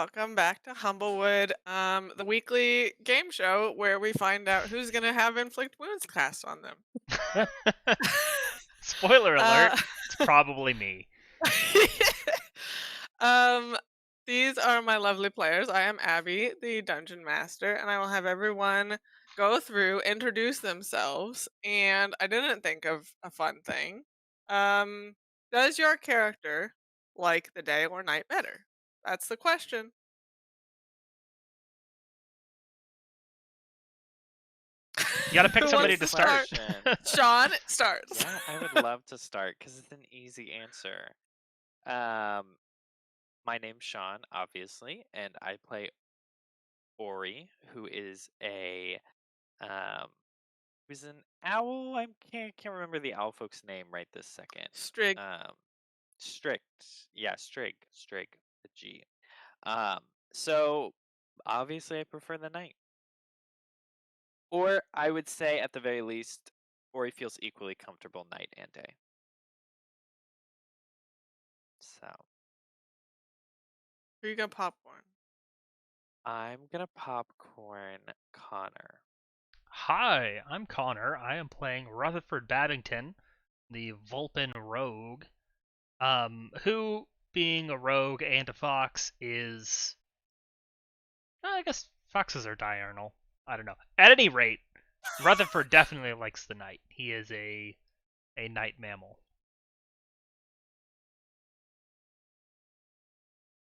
Welcome back to Humblewood, the weekly game show where we find out who's going to have inflict wounds cast on them. Spoiler alert, Uh, it's probably me. um, these are my lovely players. I am Abby, the dungeon master, and I will have everyone go through, introduce themselves, and I didn't think of a fun thing. Um, does your character like the day or night better? That's the question. You gotta pick Who somebody wants to to start. start? Sean starts. Yeah, I would love to start because it's an easy answer. Um, my name's Sean, obviously, and I play Ori, who is um, who's an owl. I can't remember the owl folk's name right this second. Strig. Um, Strict, yeah, Strig, the G. Um, so obviously I prefer the night, or I would say at the very least, Ori feels equally comfortable night and day. So. Who you got popcorn? I'm gonna popcorn Connor. Hi, I'm Connor. I am playing Rutherford Babbington, the Vulpin rogue. Who, being a rogue and a fox, is... I guess foxes are diurnal. I don't know. At any rate, Rutherford definitely likes the night. He is a night mammal.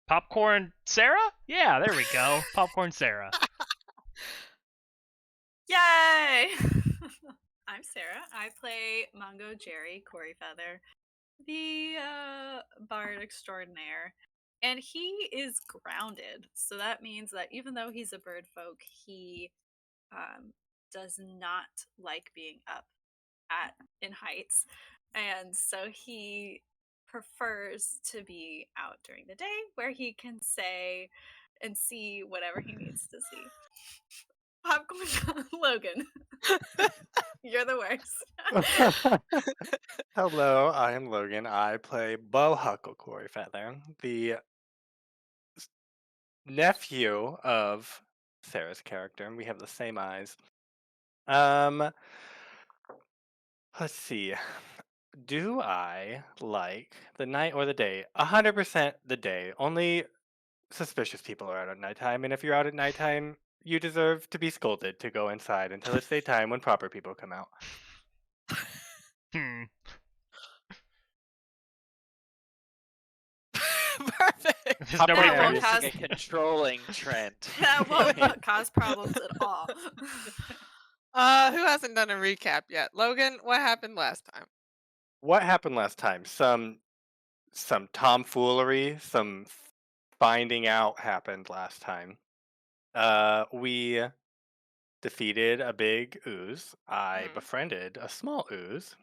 Popcorn Sarah? Yeah, there we go. Popcorn Sarah. Yay! I'm Sarah. I play Mungojerry Corriefeather, the bard extraordinaire. And he is grounded. So that means that even though he's a bird folk, he does not like being up in heights. And so he prefers to be out during the day where he can say and see whatever he needs to see. Popcorn Logan. You're the worst. Hello, I am Logan. I play Bohuckle Corriefeather, the nephew of Sarah's character, and we have the same eyes. Let's see. Do I like the night or the day? 100% the day. Only suspicious people are out at nighttime, and if you're out at nighttime, you deserve to be scolded to go inside until it's daytime when proper people come out. Perfect. There's nobody That won't Using cause- a controlling trend. That won't cause problems at all. Who hasn't done a recap yet? Logan, what happened last time? What happened last time? Some tomfoolery, some finding out happened last time. We defeated a big ooze. I Mhm. befriended a small ooze.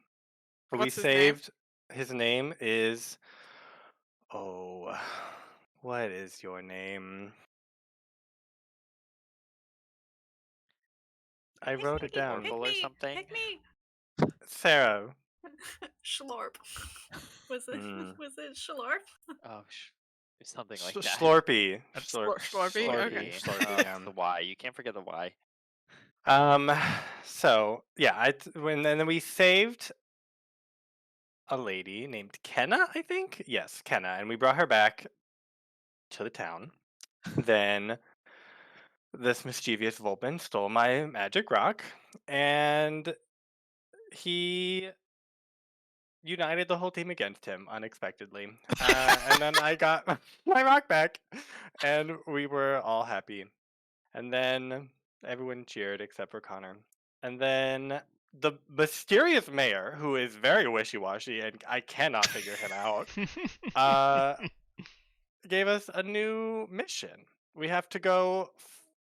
We What's his name? saved. His name is. Oh, what is your name? I wrote it down. Orville or something? Pick me. Sarah. Schlorp. Was it? Mm. Was it Schlorp? Oh, something like that. Slorpy. Slorpy? Okay. Slorpy, yeah. The Y. You can't forget the Y. So yeah, and then we saved a lady named Kenna, I think. Yes, Kenna, and we brought her back to the town. Then this mischievous Vulpin stole my magic rock, and he united the whole team against him unexpectedly. And then I got my rock back, and we were all happy. And then everyone cheered except for Connor. And then the mysterious mayor, who is very wishy-washy, and I cannot figure him out, gave us a new mission. We have to go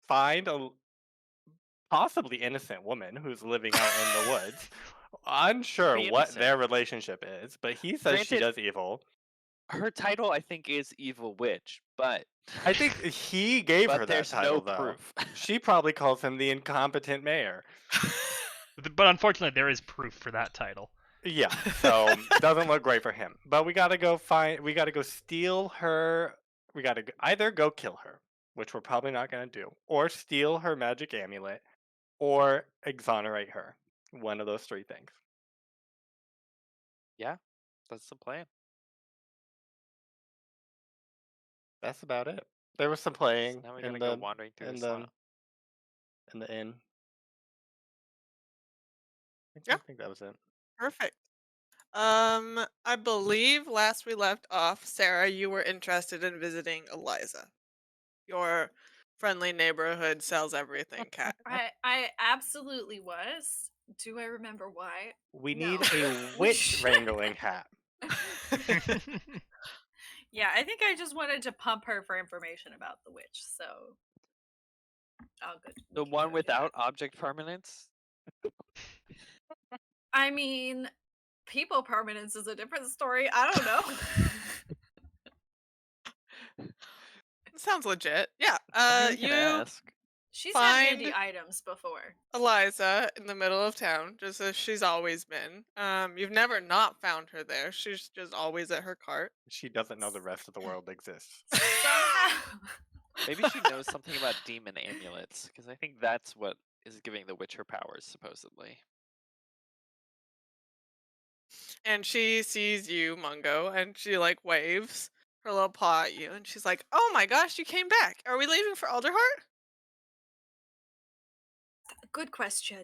find a possibly innocent woman who's living out in the woods. Unsure Pretty what innocent. their relationship is, but he says she Granted- does evil. Her title, I think, is Evil Witch, but I think he gave her but that there's title, no though. proof. She probably calls him the incompetent mayor. But unfortunately, there is proof for that title. Yeah, so doesn't look great for him. But we gotta go steal her we gotta either go kill her, which we're probably not gonna do, or steal her magic amulet, or exonerate her. One of those three things. Yeah, that's the plan. That's about it. There was some So playing now we in gotta go the wandering through in the the swamp. in the inn. Yeah. I think that was it. Perfect. I believe last we left off, Sarah, you were interested in visiting Eliza, your friendly neighborhood sells everything cat. I absolutely was. Do I remember why? We No. need a witch wrangling hat. Yeah, I think I just wanted to pump her for information about the witch, so I'll go. The one without object permanence? I mean, people permanence is a different story. I don't know. Sounds legit. Yeah. I mean, we can You ask. She's had find handy items before. Eliza in the middle of town, just as she's always been. You've never not found her there. She's just always at her cart. She doesn't know the rest of the world exists. Somehow. Maybe she knows something about demon amulets, because I think that's what is giving the witch her powers, supposedly. And she sees you, Mungo, and she like waves her little paw at you, and she's like, "Oh my gosh, you came back! Are we leaving for Alderheart?" Good question.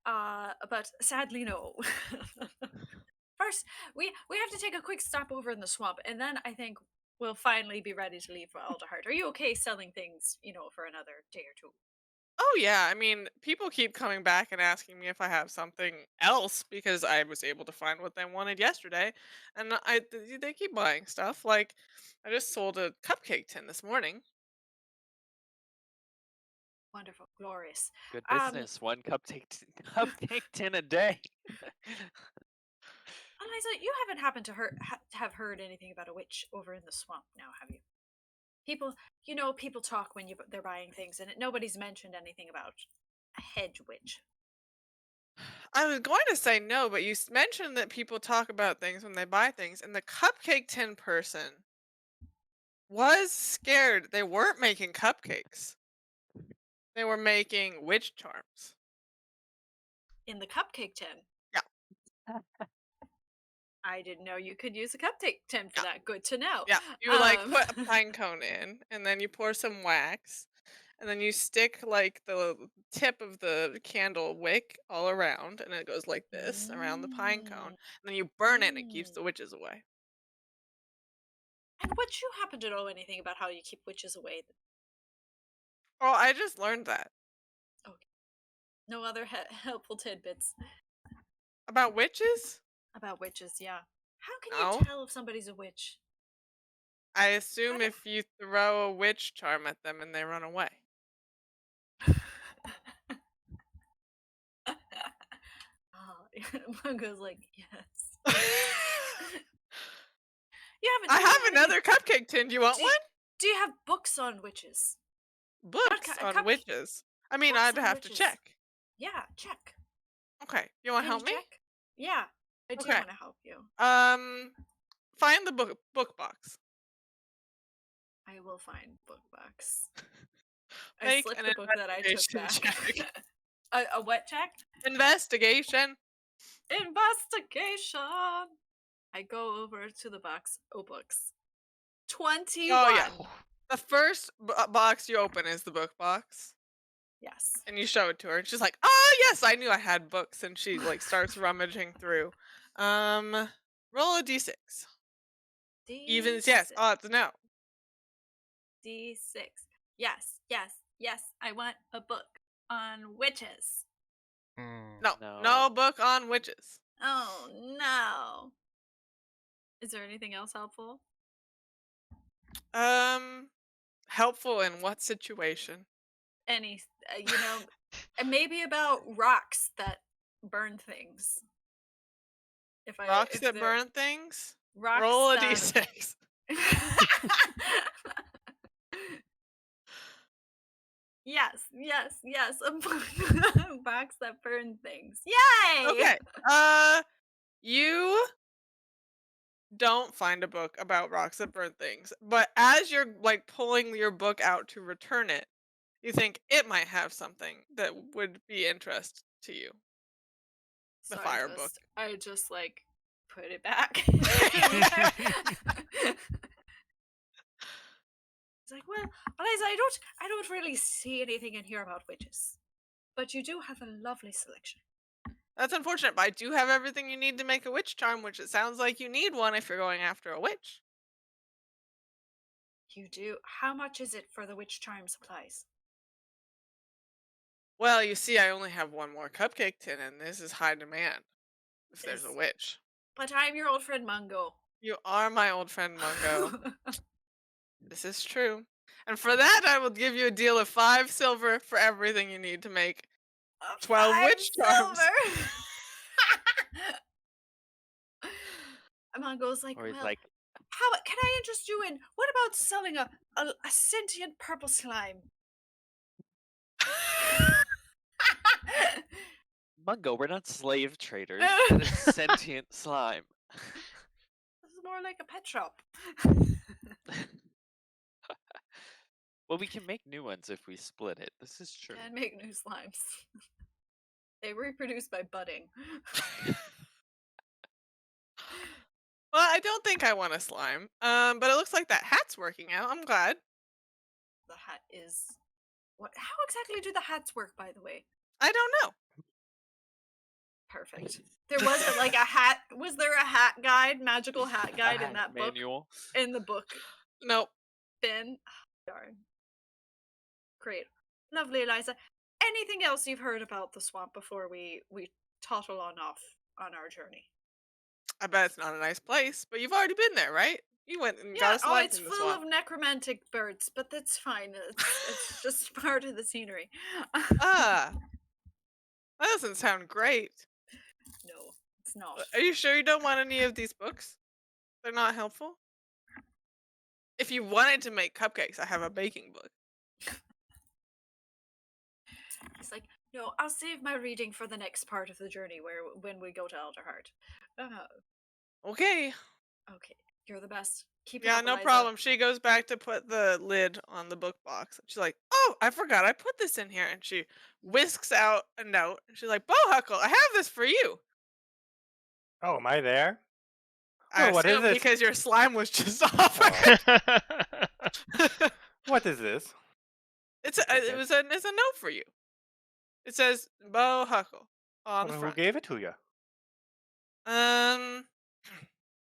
But sadly no. First, we have to take a quick stop over in the swamp, and then I think we'll finally be ready to leave for Alderheart. Are you okay selling things, for another day or two? Oh yeah, I mean, people keep coming back and asking me if I have something else because I was able to find what they wanted yesterday, and they keep buying stuff. Like, I just sold a cupcake tin this morning. Wonderful, glorious. Good business. One cupcake tin a day. Eliza, you haven't happened to have heard anything about a witch over in the swamp now, have you? People talk when they're buying things, and nobody's mentioned anything about a hedge witch. I was going to say no, but you mentioned that people talk about things when they buy things, and the cupcake tin person was scared. They weren't making cupcakes. They were making witch charms. In the cupcake tin? Yeah. I didn't know you could use a cupcake tin for that. Good to know. Yeah. You put a pine cone in, and then you pour some wax, and then you stick like the tip of the candle wick all around, and it goes like this around the pine cone. And then you burn it, and it keeps the witches away. And would you happen to know anything about how you keep witches away? Oh, I just learned that. Okay. No other helpful tidbits About witches? about witches, yeah. How can No. you tell if somebody's a witch? I assume if you throw a witch charm at them and they run away. Mungo's like, yes. I have another cupcake tin. Do you want one? Do you have books on witches? Books on witches. I mean, I'd have to check. Yeah, check. Okay. You want to help me? Check? Yeah, I do want to help you. Find the book box. I will find book box. I Make slipped an the book that I took investigation back. check. A what check? Investigation. Investigation. I go over to the box. Oh, books. 21. Oh yeah. The first box you open is the book box. Yes. And you show it to her, and she's like, "Oh yes, I knew I had books." And she like starts rummaging through. Roll a d6. Evens, yes. Odds, no. D6. Yes, yes, yes. I want a book on witches. No book on witches. Oh no. Is there anything else helpful? Helpful in what situation? Any, maybe about rocks that burn things. Rocks that burn things? Rocks Roll a d6. Yes. A box that burn things. Yay! Okay. You don't find a book about rocks that burn things. But as you're like pulling your book out to return it, you think it might have something that would be interest to you. The So fire book. I just like put it back. It's like, well, Eliza, I don't really see anything in here about witches, but you do have a lovely selection. That's unfortunate, but I do have everything you need to make a witch charm, which it sounds like you need one if you're going after a witch. You do. How much is it for the witch charm supplies? Well, you see, I only have one more cupcake tin, and this is high demand if there's a Yes. witch. But I'm your old friend Mungo. You are my old friend Mungo. This is true. And for that, I will give you a deal of 5 silver for everything you need to make 12 5 witch charms. silver. Mungo's like, Or he's well, like, how can I interest you in? What about selling a sentient purple slime? Mungo, we're not slave traders. That is sentient slime. This is more like a pet shop. Well, we can make new ones if we split it. This is true. And make new slimes. They reproduce by budding. Well, I don't think I want a slime. But it looks like that hat's working out. I'm glad. The hat is what? How exactly do the hats work, by the way? I don't know. Perfect. There wasn't like a hat. Was there a hat guide, magical hat guide in that book? Manual. In the book, Nope. Ben. Darn. Great, lovely, Eliza. Anything else you've heard about the swamp before we toddle on off on our journey? I bet it's not a nice place, but you've already been there, right? You went and got Yeah. us Oh, life it's in the full swamp. of necromantic birds, but that's fine. It's just part of the scenery. Ah, that doesn't sound great. No, it's not. Are you sure you don't want any of these books? They're not helpful? If you wanted to make cupcakes, I have a baking book. It's like, no, I'll save my reading for the next part of the journey when we go to Alderheart. Okay. Okay, you're the best. Keep it Yeah, up, no Eliza. problem. She goes back to put the lid on the book box. She's like, oh, I forgot I put this in here. And she whisks out a note. And she's like, Bohuckle, I have this for you. Oh, am I there? I Oh, what is assume this? because your slime was just offered. What is this? It's Okay. it's a note for you. It says Bohuckle on the Who front. gave it to you? I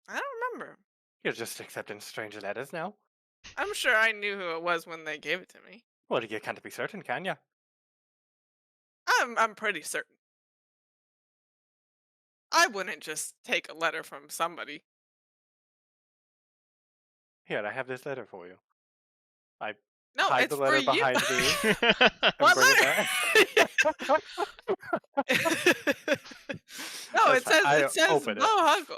don't remember. You're just accepting strange letters now. I'm sure I knew who it was when they gave it to me. Well, you can't be certain, can you? I'm pretty certain. I wouldn't just take a letter from somebody. Here, I have this letter for you. I No, hide it's the letter for you. behind me. What bring it letter? No, That's fine. I it says open it. Bohuckle.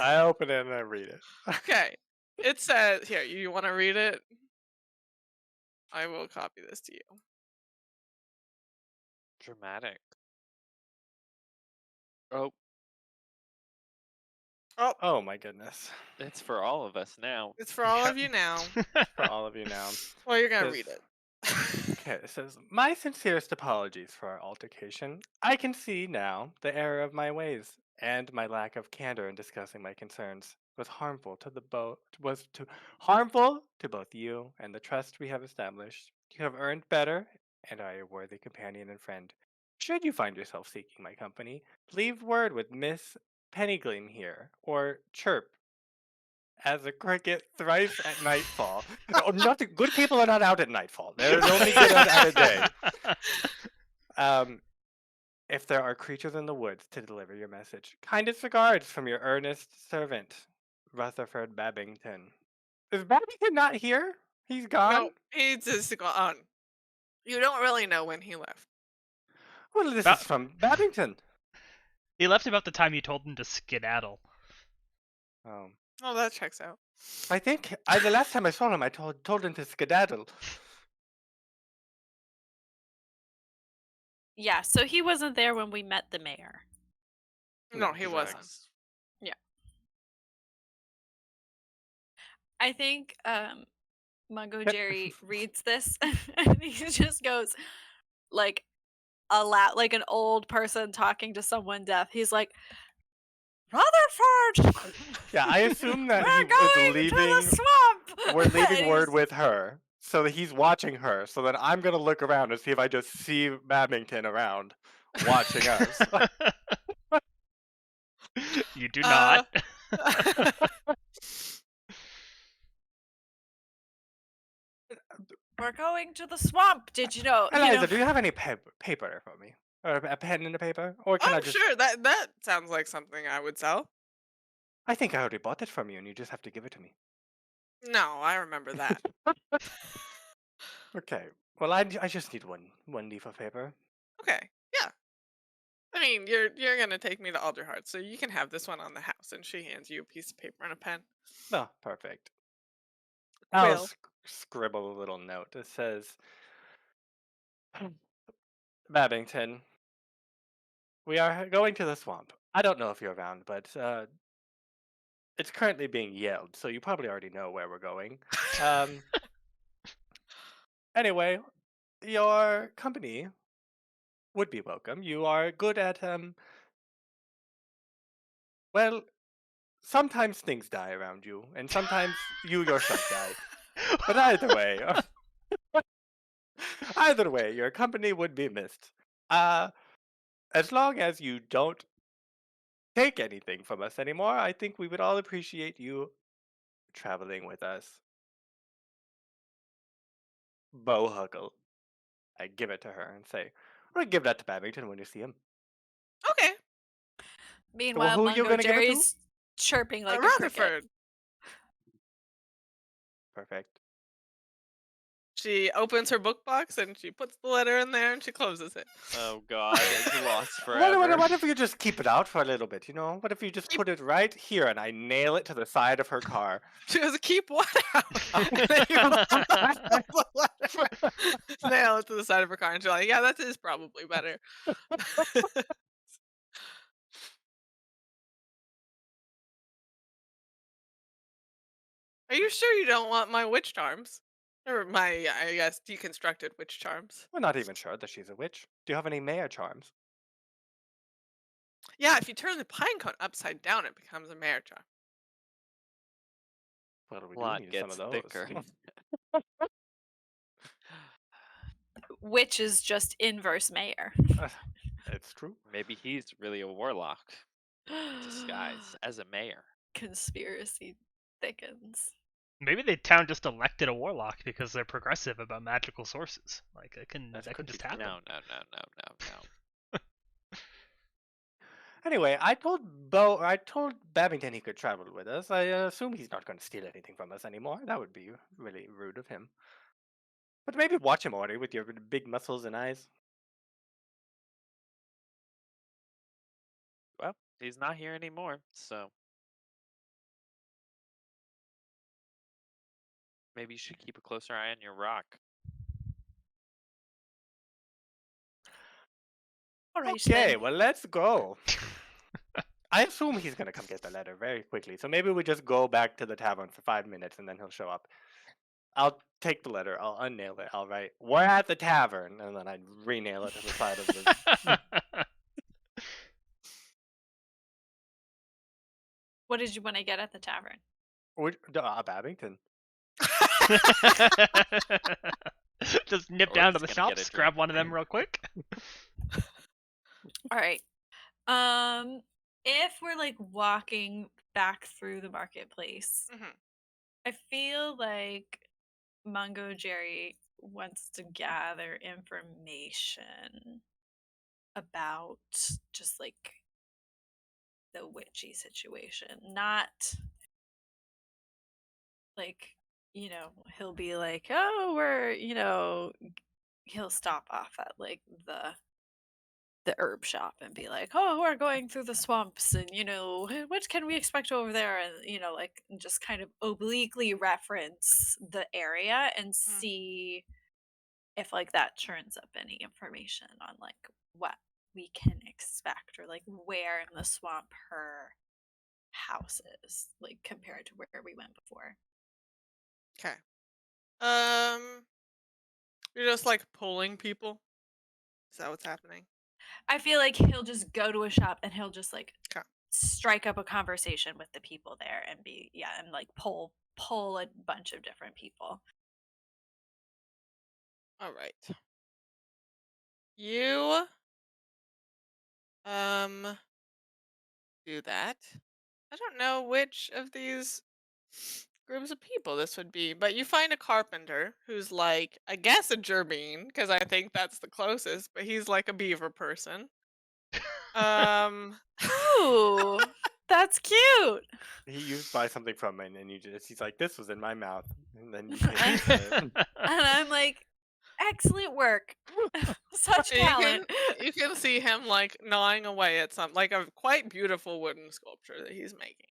I open it and I read it. Okay. It says here, you want to read it? I will copy this to you. Dramatic. Oh, Oh my goodness. it's for all of us now. It's for all of you now. For all of you now. Well, you're going to Yes. read it. Okay, it says, my sincerest apologies for our altercation. I can see now the error of my ways, and my lack of candor in discussing my concerns was harmful to both you and the trust we have established. You have earned better, and are a worthy companion and friend. Should you find yourself seeking my company, leave word with Miss Pennygleam here, or chirp as a cricket thrice at nightfall. No, good people are not out at nightfall. There's only good out at day. If there are creatures in the woods to deliver your message, kindest regards from your earnest servant, Rutherford Babbington. Is Babbington not here? He's gone? No, he's just gone. You don't really know when he left. Well, this Ba- is from Babbington. He left about the time you told him to skedaddle. Oh, that checks out. I think the last time I saw him, I told him to skedaddle. Yeah, so he wasn't there when we met the mayor. No, he wasn't. Drugs. I think Mungojerry reads this and he just goes like like an old person talking to someone deaf. He's like, Rutherford! Yeah, I assume that he We're is going to leaving. the swamp! We're leaving And word he's- with her, so that he's watching her. So then I'm gonna look around and see if I just see Babington around, watching us. You do Uh, not. We're going to the swamp. Did you know? Eliza, do you have any paper for me, or a pen and a paper, or can I I'm just? sure that sounds like something I would sell. I think I already bought it from you, and you just have to give it to me. No, I remember that. Okay. Well, I just need one leaf of paper. Okay, yeah. I mean, you're gonna take me to Alderheart, so you can have this one on the house. And she hands you a piece of paper and a pen. Oh, perfect. I'll Quill. scribble a little note that says, Babington, we are going to the swamp. I don't know if you're around, but it's currently being yelled, so you probably already know where we're going. Um, anyway, your company would be welcome. You are good at well, sometimes things die around you, and sometimes you yourself die. But either way, your company would be missed. As long as you don't take anything from us anymore, I think we would all appreciate you traveling with us. Bohuckle. I give it to her and say, "We'll give that to Babington when you see him." Okay, Well, Meanwhile, who are you gonna give it to? Mungojerry's chirping like a cricket. Rutherford. Perfect. She opens her book box and she puts the letter in there and she closes it. Oh god, it's lost forever. What if you just keep it out for a little bit, you know? What if you just put it right here and I nail it to the side of her car? She goes, keep what out? And then you pull the letter, nail it to the side of her car, and she's like, yeah, that is probably better. Are you sure you don't want my witch charms? Or my, I guess, deconstructed witch charms? We're not even sure that she's a witch. Do you have any mayor charms? Yeah, if you turn the pine cone upside down, it becomes a mare charm. Well, we do Plot need some of gets those. thicker. Which is just inverse mayor. It's true. Maybe he's really a warlock disguised as a mayor. Conspiracy thickens. Maybe the town just elected a warlock because they're progressive about magical sources. Like that can could just be happen. No. Anyway, I told Babington he could travel with us. I assume he's not going to steal anything from us anymore. That would be really rude of him. But maybe watch him, Ori, with your big muscles and eyes. Well, he's not here anymore, so maybe you should keep a closer eye on your rock. All right, Okay, then. well, let's go. I assume he's going to come get the letter very quickly, so maybe we just go back to the tavern for 5 minutes and then he'll show up. I'll take the letter, I'll unnail it, I'll write, "We're at the tavern," and then I'd renail it to the side of the... What did you want to get at the tavern? Babington. Just nip Or down to he's the gonna get shops, a grab drink. one of them real quick. All right. If we're like walking back through the marketplace, Mhm. I feel like Mungojerry wants to gather information about just like the witchy situation. Not like, he'll be like, oh, he'll stop off at like the herb shop and be like, oh, we're going through the swamps and what can we expect over there, and like just kind of obliquely reference the area and see if like that churns up any information on like what we can expect, or like where in the swamp her house is, like compared to where we went before. Okay. You're just like pulling people. Is that what's happening? I feel like he'll just go to a shop and he'll just like 'Kay. strike up a conversation with the people there and and like pull a bunch of different people. All right. You um do that. I don't know which of these groups of people this would be, but you find a carpenter who's like, I guess a germane, because I think that's the closest, but he's like a beaver person. Um, Ooh, that's cute. You buy something from him, and he's like, "This was in my mouth," and then you pay for it. And I'm like, excellent work. Such you talent. can see him like gnawing away at some like a quite beautiful wooden sculpture that he's making.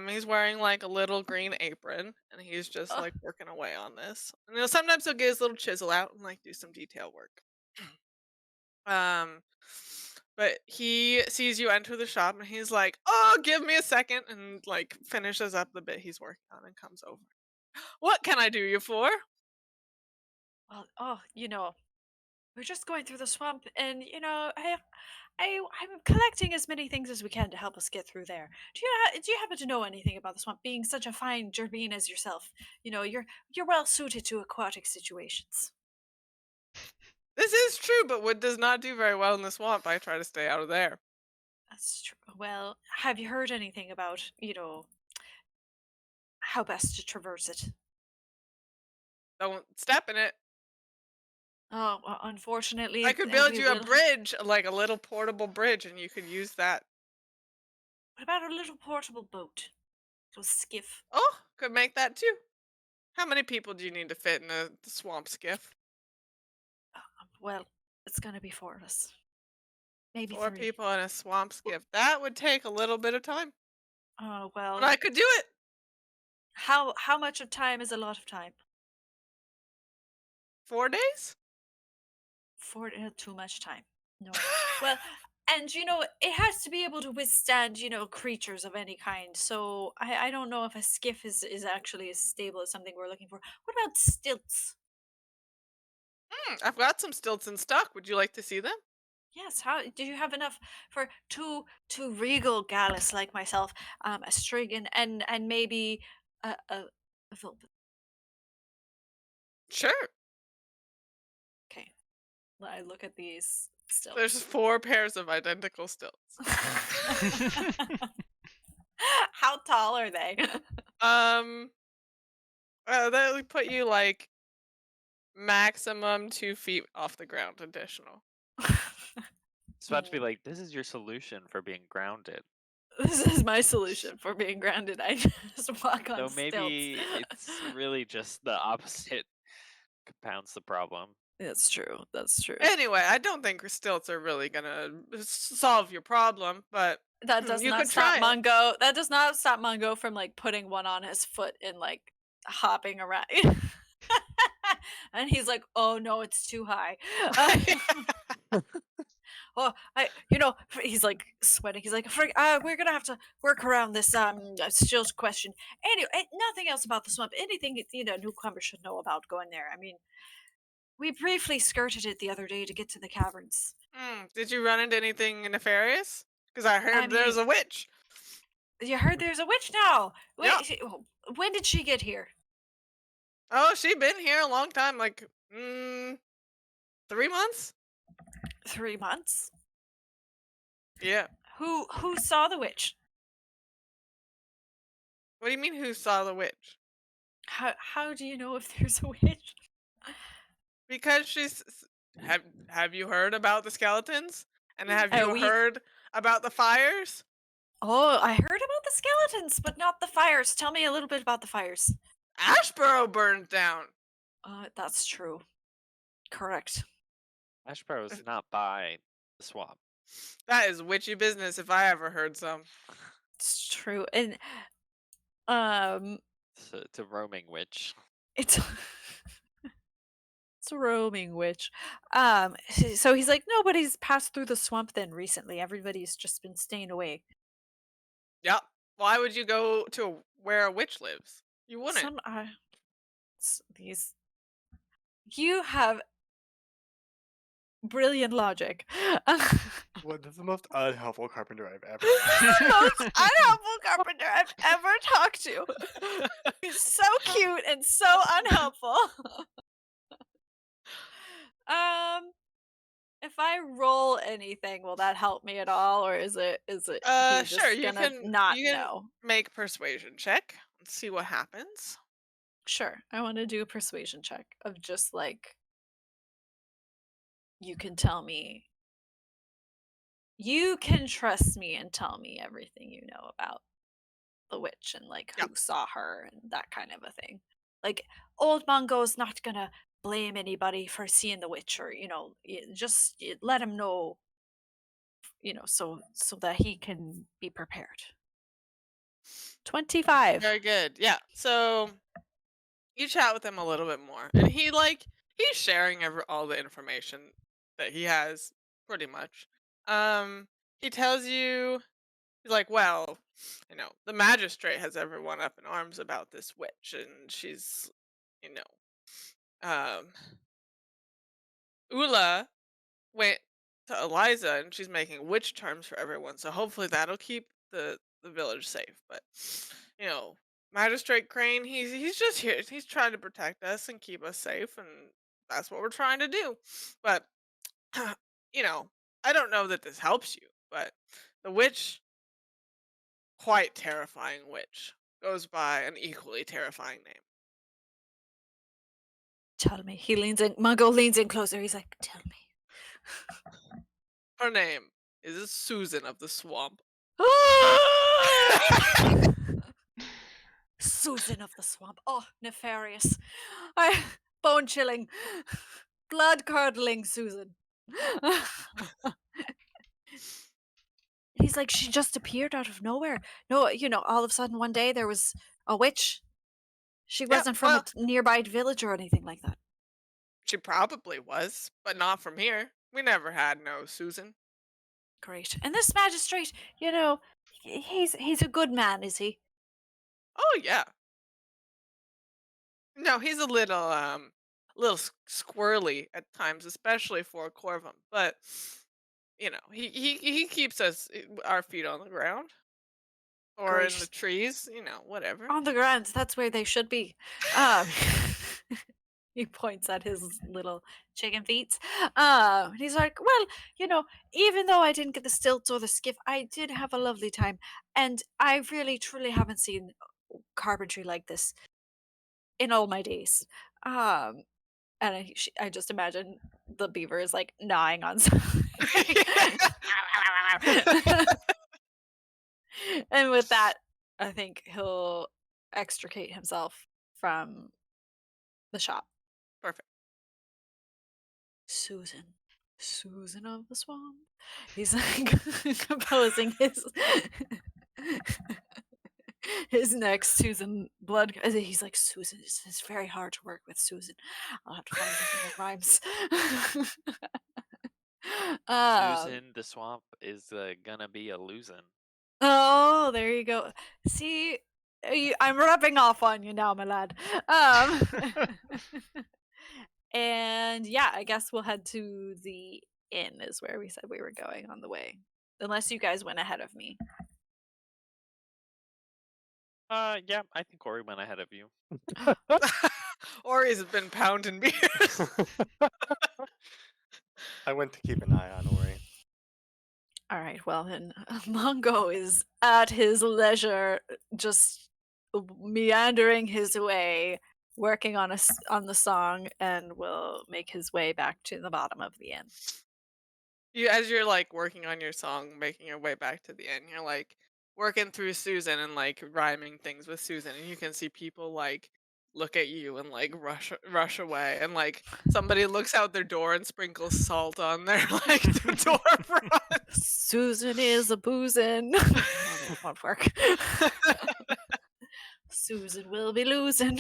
He's wearing like a little green apron, and he's just Oh, like working away on this. And sometimes he'll get his little chisel out and like do some detail work. Um, but he sees you enter the shop, and he's like, "Oh, give me a second," and like finishes up the bit he's working on and comes over. What can I do you for? well, we're just going through the swamp, and I'm collecting as many things as we can to help us get through there. Do you happen to know anything about the swamp? Being such a fine Gerbine as yourself, you're well suited to aquatic situations. This is true, but wood does not do very well in the swamp. I try to stay out of there. That's true. Well, have you heard anything about how best to traverse it? Don't step in it. Oh, well, unfortunately, I could build we you a will. bridge, like a little portable bridge, and you could use that. What about a little portable boat? A skiff? Oh, could make that too. How many people do you need to fit in a swamp skiff? Well, it's gonna be 4 of us. Maybe 4 3. people in a swamp skiff. That would take a little bit of time, Oh, but well, I could do it. how much of time is a lot of time? 4 days? For too much time. No. Well, and it has to be able to withstand, creatures of any kind. So I don't know if a skiff is actually as stable as something we're looking for. What about stilts? I've got some stilts in stock. Would you like to see them? Yes. How do you have enough for two regal Gallus like myself, a Strig and maybe a Vulpin? Sure. Okay. I look at these There's stilts. 4 pairs of identical stilts. How tall are they? Um, that would put you like maximum 2 feet off the ground additional. It's about to be like, this is your solution for being grounded. This is my solution for being grounded. I just walk on So stilts. maybe it's really just the opposite compounds the problem. That's true. That's true. Anyway, I don't think stilts are really gonna solve your problem, but That does you not could stop try it. Mungo. That does not stop Mungo from like putting one on his foot and like hopping around. And he's like, "Oh no, it's too high." Oh, he's like sweating. He's like, "We're gonna have to work around this stilt question." Anyway, nothing else about the swamp. Anything newcomers should know about going there. I mean, we briefly skirted it the other day to get to the caverns. Did you run into anything nefarious? Because I I heard there's mean, a witch. you heard there's a witch now. Wait, Yep. when did she get here? Oh, she been here a long time, like 3 months. 3 months. Yeah. Who saw the witch? What do you mean? Who saw the witch? How do you know if there's a witch? Because have you heard about the skeletons? And have you We heard about the fires? Oh, I heard about the skeletons, but not the fires. Tell me a little bit about the fires. Ashborough burned down. That's true. Correct. Ashborough is not by the swamp. That is witchy business if I ever heard some. It's true. And um It's a roaming witch. it's it's a roaming witch. So he's like, nobody's passed through the swamp then recently. Everybody's just been staying away. Yep. Why would you go to where a witch lives? You wouldn't. These. You have brilliant logic. What is the most unhelpful carpenter I've ever The most unhelpful carpenter I've ever talked to. He's so cute and so unhelpful. If I roll anything, will that help me at all, or is it he's just Sure, gonna not you can know? make persuasion check and see what happens. Sure, I want to do a persuasion check of just like you can tell me. You can trust me and tell me everything you know about the witch and like who Yep. saw her and that kind of a thing. Like old Mungo's not gonna blame anybody for seeing the witch, or just let him know, so that he can be prepared. 25. Very good. Yeah. So you chat with him a little bit more, and he's sharing all the information that he has, pretty much. He tells you, he's like, well, the magistrate has everyone up in arms about this witch, and she's, you know, Ula went to Eliza, and she's making witch charms for everyone. So hopefully that'll keep the village safe. But Magistrate Crane, he's just here. He's trying to protect us and keep us safe, and that's what we're trying to do. But you know, I don't know that this helps you, but the witch, quite terrifying witch, goes by an equally terrifying name. Tell me. Mungo leans in closer. He's like, tell me. Her name is Susan of the Swamp. Susan of the Swamp. Oh, nefarious. Bone chilling. Blood curdling Susan. He's like, she just appeared out of nowhere. No, all of a sudden one day there was a witch. She Yeah, wasn't from well, a nearby village or anything like that. she probably was, but not from here. We never had no Susan. Great. And this magistrate, he's a good man, is he? Oh yeah. No, he's a little squirrely at times, especially for a Corvum. But he keeps our feet on the ground or in the Great. trees. Whatever. On the ground, that's where they should be. Um, he points at his little chicken feet. He's like, well, even though I didn't get the stilts or the skiff, I did have a lovely time, and I really, truly haven't seen carpentry like this in all my days. And I just imagine the beaver is like gnawing on something. And with that, I think he'll extricate himself from the shop. Perfect. Susan of the Swamp. He's like composing his next Susan blood. He's like, Susan, it's very hard to work with Susan. I'll have to find something that rhymes. Susan the Swamp is gonna be a losing. Oh, there you go. See, I'm rubbing off on you now, my lad. And yeah, I guess we'll head to the inn is where we said we were going on the way. Unless you guys went ahead of me. Yeah, I think Ori went ahead of you. Ori's been pounding beers. I went to keep an eye on Ori. All right, well then, Mungo is at his leisure, just meandering his way, working on the song, and will make his way back to the bottom of the inn. As you're like working on your song, making your way back to the inn, you're like working through Susan and like rhyming things with Susan, and you can see people like look at you and like rush away, and like somebody looks out their door and sprinkles salt on their like the door front. Susan is a boozin'. That won't work. Susan will be losing.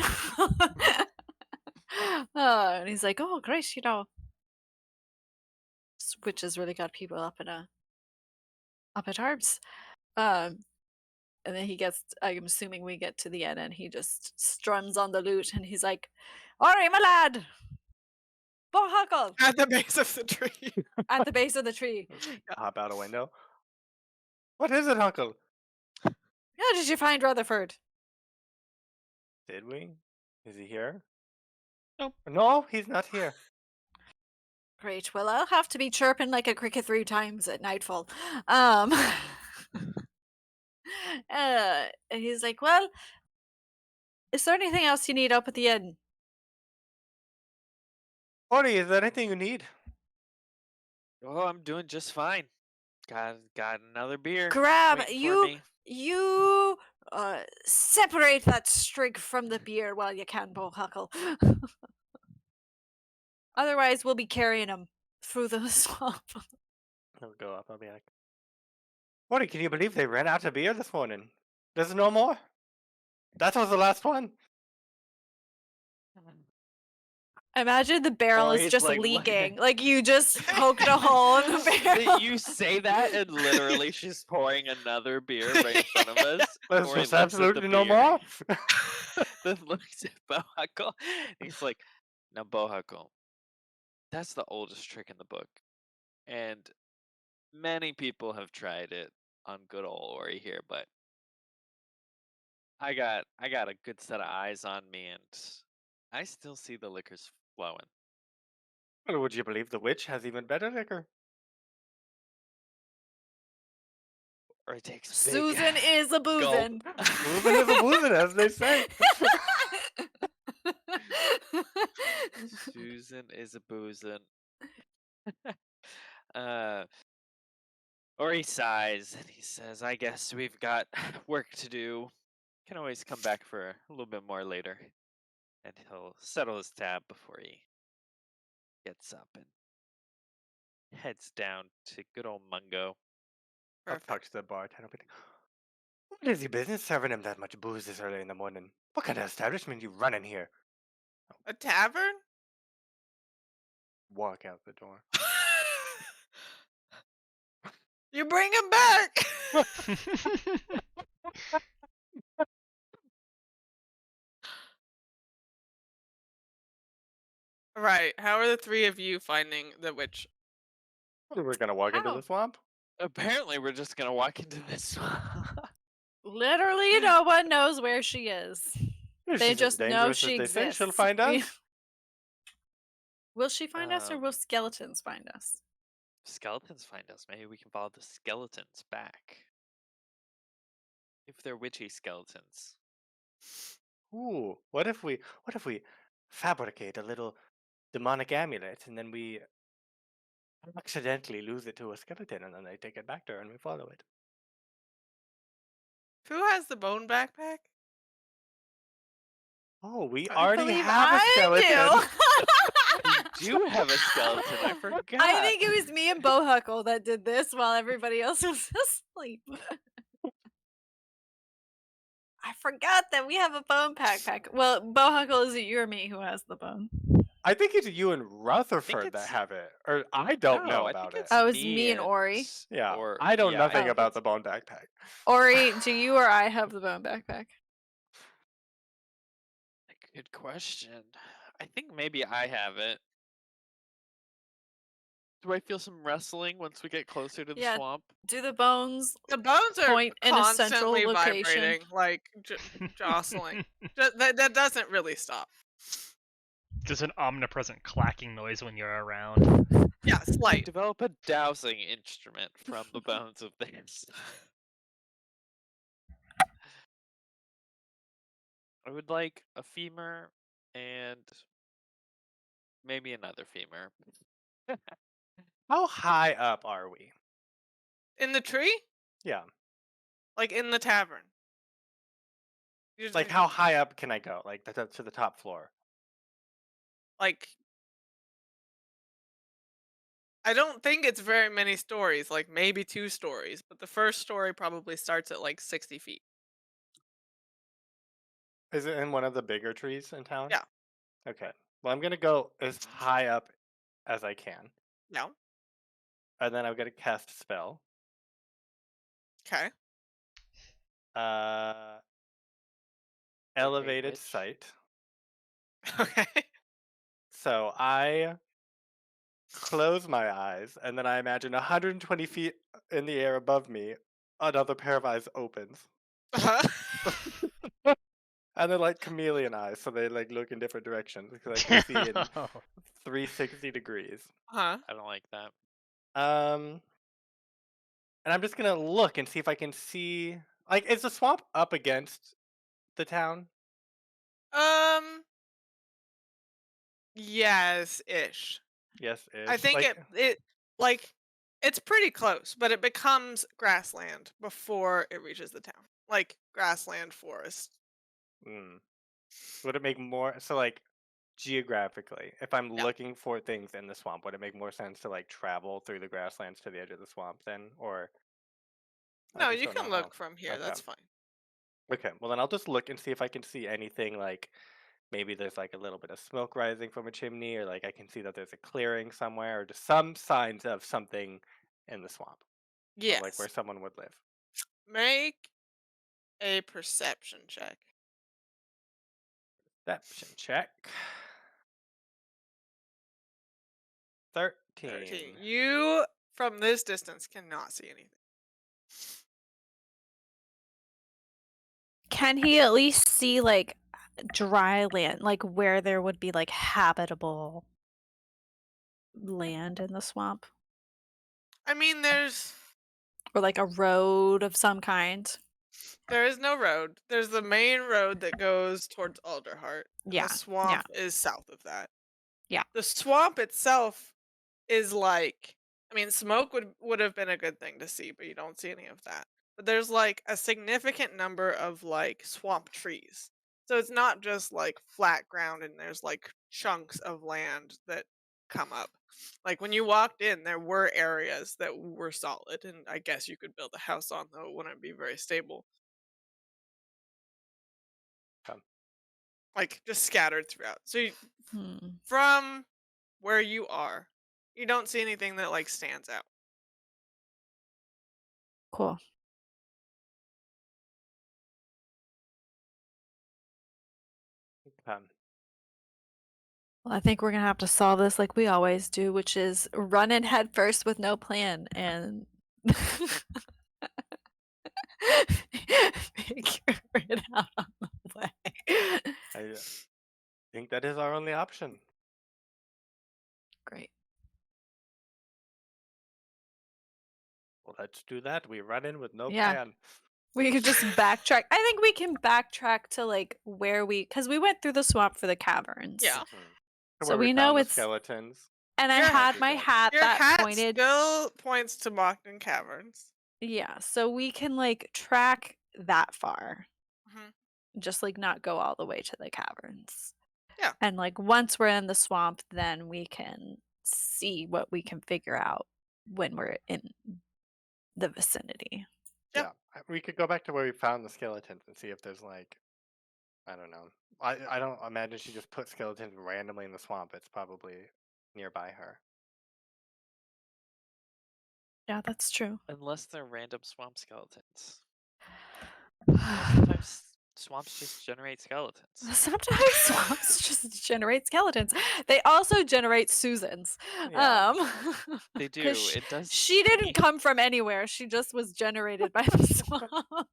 And he's like, oh, great, which has really got people up at arms. And then I'm assuming we get to the end and he just strums on the lute and he's like, Ori, my lad! Bohuckle! At the base of the tree. At the base of the tree. Hop out a window. What is it, Uncle? How did you find Rutherford? Did we? Is he here? Nope. No, he's not here. Great. Well, I'll have to be chirping like a cricket 3 times at nightfall. And he's like, well, is there anything else you need up at the inn? Ori, is there anything you need? Oh, I'm doing just fine. Got another beer. Grab waiting for you. me. You separate that Strig from the beer while you can, Bohuckle. Otherwise, we'll be carrying him through the swamp. He'll go up. I'll be like, Ori, can you believe they ran out of beer this morning? There's no more? That was the last one? Imagine the barrel is Ori's just like, leaking. Like you just poked a hole in the barrel. You say that, and literally she's pouring another beer right in front of us. There's Ori just looks at the absolutely no beer, more? Then looks at Bohuckle. And he's like, now, Bohuckle, that's the oldest trick in the book. And many people have tried it on good old Ori here, but I got a good set of eyes on me, and I still see the liquors flowing. Well, would you believe the witch has even better liquor? Ori takes big Susan is a boozin'. Boozin' is a boozin', as they say. Susan is a boozin'. Ori sighs and he says, I guess we've got work to do. Can always come back for a little bit more later. And he'll settle his tab before he gets up and heads down to good old Mungo. I'll talk to the bartender. What is your business serving him that much booze this early in the morning? What kind of establishment you running here? A tavern? Walk out the door. You bring him back. Right. How are the three of you finding the witch? We're gonna walk into How? the swamp? Apparently, we're just gonna walk into this. Literally, no one knows where she is. If They she's as just know dangerous she as they say, she'll exists. find us. Will she find us, or Um, will skeletons find us? Skeletons find us. Maybe we can follow the skeletons back. If they're witchy skeletons. Ooh, what if we fabricate a little demonic amulet and then we accidentally lose it to a skeleton and then they take it back to her and we follow it? Who has the bone backpack? Oh, we I already believe have a I skeleton. We do have a skeleton. I forgot. I think it was me and Bohuckle that did this while everybody else was asleep. I forgot that we have a bone backpack. Well, Bohuckle, is it you or me who has the bone? I think it's you and Rutherford that it's- have it. Or I don't No, know I about think it. it's Oh, it's me and Ori. Yeah, Or, I know yeah, nothing think about it's- the bone backpack. Ori, do you or I have the bone backpack? Good question. I think maybe I have it. Do I feel some wrestling once we get closer to the Yeah. swamp? Do the bones The bones are point in a central constantly location? vibrating, like jostling. That doesn't really stop. Just an omnipresent clacking noise when you're around. Yeah, slight. Develop a dowsing instrument from the bones of theirs. I would like a femur and maybe another femur. How high up are we? In the tree? Yeah. Like in the tavern. You Like, how high up can I go? Like, to the top floor? Like, I don't think it's very many stories, like maybe 2 stories, but the first story probably starts at like 60 feet. Is it in one of the bigger trees in town? Yeah. Okay. Well, I'm gonna go as high up as I can, No. and then I'm gonna cast a spell, Okay. Elevated witch. sight. Okay. So I close my eyes, and then I imagine 120 feet in the air above me, another pair of eyes opens. Uh-huh. And they're like chameleon eyes, so they like look in different directions because I can see in 360 degrees. Uh-huh. I don't like that. And I'm just gonna look and see if I can see. Like, is the swamp up against the town? Yes, ish. Yes, I ish. think like it's pretty close, but it becomes grassland before it reaches the town. Like grassland forest. Mm. Would it make more so like geographically, if I'm Yeah. looking for things in the swamp, would it make more sense to like travel through the grasslands to the edge of the swamp then, or I No, just you don't know can how? look from here. Okay. That's fine. Okay. Well, then I'll just look and see if I can see anything like maybe there's like a little bit of smoke rising from a chimney, or like I can see that there's a clearing somewhere, or just some signs of something in the swamp, of like where Yes. someone would live. Make a perception check. Perception check. 13. 13. You from this distance cannot see anything. Can he at least see like dry land, like where there would be like habitable land in the swamp, I mean, or like a road of some kind? there is no road. There's the main road that goes towards Alderheart, and Yeah, the swamp is south of that. Yeah. The swamp itself is like, I mean, smoke would have been a good thing to see, but you don't see any of that. But there's like a significant number of like swamp trees. So it's not just like flat ground and there's like chunks of land that come up. Like when you walked in, there were areas that were solid, and I guess you could build a house on, though it wouldn't be very stable. Um. Like just scattered throughout. So Hmm. from where you are, you don't see anything that like stands out. Cool. Um, Well, I think we're gonna have to solve this like we always do, which is run in head first with no plan and figure it out on the way. I think that is our only option. Great. Well, let's do that. We run in with no Yeah. plan. We could just backtrack. I think we can backtrack to like because we went through the swamp for the caverns. Yeah. So Where we found know the it's- skeletons. And I Your had my hat Your that hat pointed. still points to Mockton Caverns. Yeah, so we can like track that far. Mhm. Just like not go all the way to the caverns. Yeah. And like once we're in the swamp, then we can see what we can figure out when we're in the vicinity. Yeah. We could go back to where we found the skeletons and see if there's like, I don't know. I don't imagine she just put skeletons randomly in the swamp. It's probably nearby her. Yeah, that's true. Unless they're random swamp skeletons. Sometimes swamps just generate skeletons. Sometimes swamps just generate skeletons. They also generate Susans. Yeah. They do. 'Cause It does. She didn't come from anywhere. She just was generated by the swamp.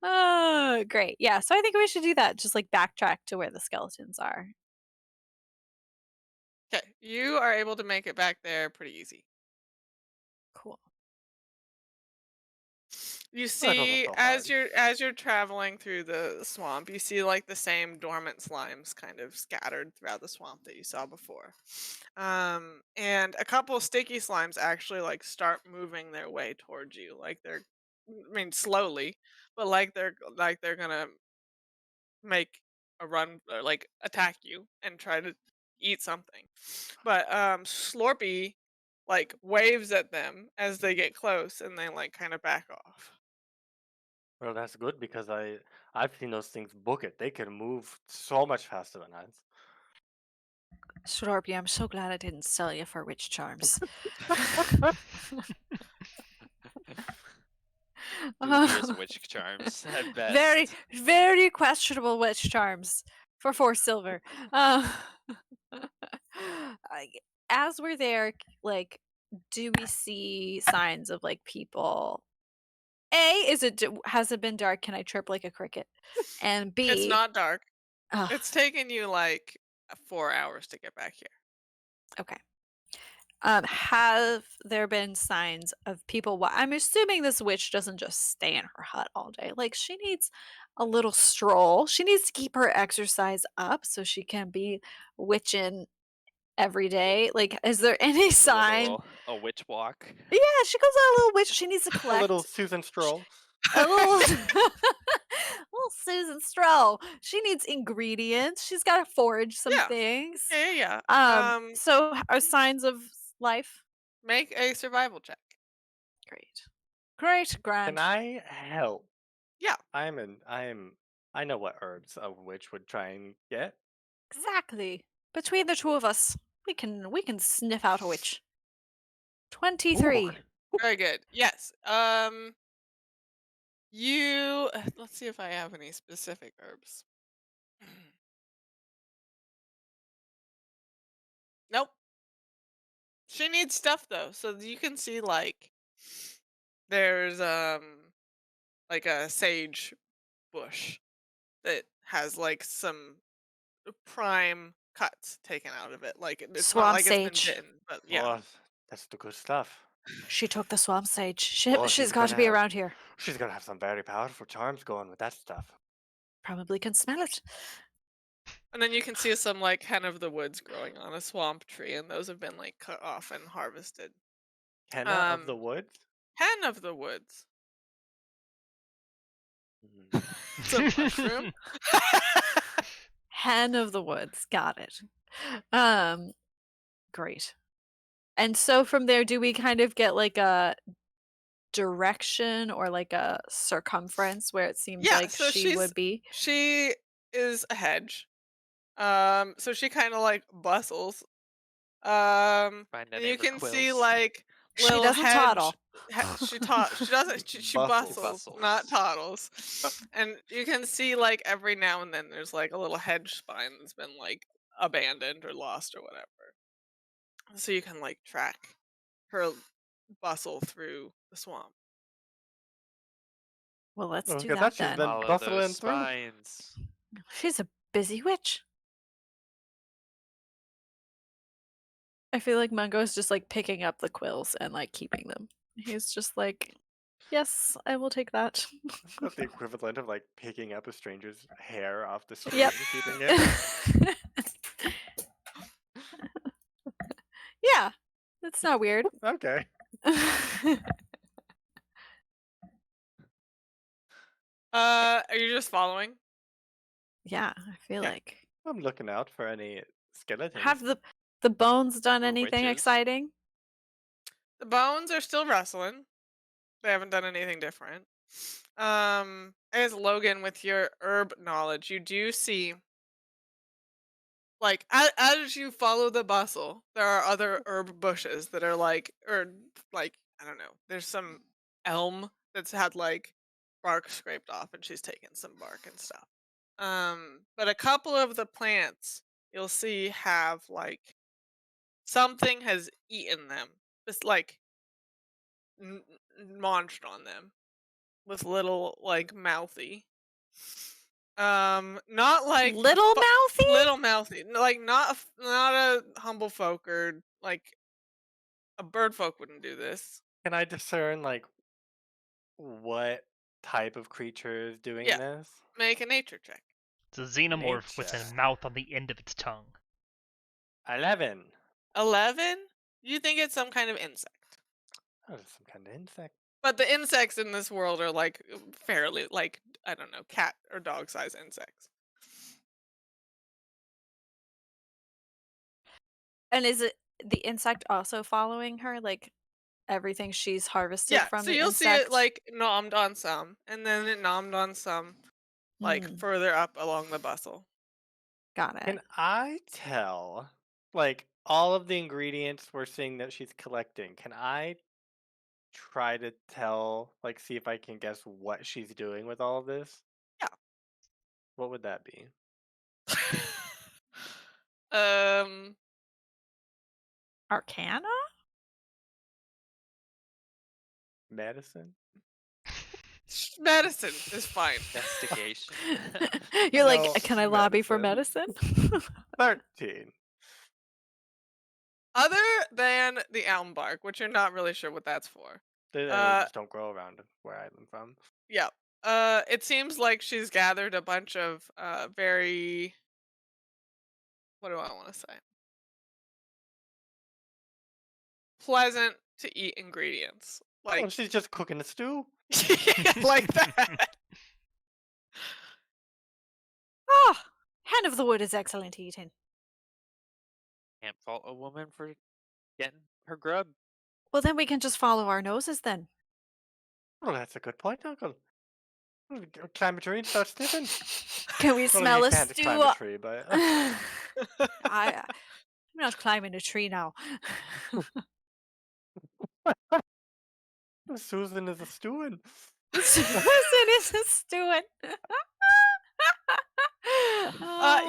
Oh, great. Yeah, so I think we should do that. Just like backtrack to where the skeletons are. Okay, you are able to make it back there pretty easy. Cool. You That wasn't see, so as hard. you're traveling through the swamp, you see like the same dormant slimes kind of scattered throughout the swamp that you saw before. And a couple sticky slimes actually like start moving their way towards you, like I mean, slowly, but like they're gonna make a run or like attack you and try to eat something. But Slorpy like waves at them as they get close and they like kind of back off. Well, that's good because I've seen those things book it. They can move so much faster than us. Slorpy, I'm so glad I didn't sell you for witch charms. Dubious witch charms at best. Very, very questionable witch charms for 4 silver. Uh, as we're there, like, do we see signs of like people? Has it been dark? Can I chirp like a cricket? And It's B, not dark. ugh, It's taken you like 4 hours to get back here. okay. Have there been signs of people? I'm assuming this witch doesn't just stay in her hut all day. Like she needs a little stroll. She needs to keep her exercise up so she can be witching every day. Like, is there any sign? A witch walk. Yeah, she goes on a little witch. She needs to A collect little Susan Stroll. a little little Susan Stroll. She needs ingredients. She's got to forage some Yeah. things. Yeah. So are signs of life? Make a survival check. Great, Can grand. I help? Yeah. I know what herbs a witch would try and get. Exactly. Between the two of us, we can sniff out a witch. 23. Very good. Yes. You let's see if I have any specific herbs. Nope. She needs stuff though, so you can see like there's like a sage bush that has like some prime cuts taken out of it. Like it's Swamp not like it's sage. been bitten, but yeah. Oh, that's the good stuff. She took the swamp sage. Oh, She's she's got to gonna be have- around here. She's gonna have some very powerful charms going with that stuff. Probably can smell it. And then you can see some like hen of the woods growing on a swamp tree, and those have been like cut off and harvested. Henna of the woods? Hen of the woods. Mhm. It's a mushroom. Hen of the woods. Got it. Great. And so from there, do we kind of get like a direction or like a circumference where it seems Yeah, like so she would be? she is a hedge. So she kind of like bustles. Find a And name you for can see quills. like She little doesn't hedge. toddle. She doesn't. She Bustles. bustles, not toddles. And you can see like every now and then there's like a little hedge spine that's been like abandoned or lost or whatever. So you can like track her bustle through the swamp. Well, let's Well, do look at that that, she's then. been Follow bustling those through. spines. She's a busy witch. I feel like Mungo's just like picking up the quills and like keeping them. He's just like, yes, I will take that. That's the equivalent of like picking up a stranger's hair off the street Yep. and keeping it. Yeah, that's not weird. Okay. Are you just following? Yeah, I feel Yeah. like. I'm looking out for any skeletons. Have the bones done Or anything witches. exciting? The bones are still rustling. They haven't done anything different. As Logan, with your herb knowledge, you do see like as you follow the bustle, there are other herb bushes that are like, or like I don't know. There's some elm that's had like bark scraped off, and she's taken some bark and stuff. But a couple of the plants you'll see have like something has eaten them, just like munched on them with little like mouthy. Not like Little mouthy? little mouthy, like not a humble folk or like a bird folk wouldn't do this. Can I discern like what type of creature is doing Yeah. this? Make a nature check. It's a xenomorph with Nature. a mouth on the end of its tongue. 11. 11. You think it's some kind of insect, Oh, it's some kind of insect. but the insects in this world are like fairly like I don't know, cat or dog size insects. And is it the insect also following her? Like everything she's harvested Yeah, from so the you'll insect? see it like nommed on some, and then it nommed on some, like Hmm, further up along the bustle. got it. Can I tell, like, all of the ingredients we're seeing that she's collecting? Can I try to tell, like, see if I can guess what she's doing with all of this? Yeah. What would that be? um, Arcana? Medicine? medicine is fine. Investigation. You're like, No, can I lobby for medicine? 13. Other than the elm bark, which you're not really sure what that's for. They Uh, just don't grow around where I'm from. Yeah. It seems like she's gathered a bunch of very, what do I want to say? Pleasant to eat ingredients. Oh, Like she's just cooking a stew. like that. Oh, hen of the wood is excellent eating. Can't fault a woman for getting her grub. Well, then we can just follow our noses then. Well, that's a good point, Uncle. We'll climb a tree and start sniffing. Can we Well, smell you a can't stew? climb a tree, but I'm not climbing a tree now. Susan is a stewing. Susan is a stewing.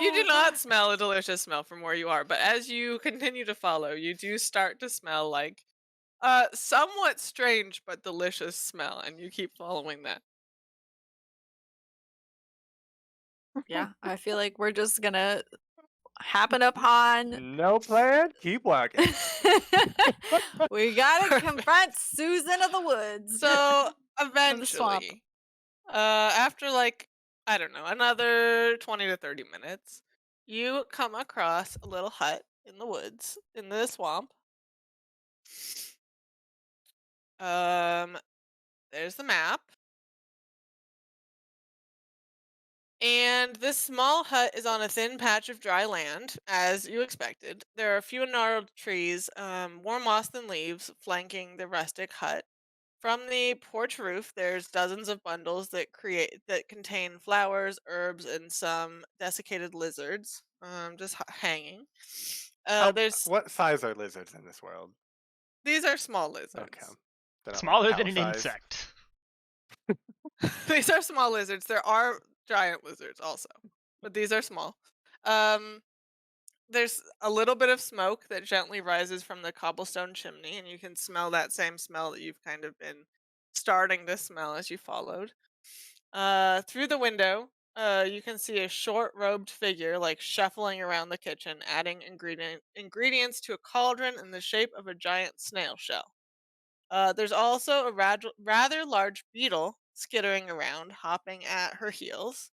You do not smell a delicious smell from where you are, but as you continue to follow, you do start to smell like somewhat strange but delicious smell, and you keep following that. Yeah, I feel like we're just gonna happen upon. No plan. Keep walking. We gotta confront Susan of the woods. So the swamp. eventually, after like, I don't know, another 20 to 30 minutes, you come across a little hut in the woods, in the swamp. There's the map. And this small hut is on a thin patch of dry land, as you expected. There are a few gnarled trees, more moss than leaves, flanking the rustic hut. From the porch roof, there's dozens of bundles that contain flowers, herbs, and some desiccated lizards, just hanging. There's What size are lizards in this world? These are small lizards. Okay. They're not, like, Smaller than an cow-sized. insect. These are small lizards. There are giant lizards also, but these are small. There's a little bit of smoke that gently rises from the cobblestone chimney, and you can smell that same smell that you've kind of been starting to smell as you followed. Through the window, you can see a short-robed figure like shuffling around the kitchen, adding ingredients to a cauldron in the shape of a giant snail shell. There's also a rather large beetle skittering around, hopping at her heels.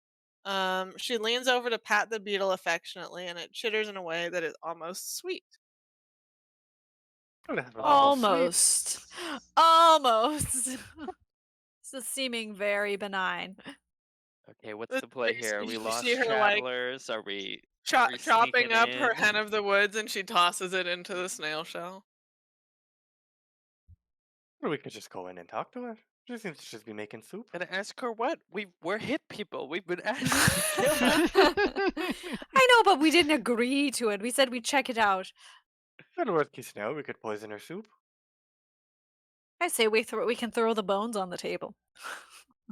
She leans over to pat the beetle affectionately, and it chitters in a way that is almost sweet. Almost. Almost. This is seeming very benign. Okay, what's But the play you here? Are see- we you lost see her, like, travelers? Are we Chopping sneaking up her in? hen of the woods, and she tosses it into the snail shell. Or we could just go in and talk to her. She seems to just be making soup. Gonna ask her what? We're hit people. We've been asked to kill her. I know, but we didn't agree to it. We said we'd check it out. And worst case scenario, we could poison her soup. I say we can throw the bones on the table.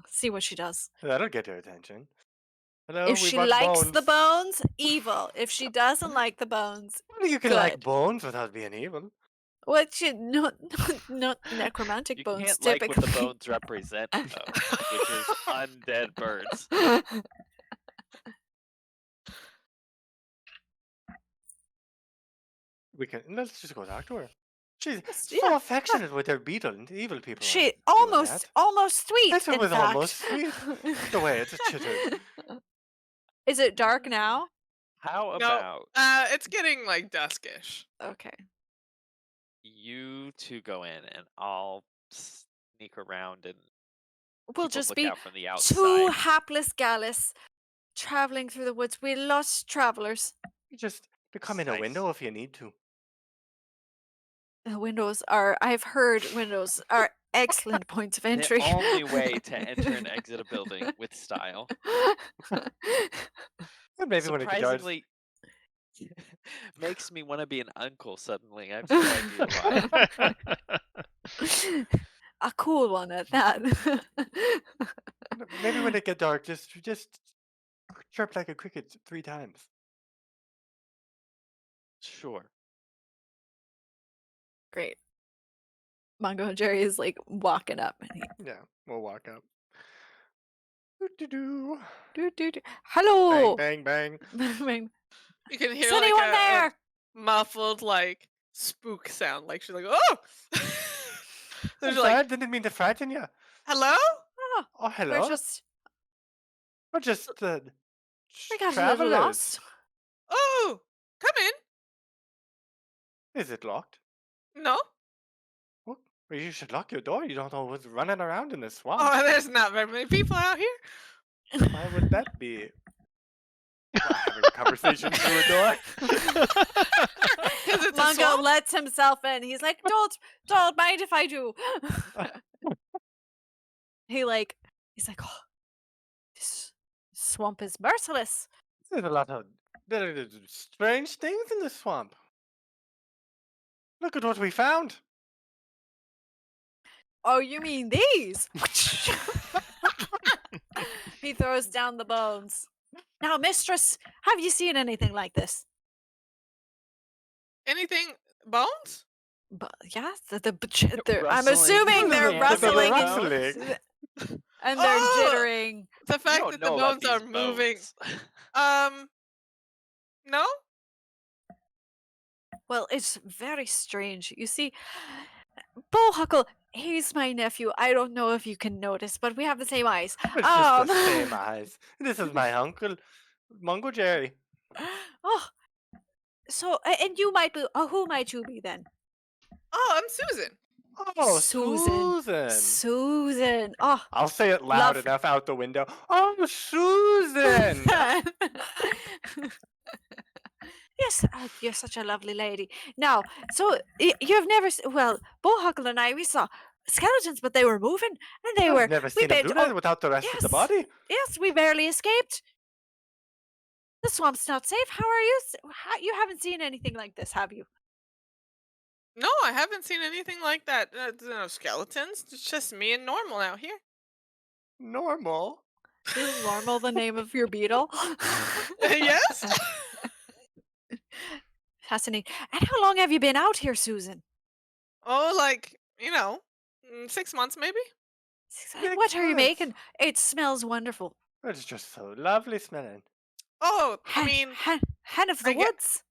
See what she does. That'll get her attention. Hello, If we she want likes bones. the bones, evil. If she doesn't like the bones, Well, you can like good. bones without being evil. what you not necromantic You bones can't like typically. what the bones represent, though, which is undead birds. We can. Let's just go talk to her. She's Yes, so yeah. affectionate with her beetle, and evil people. She aren't doing that. almost sweet. This one in was fact. almost sweet. The way it's a chitter. Is it dark now? How No. about It's getting like duskish. Okay. you two go in and I'll sneak around and We'll keep a just be lookout from the two outside. hapless Gallus traveling through the woods. We lost travelers. Just become in a Nice. window if you need to. I've heard windows are excellent points of entry. The only way to enter and exit a building with style. And maybe when it does. Surprisingly, makes me want to be an uncle suddenly. I have no idea why. a cool one at that. Maybe when it get dark, just chirp like a cricket 3 times. Sure. Great. Mungojerry is like walking up and he Yeah, we'll walk up. Doo-doo-doo. doo, doo, doo. Bang, Hello. bang, bang. Bang. You can hear Is like anyone a there? muffled like spook sound. Like she's like, oh. I'm There's sorry, I like, didn't mean to frighten you. hello? Oh, Oh, we're hello. just We're just we got a little travelers. lost. Oh, come in. Is it locked? No. Well, you should lock your door. You don't know what's running around in the swamp. Oh, there's not very many people out here. Why would that be? We're having a conversation through a door. 'Cause it's a Mungo swamp. lets himself in. He's like, don't mind if I do. He's like, oh, this swamp is merciless. There's a lot of there are strange things in the swamp. Look at what we found. Oh, you mean these? He throws down the bones. Now, mistress, have you seen anything like this? Anything? Bones? But yeah, I'm Rustling. assuming they're Yeah, rustling rustling. and they're Oh! jittering. The You fact don't that the know about bones are these moving. bones. No? Well, it's very strange. You see, Bohuckle, he's my nephew. I don't know if you can notice, but we have the same eyes. It's just the same eyes. This is my uncle, Mungojerry. Oh, so and you might be. Who might you be then? Oh, I'm Susan. Oh, Susan. Susan. Susan. Oh, I'll say it loud Love- enough out the window. Oh, Susan. Yes, you're such a lovely lady. Now, so you've never well, Bohuckle and I, we saw skeletons, but they were moving, and they were. I've never we seen him made- do that oh, without the rest of the yes. body. Yes, we barely escaped. The swamp's not safe. How are you? You haven't seen anything like this, have you? No, I haven't seen anything like that. No skeletons. It's just me and Normal out here. Normal. Is Normal the name of your beetle? Yes. Fascinating. And how long have you been out here, Susan? Oh, like, 6 months maybe? And what are you months. making? It smells wonderful. It's just so lovely smelling. Oh, I mean, hen of the I get- woods.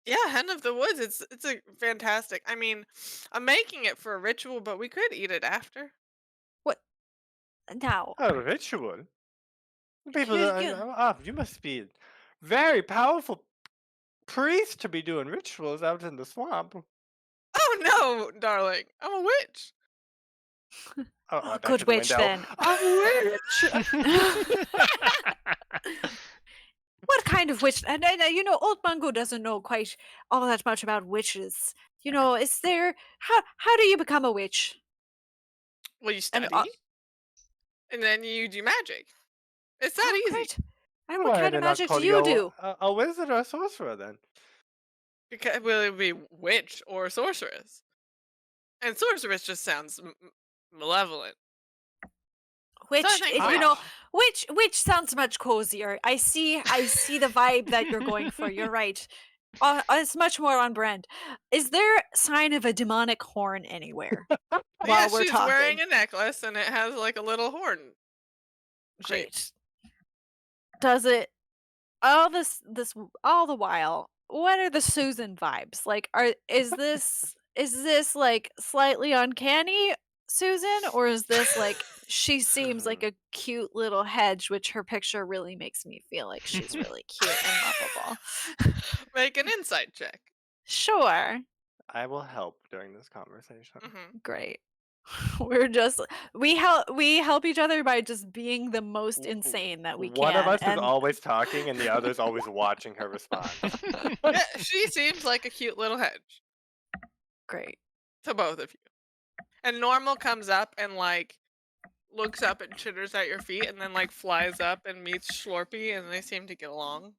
yeah, Hen of the Woods. It's a fantastic. I mean, I'm making it for a ritual, but we could eat it after. Now, A ritual. People, You- you must be a very powerful priest to be doing rituals out in the swamp. Oh no, darling, I'm a witch. Back good to the witch window. then. A witch. What kind of witch? And old Mungo doesn't know quite all that much about witches. Is there how do you become a witch? Well, you And, study, and then you do magic. It's that easy. Great. And Why what kind did of I not magic call do you a- do? A wizard or a sorcerer then? Because it would be witch or sorceress, and sorceress just sounds malevolent. Which I think which sounds much cozier. I see the vibe that you're going for. You're right. It's much more on brand. Is there sign of a demonic horn anywhere while Yeah, we're she's talking? wearing a necklace, and it has like a little horn. shape. Great. Does it all the while? What are the Susan vibes? Like, is this like slightly uncanny, Susan, or is this like she seems like a cute little hedge, which her picture really makes me feel like she's really cute and lovable. Make an insight check. Sure, I will help during this conversation. Hmm. great. We help each other by just being the most insane that we can. One of us and is always talking, and the other's always watching her respond. Yeah, she seems like a cute little hedge great. to both of you. And Normal comes up and like looks up and chitters at your feet, and then like flies up and meets Schlorpy, and they seem to get along.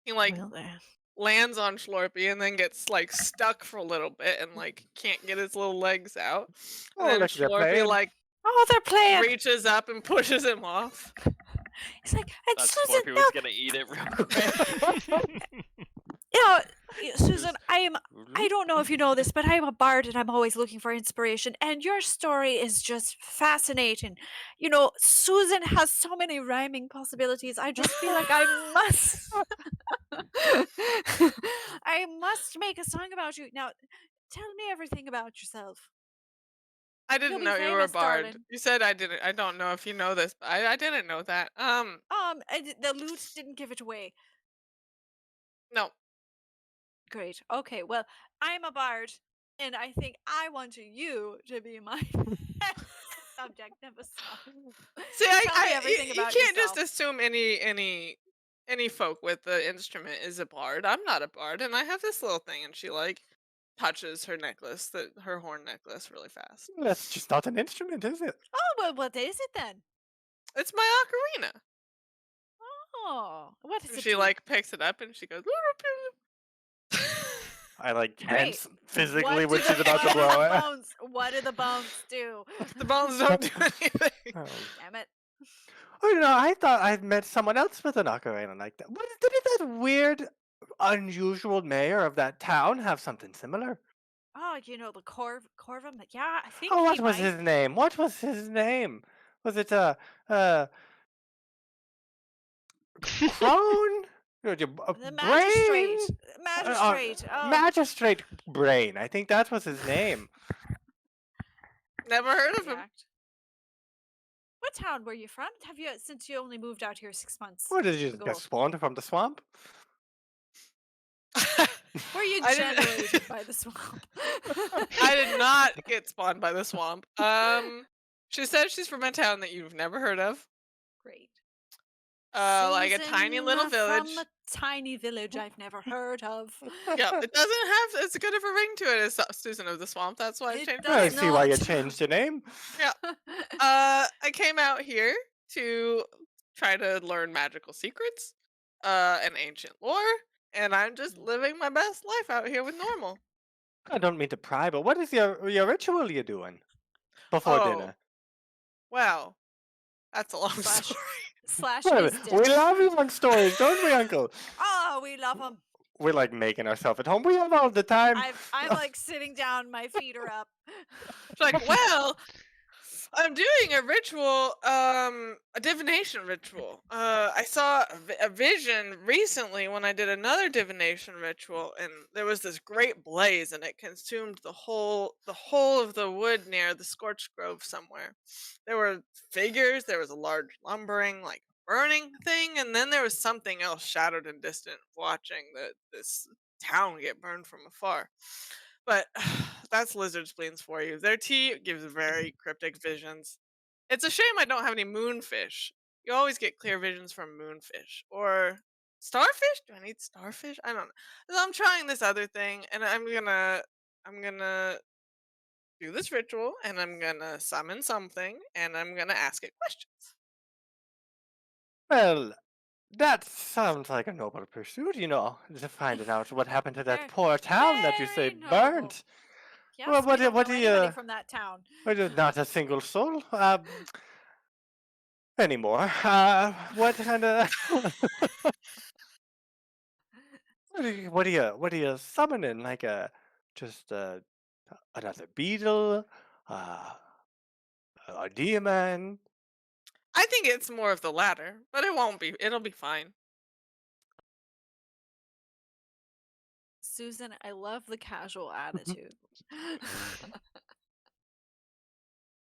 He like Well, there. lands on Schlorpy and then gets like stuck for a little bit and like can't get his little legs out. And Oh, then look, they're Schlorpy playing. like Oh, they're playing. reaches up and pushes him off. He's like, and Thought Susan, Slurpee no, was gonna eat it real quick. you know, Susan, I don't know if you know this, but I'm a bard and I'm always looking for inspiration. And your story is just fascinating. You know, Susan has so many rhyming possibilities. I just feel like I must, I must make a song about you. Now, tell me everything about yourself. I You'll didn't be know you were a famous, bard. darling. You said I didn't. I don't know if you know this, but I didn't know that. The loot didn't give it away. No. Great. Okay, well, I'm a bard, and I think I want you to be my subject of a song. See, Tell me everything you about can't yourself. just assume any folk with the instrument is a bard. I'm not a bard, and I have this little thing, and she like touches her necklace, her horn necklace, really fast. That's just not an instrument, is it? Oh, well, what is it then? It's my ocarina. Oh, what is And it? she like picks it up and she goes. I like Great. tense physically What when do she's the- about to what do blow the it. bones? What do the bones do? The bones don't do anything. Oh. Damn it! Oh, you know, I thought I'd met someone else with an ocarina like that. Didn't that weird, unusual mayor of that town have something similar? Oh, you know the Corvum. Yeah, I think Oh, he what was might. his name? What was his name? Was it Crone? The Brain? magistrate. Magistrate. Oh, Magistrate Brain. I think that was his name. Never heard of him. correct. What town were you from? Have you since you only moved out here 6 months? Or did you just ago? get spawned from the swamp? Were you I didn't- generated by the swamp? I did not get spawned by the swamp. She said she's from a town that you've never heard of. Great. Like a tiny little Susan village. From a tiny village I've never heard of. Yeah, it doesn't have as good of a ring to it as Susan of the Swamp. That's why I It changed does I my name. see why you not. changed your name. I came out here to try to learn magical secrets, and ancient lore, and I'm just living my best life out here with normal. I don't mean to pry, but what is your ritual you're doing before Oh, dinner? Well, that's a long Slash- story. Slash Well, is we dead. love long stories, don't we, Uncle? Oh, we love them. We're like making ourselves at home. We have all the time. I'm like sitting down, my feet are up. It's like, well, I'm doing a ritual, a divination ritual. I saw a vision recently when I did another divination ritual, and there was this great blaze, and it consumed the whole of the wood near the scorched grove somewhere. There were figures. There was a large lumbering, like burning thing, and then there was something else shadowed and distant, watching this town get burned from afar. But that's lizard spleens for you. Their tea gives very cryptic visions. It's a shame I don't have any moonfish. You always get clear visions from moonfish or starfish. Do I need starfish? I don't know. So I'm trying this other thing, and I'm gonna do this ritual, and I'm gonna summon something, and I'm gonna ask it questions. Well, that sounds like a noble pursuit, you know, to finding out what happened to that Very- poor town that you say very burned. noble. Yes, Well, we don't what know do anybody you- from that town. Well, there's not a single soul anymore. What kind of what are you summoning? Like just another beetle, a demon? I think it's more of the latter, but it won't be. It'll be fine. Susan, I love the casual attitude.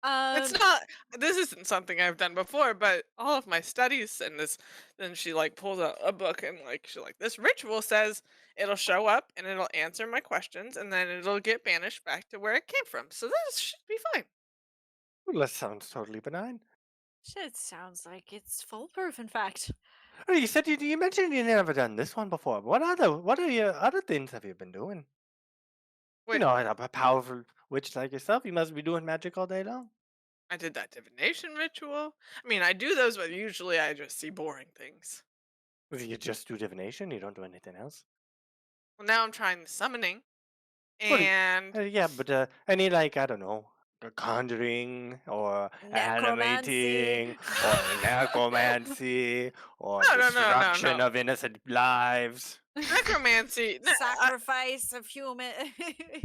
It's not. This isn't something I've done before, but all of my studies and this. Then she like pulls out a book and like she's like, this ritual says it'll show up and it'll answer my questions and then it'll get banished back to where it came from. So this should be fine. Well, that sounds totally benign. Shit, sounds like it's foolproof, in fact. Oh, you said you mentioned you never done this one before. What are your other things have you been doing? You Wait, know, a powerful witch like yourself, you must be doing magic all day long. I did that divination ritual. I mean, I do those, but usually I just see boring things. If you just do divination, you don't do anything else. Well, now I'm trying the summoning, What? and Yeah, but any like I don't know, conjuring or Necromancy. animating or necromancy or no, no, no, no, destruction no. of innocent lives. Necromancy. Sacrifice of human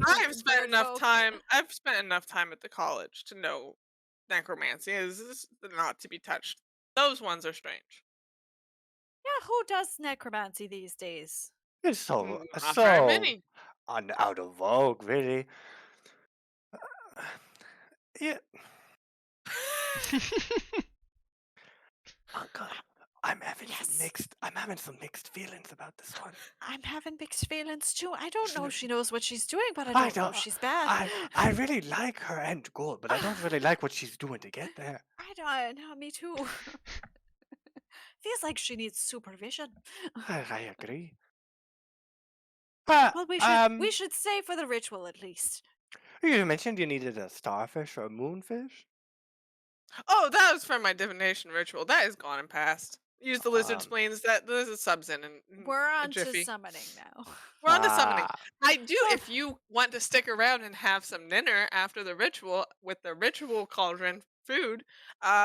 I've spent bird enough folk. time. I've spent enough time at the college to know necromancy is not to be touched. Those ones are strange. Yeah, who does necromancy these days? It's so Not very so many. out of vogue, really. Yeah, Uncle, Yes. I'm having some mixed feelings about this one. I'm having mixed feelings too. I don't know if she knows what she's doing, but I I don't know don't. if she's bad. I really like her end goal, but I don't really like what she's doing to get there. I don't know, me too. Feels like she needs supervision. I agree. But Well, we should stay for the ritual at least. you mentioned you needed a starfish or a moonfish. Oh, that was from my divination ritual. That is gone and past. Use the lizard Um, spleens. That there's a subs in We're a on to jiffy. summoning now. We're on to summoning. ah, I do. Well- If you want to stick around and have some dinner after the ritual with the ritual cauldron food,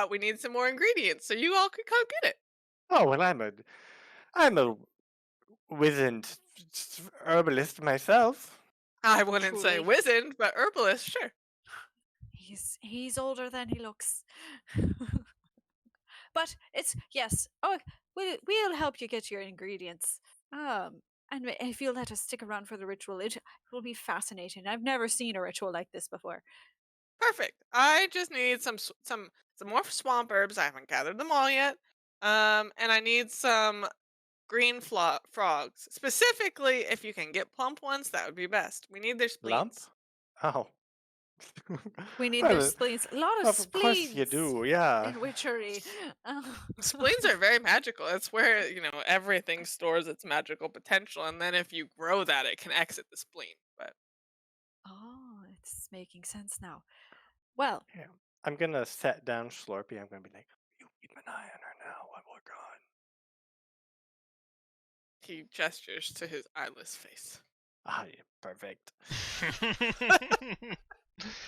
we need some more ingredients, so you all could come get it. oh well, I'm a wizened herbalist myself. I wouldn't say Truly. wizened, but herbalist, sure. He's older than he looks. But it's yes. Oh, we'll help you get your ingredients. And if you'll let us stick around for the ritual, it will be fascinating. I've never seen a ritual like this before. Perfect. I just need some more swamp herbs. I haven't gathered them all yet. And I need some green frogs. Specifically, if you can get plump ones, that would be best. We need their Lump? spleens. Oh. We need their Well, spleens. A lot of of course you spleens do, yeah. in witchery. Spleens are very magical. It's where, everything stores its magical potential. And then if you grow that, it can exit the spleen. But Oh, it's making sense now. Well, Yeah. I'm gonna set down Slurpee. I'm gonna be like, you keep an eye on her now while we're gone. he gestures to his eyeless face. Ah, yeah, perfect.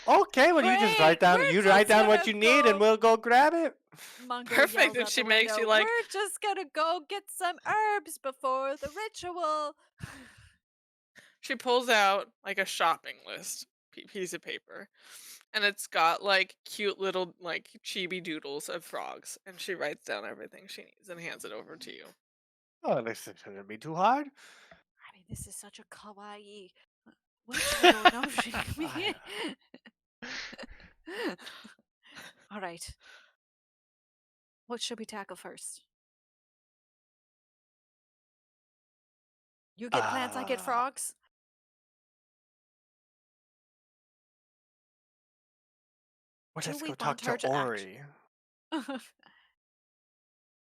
Okay, well you just write Great, down we're you write just down what gonna you need and go- we'll go grab it. Mungo Perfect, yells and out she the makes you window, like- we're just gonna go get some herbs before the ritual. She pulls out like a shopping list piece of paper, and it's got like cute little like chibi doodles of frogs, and she writes down everything she needs and hands it over to you. Oh, this shouldn't be too hard. I mean, this is such a kawaii witch. I don't know if she can be. All right. What should we tackle first? You get plants, I get Uh, frogs. Well, Do let's we go talk want her to to act- Ori.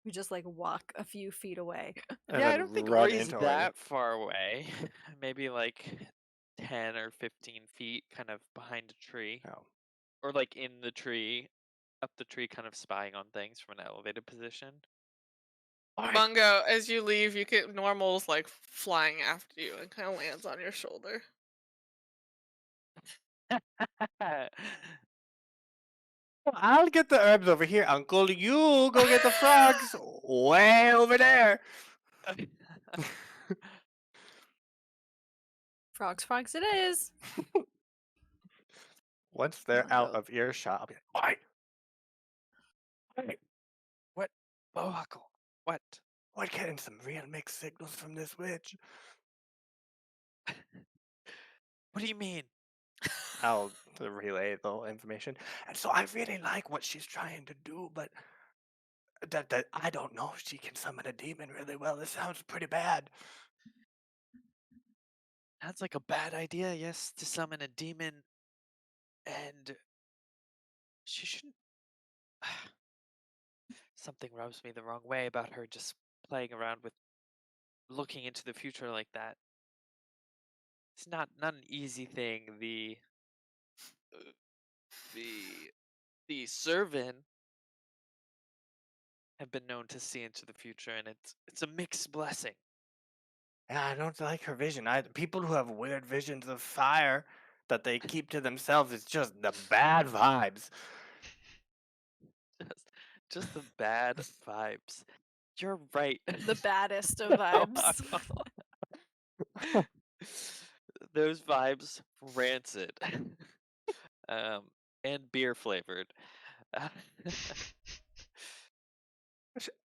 We just like walk a few feet away. And Yeah, I then don't think run Ori's into Ori. that far away. Maybe like 10 or 15 feet kind of behind a tree. Oh. Or like in the tree, up the tree, kind of spying on things from an elevated position. Mungo, as you leave, you get normals like flying after you and kind of lands on your shoulder. I'll get the herbs over here, Uncle. You go get the frogs way over there. Frogs it is. Once they're Mungo. out of earshot, I'll be like, Oi! What? Bohuckle. What? We're getting some real mixed signals from this witch. What do you mean? I'll relay the information. And so I really like what she's trying to do, but that I don't know if she can summon a demon really well. This sounds pretty bad. Sounds like a bad idea, yes, to summon a demon. And she shouldn't. Something rubs me the wrong way about her just playing around with looking into the future like that. It's not an easy thing. The servant have been known to see into the future, and it's a mixed blessing. Yeah, I don't like her vision. People who have weird visions of fire that they keep to themselves, it's just the bad vibes. Just the bad vibes. You're right. The baddest of vibes. Those vibes rancid. And beer flavored.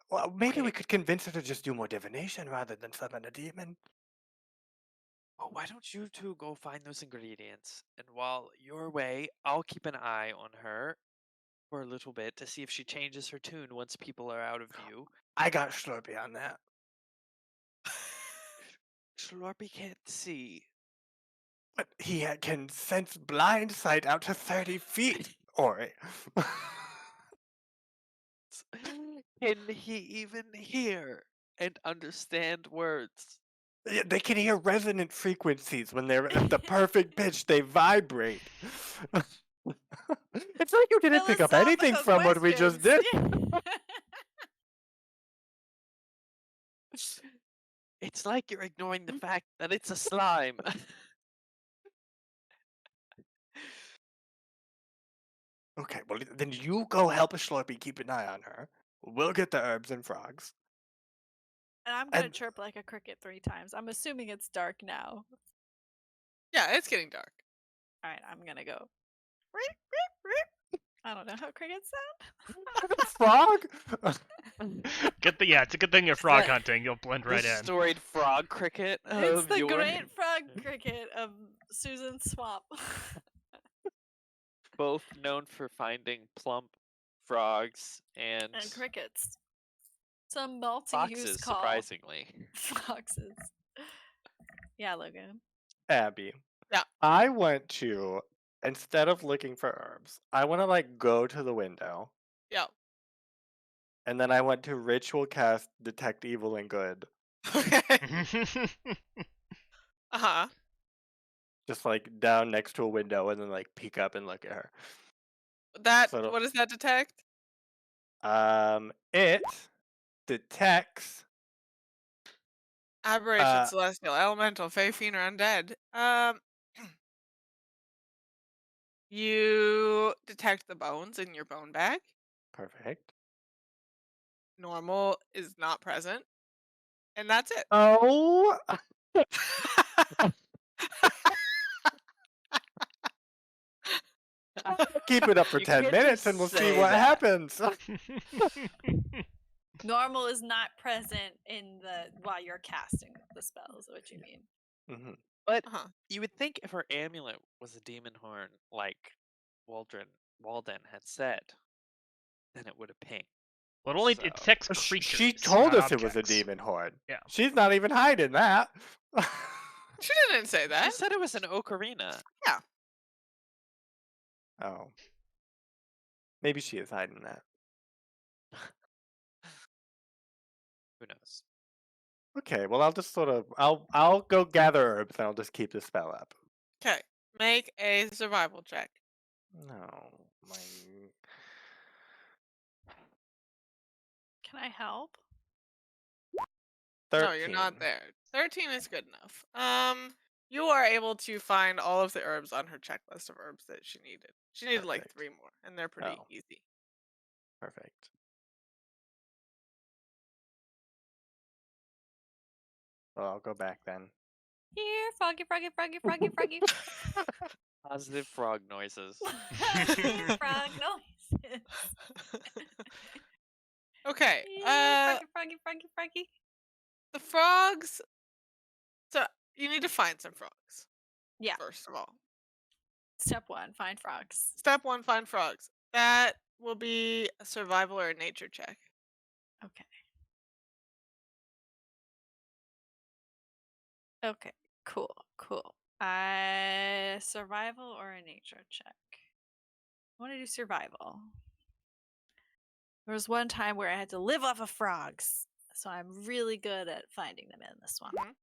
Well, maybe we Okay. could convince her to just do more divination rather than summon a demon. Well, why don't you two go find those ingredients? And while you're away, I'll keep an eye on her for a little bit to see if she changes her tune once people are out of view. I got Slurpee on that. Slurpee can't see. But he can sense blind sight out to 30 feet, Ori. Can he even hear and understand words? They can hear resonant frequencies when they're at the perfect pitch. They vibrate. It's like you didn't pick up anything Philosophical from what we just did. It's like you're ignoring the fact that it's a slime. Okay, well, then you go help a Slurpee keep an eye on her. We'll get the herbs and frogs. And I'm gonna And- chirp like a cricket 3 times. I'm assuming it's dark now. Yeah, it's getting dark. All right, I'm gonna go. I don't know how crickets sound. Frog? It's a good thing you're frog that hunting. You'll blend right the in. storied frog cricket. It's Of the your... great frog cricket of Susan's swamp. Both known for finding plump frogs and And crickets. Some multi-use foxes, call. surprisingly. Foxes. Yeah, Logan. Abby. Yeah. I want to, instead of looking for herbs, I want to like go to the window. Yeah. And then I want to ritual cast detect evil and good. Okay. Uh-huh. Just like down next to a window and then like peek up and look at her. What does that detect? It detects Aberration, celestial, elemental, fey, fiend, or undead. You detect the bones in your bone bag. perfect. Normal is not present. And that's it. Oh, keep it up for You 10 can't minutes just and we'll see say what that. happens. Normal is not present in while you're casting the spell, is what you mean. Mhm. But Uh-huh. you would think if her amulet was a demon horn, like Walden had said, then it would have pinged. Well, it So- detects Sh- creatures. She told not us it was a objects. demon horde. Yeah. She's not even hiding that. She didn't say She that. said it was an ocarina. Oh. Maybe she is hiding that. Who knows? Okay, well I'll just sort of I'll go gather herbs and I'll just keep the spell up. Okay. Make a survival check. No, my Can I help? 13. No, you're not there. 13 is good enough. You are able to find all of the herbs on her checklist of herbs that she needed. She needed like Perfect. 3 more, and they're pretty Oh. easy. Perfect. Well, I'll go back then. Here, froggy, froggy, froggy, froggy, froggy. Positive frog noises. Here, frog noises. Okay. Here, froggy, froggy, froggy, froggy. The frogs. So you need to find some frogs. Yeah. First of all, Step 1, find frogs. step 1: find frogs. That will be a survival or a nature check. Okay. Okay. Cool. Cool. Survival or a nature check? I want to do survival. There was one time where I had to live off of frogs, so I'm really good at finding them in this one. Mhm.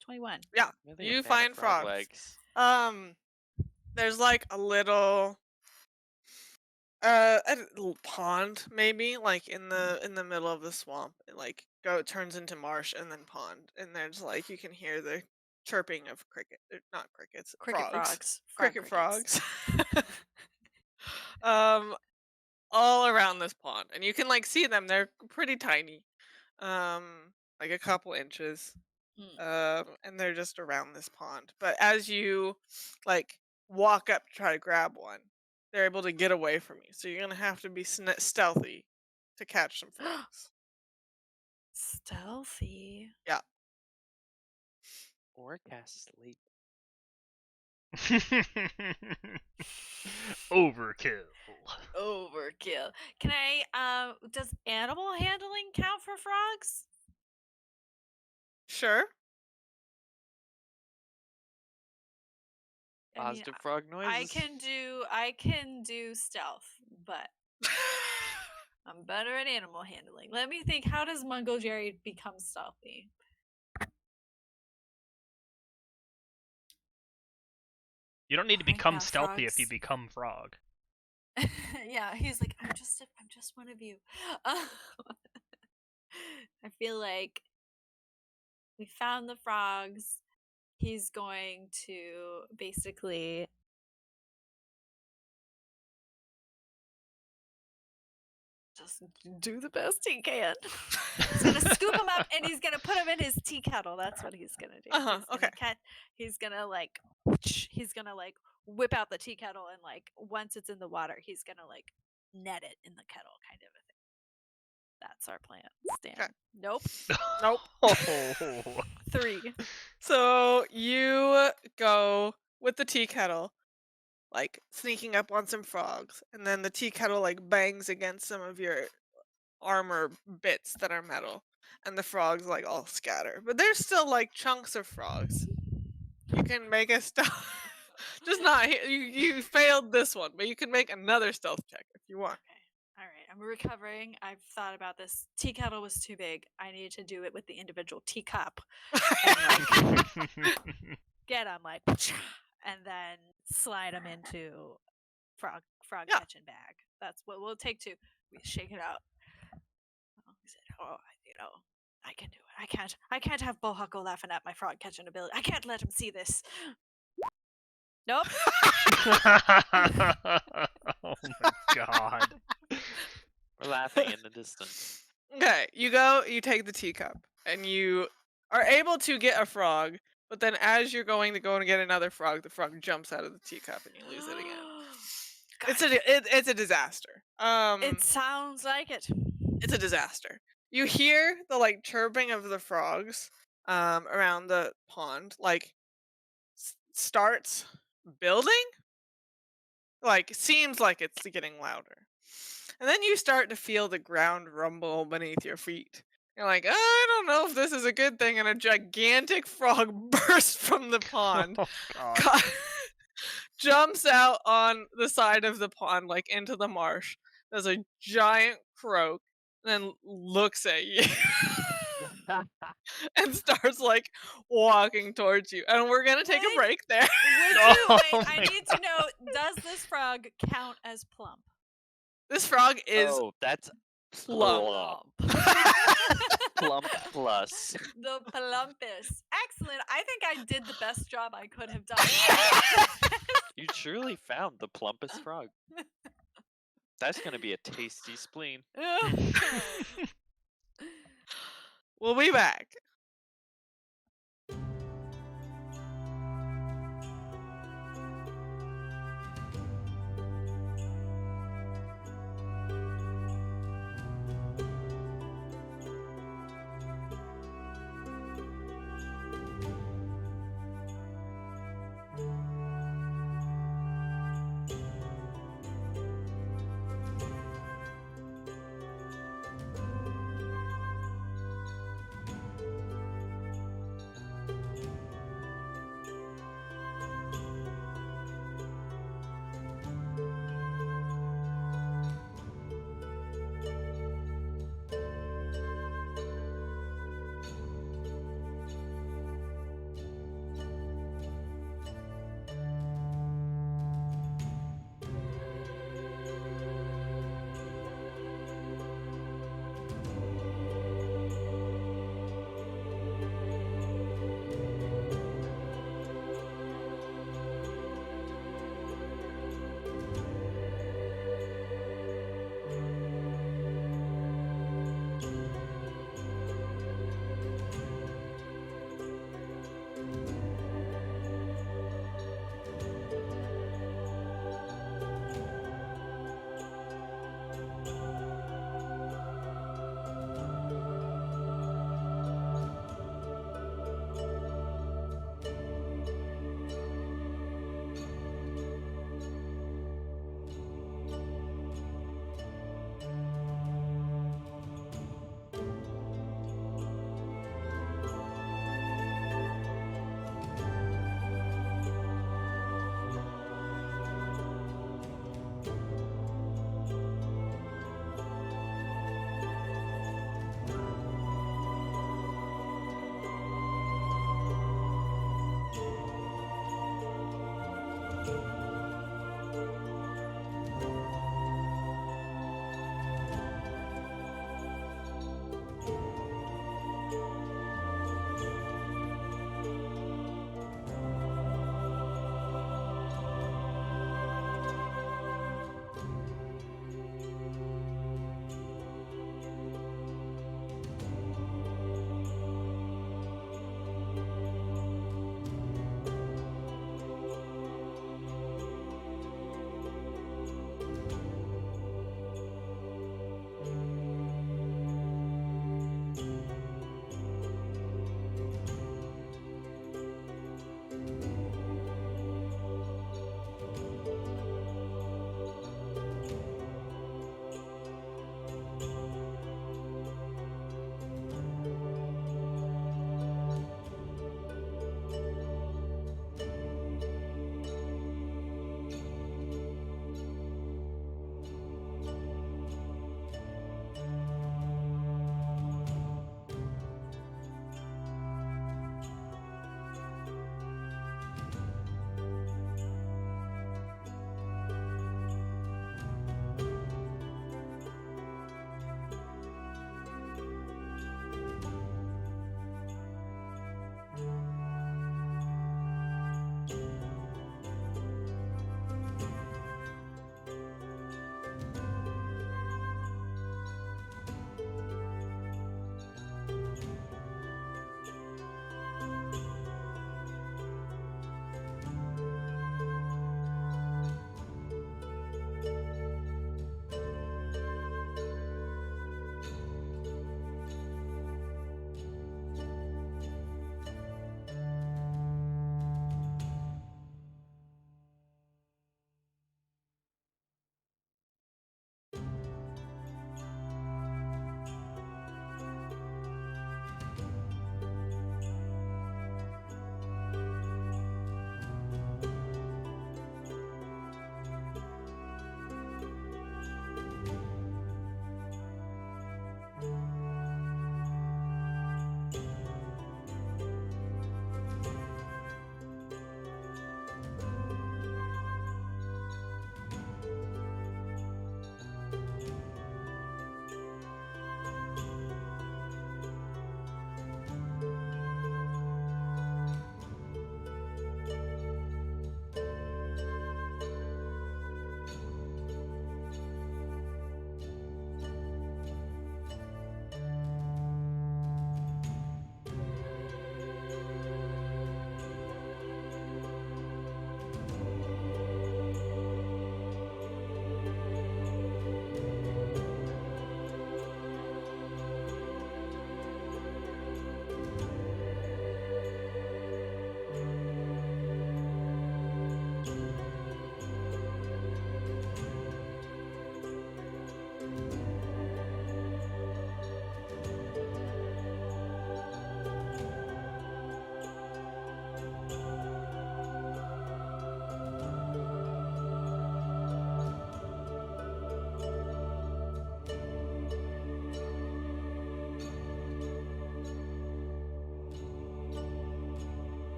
21. Really a You fan of find frog frogs. legs. There's like a little. A little pond maybe, like in the middle of the swamp. It like turns into marsh and then pond, and there's like you can hear the chirping of not crickets, Cricket frogs, frogs. Frog cricket crickets. frogs, um, all around this pond, and you can like see them. They're pretty tiny, like a couple inches. And they're just around this pond. But as you like walk up to try to grab one, they're able to get away from you. So you're gonna have to be stealthy to catch some frogs. Stealthy. Yeah. Or cast sleep. Overkill. Overkill. Can I does animal handling count for frogs? Sure. I mean, Positive frog noises. I can do stealth, but I'm better at animal handling. Let me think, how does Mungojerry become stealthy? You don't need to Alright, become now stealthy if you frogs. become frog. Yeah, he's like, I'm just one of you. I feel like we found the frogs. He's going to basically just do the best he can. He's gonna scoop him up and he's gonna put him in his tea kettle. That's what he's gonna do. Okay. He's gonna like whip out the tea kettle and like once it's in the water, he's gonna like net it in the kettle, kind of a thing. That's our plan. Stan. Okay. Nope. Nope. Oh. 3. So you go with the tea kettle, like sneaking up on some frogs, and then the tea kettle like bangs against some of your armor bits that are metal, and the frogs like all scatter. But there's still like chunks of frogs. You can make a stealth. Just not you failed this one, but you can make another stealth check if you want. Okay. All right. I'm recovering. I've thought about this. Tea kettle was too big. I need to do it with the individual teacup. And like get him like and then slide him into frog Yeah. catching bag. That's what we'll take 2. We shake it out. He said, "Oh, I can do it. I can't have Bohuckle laughing at my frog catching ability. I can't let him see this." Nope. Oh my god. We're laughing in the distance. Okay, you take the teacup, and you are able to get a frog, but then as you're going to go and get another frog, the frog jumps out of the teacup and you lose it again. It's a disaster. It sounds like it. It's a disaster. You hear the like chirping of the frogs around the pond, like starts building. Like seems like it's getting louder. And then you start to feel the ground rumble beneath your feet. You're like, I don't know if this is a good thing, and a gigantic frog bursts from the pond. Oh god. Jumps out on the side of the pond, like into the marsh. Does a giant croak, and then looks at you and starts like walking towards you. And we're gonna take a Wait. break there. Oh I my need to know, does this frog count as plump? This frog is Oh, that's plump. Plump plus. The plumpest. Excellent. I think I did the best job I could have done. You truly found the plumpest frog. That's gonna be a tasty spleen. We'll be back.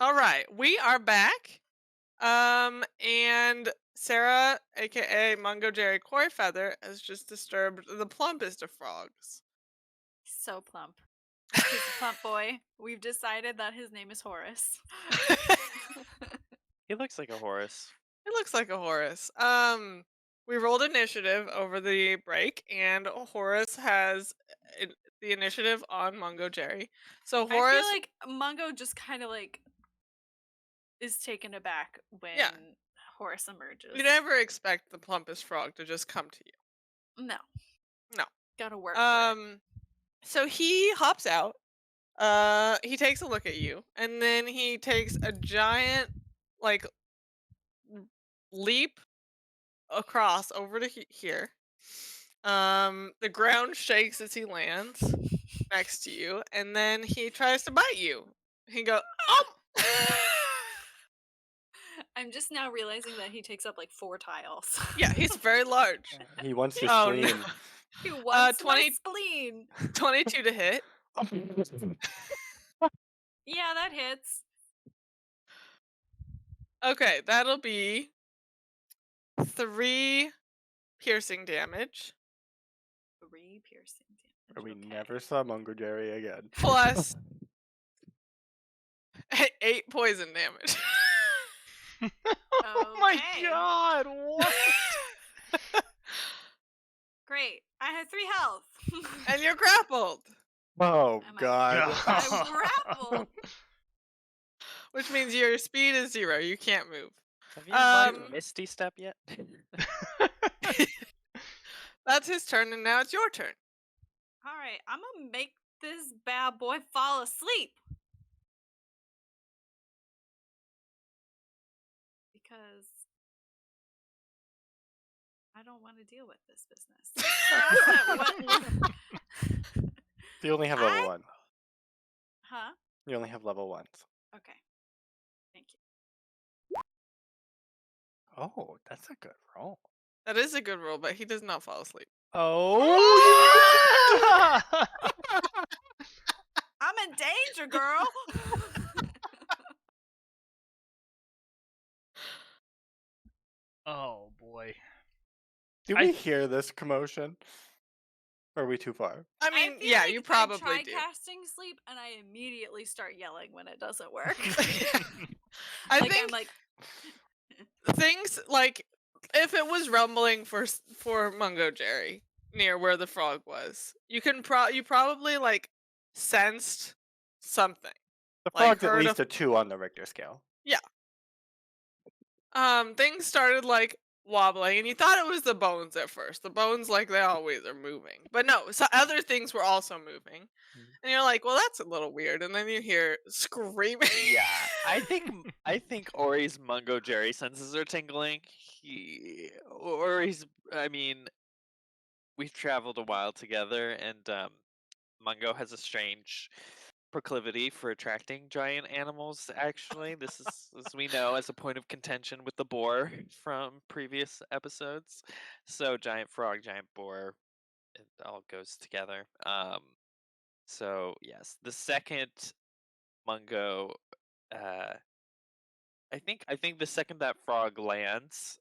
All right, we are back. And Sarah, aka Mungojerry Corriefeather, has just disturbed the plumpest of frogs. So plump. He's a plump boy. We've decided that his name is Horace. He looks like a horse. It looks like a Horus. We rolled initiative over the break, and Horus has the initiative on Mungojerry. So I feel Horus, like Mungo just kind of like is taken aback when Yeah. Horace emerges. you never expect the plumpest frog to just come to you. No. No. Gotta work for it. So he hops out. He takes a look at you, and then he takes a giant, like, leap across over to here. The ground shakes as he lands next to you, and then he tries to bite you. He goes, oh! I'm just now realizing that he takes up like 4 tiles. Yeah, he's very large. He wants your Oh, spleen. no. He wants 20 my spleen. 22 to hit. Yeah, that hits. Okay, that'll be 3 piercing damage 3 piercing damage. Or we okay. never saw Mungojerry again. plus 8 poison damage. Oh my Okay. god, what? Great. I had 3 health. And you're grappled, Oh Am I- God. I'm grappled. which means your speed is 0. You can't move. Have you learned Um, Misty Step yet? That's his turn, and now it's your turn. All right, I'm gonna make this bad boy fall asleep. Because I don't want to deal with this business. You only have level I- 1. Huh? You only have level 1s. Okay. Thank you. Oh, that's a good roll. That is a good roll, but he does not fall asleep. Oh! I'm in danger, girl. Oh boy. Do we hear this commotion? Or are we too far? I mean, feel yeah, like you I probably try do. casting sleep, and I immediately start yelling when it doesn't work. I like think I'm like, things like if it was rumbling for Mungojerry near where the frog was, you probably like sensed something. The Like, frog's at heard least a 2 on the Richter scale. Things started like wobbling, and you thought it was the bones at first. The bones, like they always are moving, but no, so other things were also moving, and you're like, well, that's a little weird. And then you hear screaming. Yeah, I think Ori's Mungojerry senses are tingling. I mean, we've traveled a while together, and Mungo has a strange proclivity for attracting giant animals. Actually, this is, as we know, as a point of contention with the boar from previous episodes. So giant frog, giant boar, it all goes together. So yes, the second Mungo, I think the second that frog lands,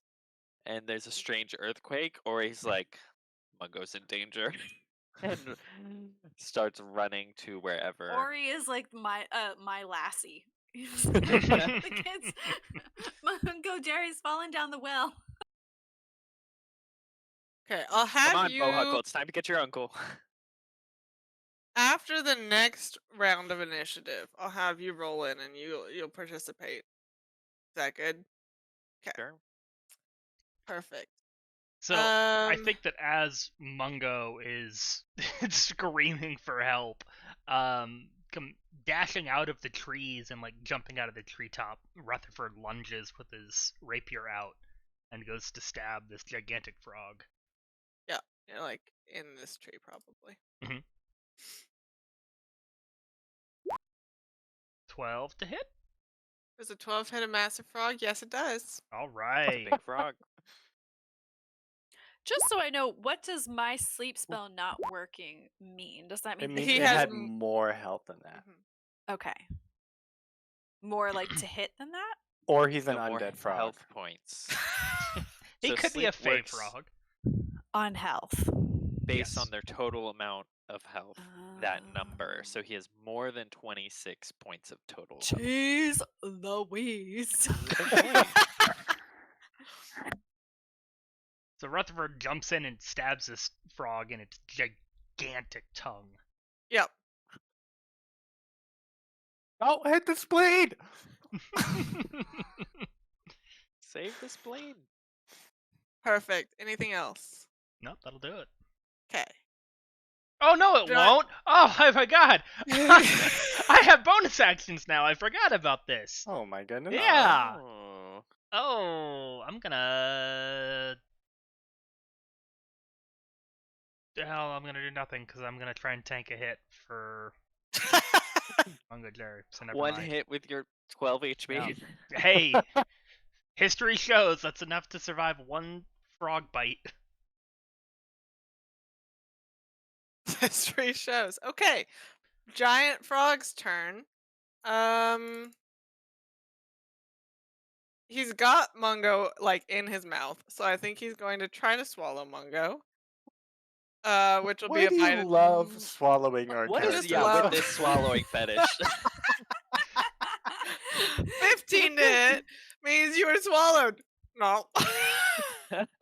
and there's a strange earthquake, or he's like, Mungo's in danger, and starts running to wherever. Ori is like my lassie. The kids, Mungojerry's falling down the well. Okay, I'll Come have on, you Bohuckle, it's time to get your uncle. after the next round of initiative. I'll have you roll in, and you'll participate. Is that good? Sure. Perfect. So I think that as Mungo is screaming for help, dashing out of the trees and like jumping out of the treetop, Rutherford lunges with his rapier out and goes to stab this gigantic frog. you're like in this tree probably. 12 to hit. Does a 12 hit a massive frog? Yes, it does. All That's a right. big frog. Just so I know, what does my sleep spell not working mean? Does that It mean means He it has had m- more health than that. Mhm. Okay. more like to hit than that? Or he's an No more undead frog. health points. He So could be a sleep fey works frog. On health. based Yes. on their total amount of health, that number. So he has more than 26 points of total health. Jeez Louise. So Rutherford jumps in and stabs this frog in its gigantic tongue. Yep. Oh, hit the spleen! Save the spleen. Perfect. Anything else? Nope, that'll do it. Okay. Oh no, it won't! Oh my god! I have bonus actions now. I forgot about this. Oh my goodness. Yeah. Oh. Oh, I'm gonna. Hell, I'm gonna do nothing because I'm gonna try and tank a hit for Mungojerry. So never One mind. hit with your 12 HP. Yeah. Hey, history shows that's enough to survive one frog bite. History shows. Okay. Giant frog's turn. He's got Mungo like in his mouth, so I think he's going to try to swallow Mungo. Which will Why be a do bite. you love swallowing our What characters? is just love- with this swallowing fetish? 15 to hit means you were swallowed. No.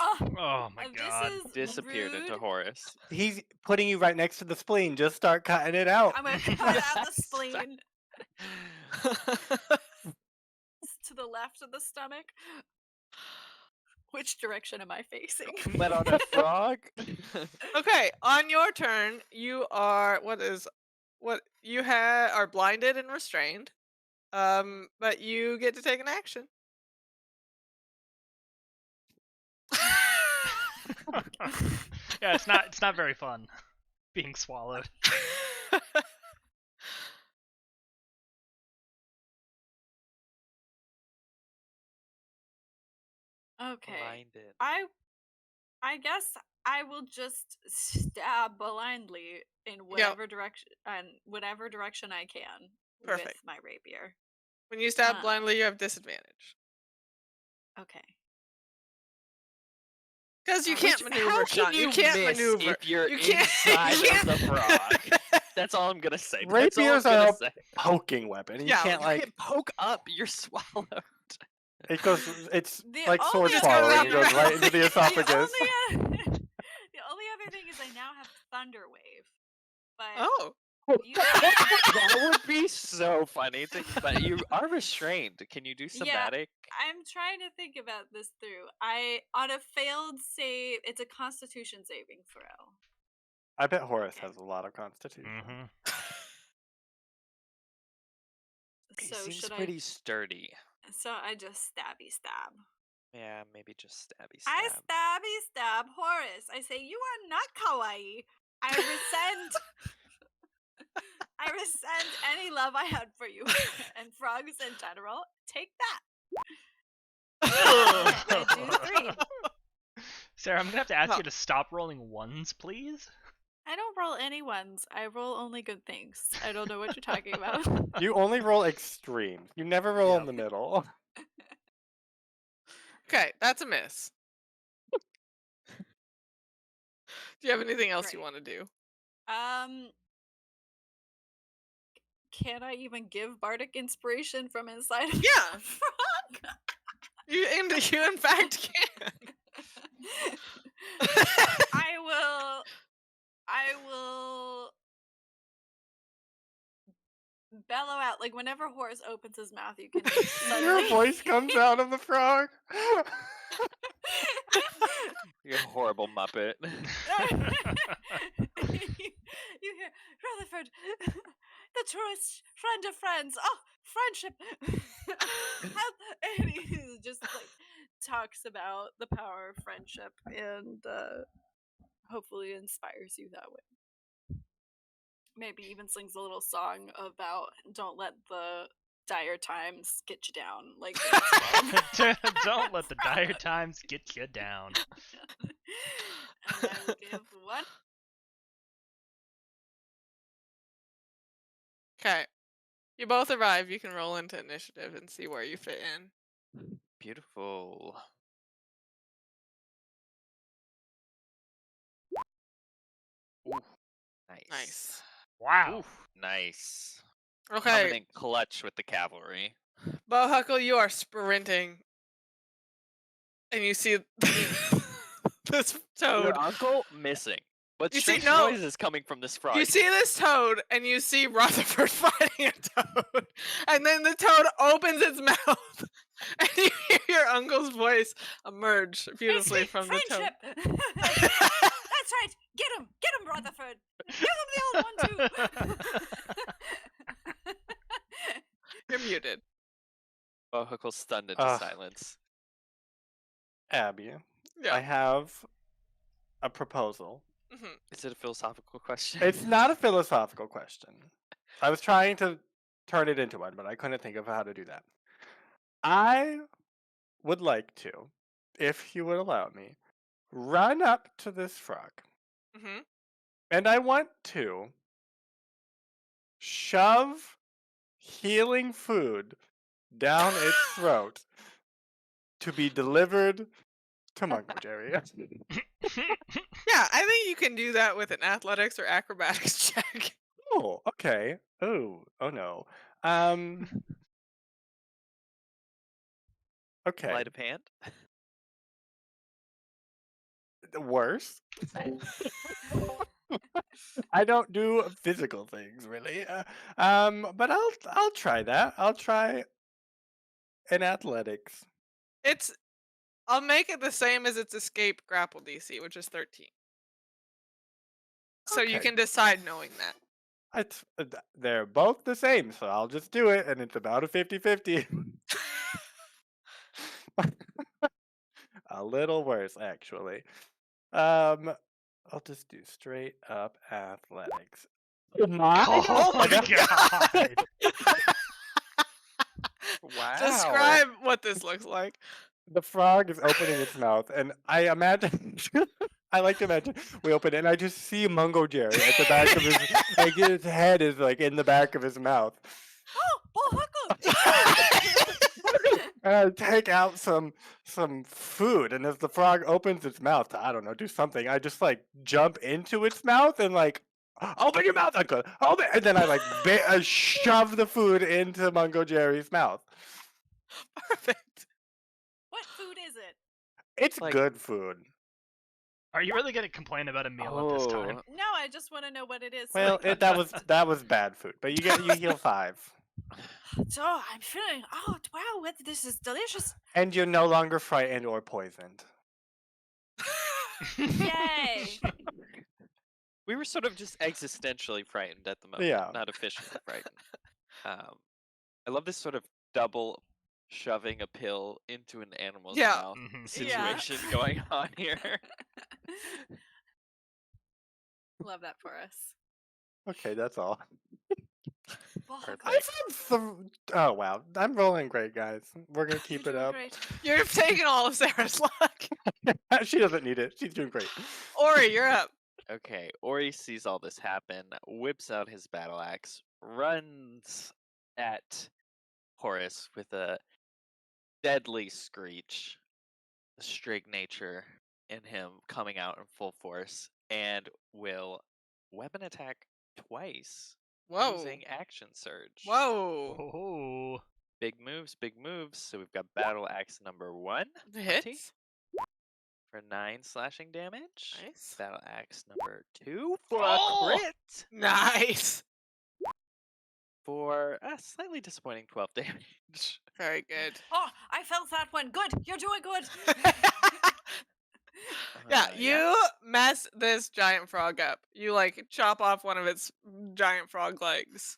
Oh my god. This is Disappeared rude. into Horace. He's putting you right next to the spleen. Just start cutting it out. I'm gonna cut out the spleen to the left of the stomach. Which direction am I facing? But on a frog? Okay, on your turn, you are are blinded and restrained. But you get to take an action. Yeah, it's not very fun being swallowed. Okay. Blinded. I guess I will just stab blindly in whatever direction I can with Perfect. my rapier. When you stab blindly, you have disadvantage. Okay. Because you can't maneuver, How Sean. can You can't miss maneuver. if you're You can't- inside you of the frog? That's all I'm gonna say. That's all I'm Rapiers gonna are a say. poking weapon. You Yeah, can't You like can poke up. You're swallowed. it goes. It's The like sword only swallowing. other It goes right into the The esophagus. the only other thing is I now have Thunder Wave. But Oh. you That would be so funny. But you are restrained. Can you do somatic? I'm trying to think about this through. On a failed save, it's a Constitution saving throw. I bet Horace has a lot of constitution. Mm-hmm. He So seems should pretty sturdy. So I just stab. Yeah, maybe just stabby I stab. stab Horace. I say, you are not kawaii. I resent I resent any love I had for you and frogs in general. Take that. I do 3. Sarah, I'm gonna have to ask No. you to stop rolling ones, please. I don't roll any ones. I roll only good things. I don't know what you're talking about. You only roll extreme. You never roll in Yep. the middle. Okay, that's a miss. Do you have anything else you Great. want to do? Can I even give bardic inspiration from inside of Yeah. a frog? You in fact can. I will bellow out, like whenever Horace opens his mouth, you can Your suddenly voice comes out of the frog. You're a horrible muppet. you hear Rutherford, the truest friend of friends. Oh, friendship. Help. And he just like talks about the power of friendship and hopefully inspires you that way. Maybe even sings a little song about don't let the dire times get you down. Like Don't let the dire times get you down. And I will give one. Okay. You both arrive. You can roll into initiative and see where you fit in. Beautiful. Ooh, nice. Nice. Wow. Ooh, nice. Coming Okay, in clutch with the cavalry. Bohuckle, you are sprinting, and you see this toad. Your uncle missing. What You see- strange no. noise is coming from this frog? You see this toad, and you see Rutherford fighting a toad, and then the toad opens its mouth, and you hear your uncle's voice emerge beautifully from the toad. Friendship. That's right. Get him, Rutherford. Give him the old one too. You're muted. Bohuckle stunned into Ugh. silence. Abby, Yeah. I have a proposal. Mhm. Is it a philosophical question? It's not a philosophical question. I was trying to turn it into one, but I couldn't think of how to do that. I would like to, if you would allow me, run up to this frog, Mhm. and I want to shove healing food down its throat to be delivered to Mungojerry. Yeah, I think you can do that with an athletics or acrobatics check. Oh, okay. Oh no. Okay. Sleight of hand? Worse. I don't do physical things really. But I'll try that. I'll try an athletics. I'll make it the same as its escape grapple DC, which is 13. So you Okay. can decide knowing that. They're both the same, so I'll just do it, and it's about a 50-50. A little worse, actually. I'll just do straight up athletics. Oh my god! Wow. Describe what this looks like. The frog is opening its mouth, and I imagine, I like to imagine we open it, and I just see Mungojerry at the back of his, like his head is like in the back of his mouth. Oh, Bohuckle! And I take out some food, and as the frog opens its mouth to, I don't know, do something, I just like jump into its mouth and like, open your mouth, Uncle! Open! And then I like shove the food into Mungojerry's mouth. Perfect. What food is it? It's Like- good food. Are you really gonna complain about a meal at this time? Oh, No, I just want to know what it is. Well, that was bad food, but you heal 5. So I'm feeling. Oh wow, this is delicious. And you're no longer frightened or poisoned. Yay! we were sort of just existentially frightened at the moment, Yeah. not officially frightened. I love this sort of double shoving a pill into an animal's Yeah. mouth Mhm. situation going on here. Love that for us. Okay, that's all. Perfect. I found oh wow, I'm rolling great, guys. We're gonna keep You're it doing up. great. You're taking all of Sarah's luck. She doesn't need it. She's doing great. Ori, you're up. Okay, Ori sees all this happen, whips out his battle axe, runs at Horace with a deadly screech, the Strig nature in him coming out in full force, and will weapon attack twice Whoa. using action surge. Whoa. Oh. Big moves, big moves. So we've got battle axe number 1 Hits. for 9 slashing damage. Nice. Battle axe number 2 for Oh! a crit Nice. for a slightly disappointing 12 damage. Very good. Oh, I felt that one. Good. You're doing good. Yeah, you mess this giant frog up. You like chop off one of its giant frog legs.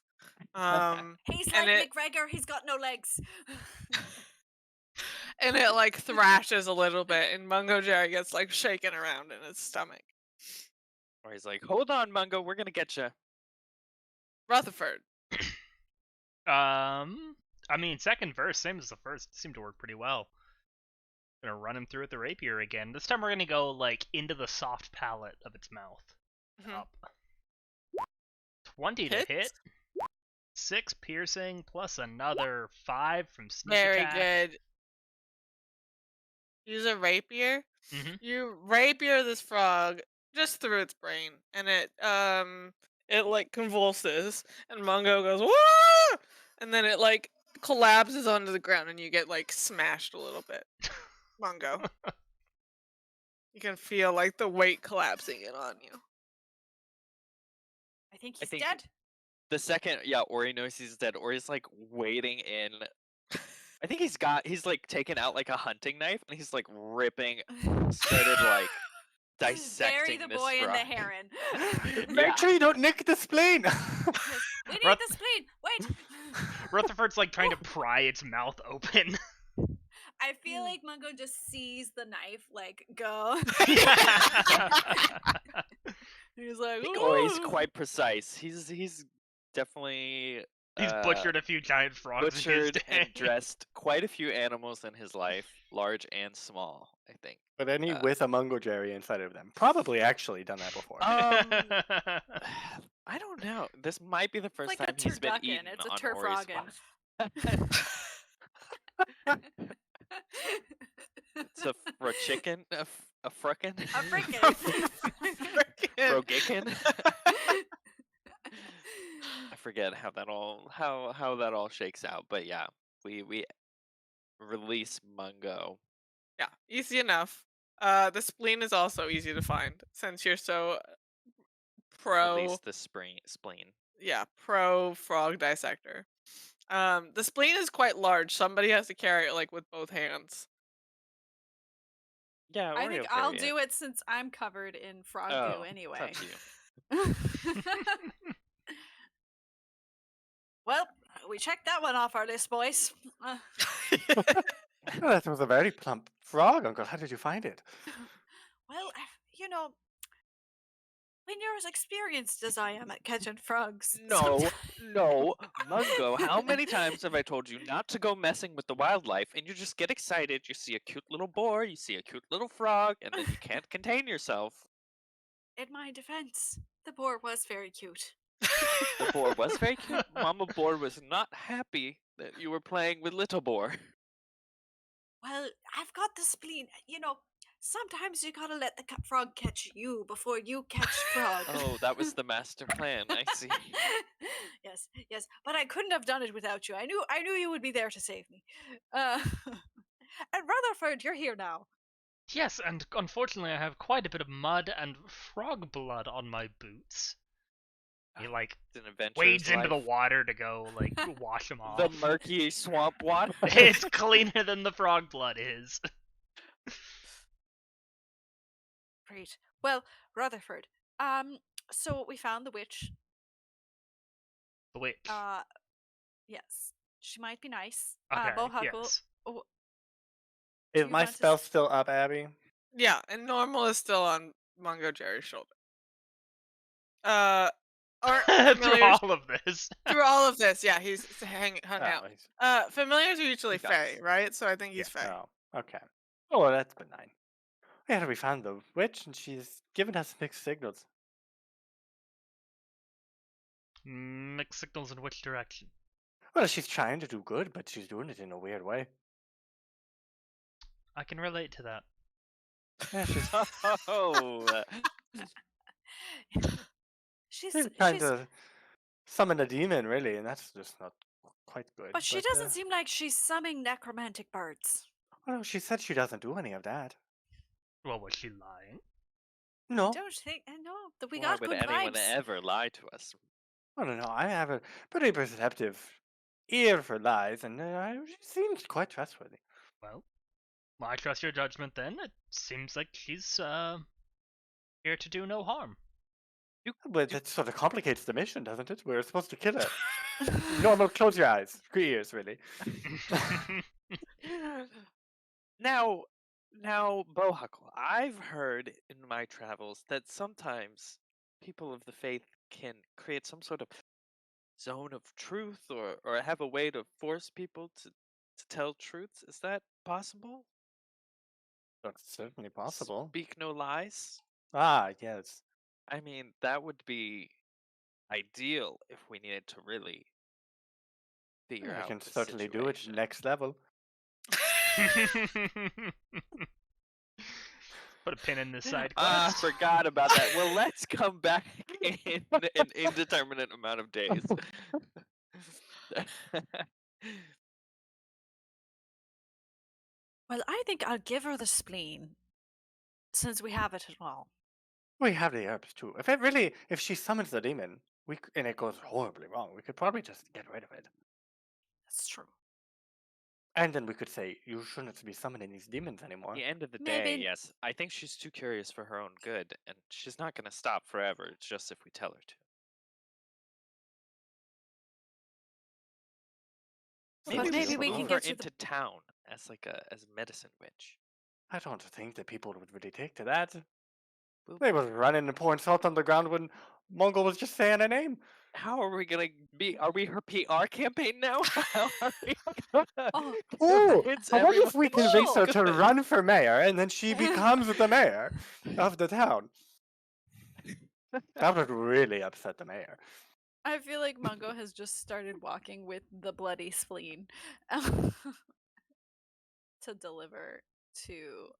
He's And like it- McGregor. He's got no legs. And it like thrashes a little bit, and Mungojerry gets like shaken around in his stomach. Or he's like, hold on, Mungo, we're gonna get you. Rutherford. I mean, second verse, same as the first, seemed to work pretty well. Gonna run him through with the rapier again. This time we're gonna go like into the soft palate of its mouth. Mhm. Up. 20 to hit. Hits? 6 piercing plus another 5 from sneak Very attack. good. Use a rapier. Mm-hmm. You rapier this frog just through its brain, and it like convulses, and Mungo goes whoa, and then it like collapses onto the ground, and you get like smashed a little bit. Mungo, you can feel like the weight collapsing in on you. I think I he's think dead. the second, Ori knows he's dead. Ori's like waiting in. I think he's like taken out like a hunting knife and he's like ripping, started like Bury dissecting the this boy and the frog. heron. Yeah. Make sure you don't nick the spleen. Yes, we need Ruth- the spleen. Wait. Rutherford's like trying to pry its mouth open. I feel like Mungo just sees the knife like go. He's like, I think Ori's "Ooh." quite precise. He's definitely He's butchered a few giant frogs in his butchered day. and dressed quite a few animals in his life, large and small, I think. But any with a Mungojerry inside of them. Probably actually done that before. I don't know. This might be the first It's like a time he's been turducken. eaten It's a on Ori's turfroggin. It's a chicken, a frickin', A frickin'. frogicken. I forget how that all shakes out, but yeah, we release Mungo. Yeah, easy enough. The spleen is also easy to find since you're so Release the spleen. pro frog dissector. The spleen is quite large. Somebody has to carry it like with both hands. Yeah, I Ori think will I'll carry do it. it since I'm covered in frog Oh, goo it's anyway. up to you. Well, we checked that one off our list, boys. Oh, that was a very plump frog, Uncle. How did you find it? Well, you know, when you're as experienced as I am at catching frogs, No, no, Mungo, how many times have I told you not to go messing with the wildlife and you just get excited, you see a cute little boar, you see a cute little frog, and then you can't contain yourself. in my defense, the boar was very cute. The boar was very cute. Mama Boar was not happy that you were playing with Little Boar. Well, I've got the spleen. You know, sometimes you gotta let the frog catch you before you catch frog. Oh, that was the master plan, I see. Yes, yes, but I couldn't have done it without you. I knew you would be there to save me. And Rutherford, you're here now. Yes, and unfortunately I have quite a bit of mud and frog blood on my boots. He like It's an adventurous wades into the life. water to go like wash them off. The murky swamp water. It's cleaner than the frog blood is. Great. Well, Rutherford. So we found the witch. The witch. Yes, she might be nice. Okay, Bohuckle. yes. Oh, Is you my want to spell still up, Abby? Yeah, and normal is still on Mungojerry's shoulder. Aren't Through familiars all of this. through all of this? Yeah, he's hung out. he's- Familiars are usually He does. Fey, right? So I think he's Fey. Oh, okay. Oh, well, that's benign. Yeah, we found the witch, and she's given us mixed signals. Mixed signals in which direction? Well, she's trying to do good, but she's doing it in a weird way. I can relate to that. Yeah, she's Oh, she's trying to summon a demon, really, and that's just not quite good. but she doesn't seem like she's summoning necromantic birds. Well, she said she doesn't do any of that. Well, was she lying? No, Don't think. I know that we why got would good anyone vibes. ever lie to us? I don't know. I have a pretty perceptive ear for lies, and she seems quite trustworthy. Well, I trust your judgment then. It seems like she's here to do no harm. But that sort of complicates the mission, doesn't it? We're supposed to kill her. Normal, close your eyes. Ears, really. Now, Bohuckle, I've heard in my travels that sometimes people of the faith can create some sort of zone of truth or have a way to force people to tell truths. Is that possible? That's certainly possible. Speak no lies? Ah, yes. I mean, that would be ideal if we needed to really figure I out can the certainly do it situation. next level. Put a pin in this side Ah, I quest. forgot about that. Well, let's come back in an indeterminate amount of days. Well, I think I'll give her the spleen, since we have it at all. We have the herbs too. If she summons the demon, and it goes horribly wrong, we could probably just get rid of it. That's true. And then we could say, you shouldn't be summoning these demons At anymore. the end of the Maybe- day, yes, I think she's too curious for her own good, and she's not going to stop forever. It's just if we tell her to. But Maybe maybe we move can her get you into town as as a medicine witch. I don't think that people would really take to that. Well- They was running and pouring salt on the ground when Mongol was just saying a name. How are we gonna be? Are we her PR campaign now? How are we gonna Oh. convince I wonder if we everyone convince she's her to good? run for mayor and then she becomes the mayor of the town. That would really upset the mayor. I feel like Mungo has just started walking with the bloody spleen to deliver to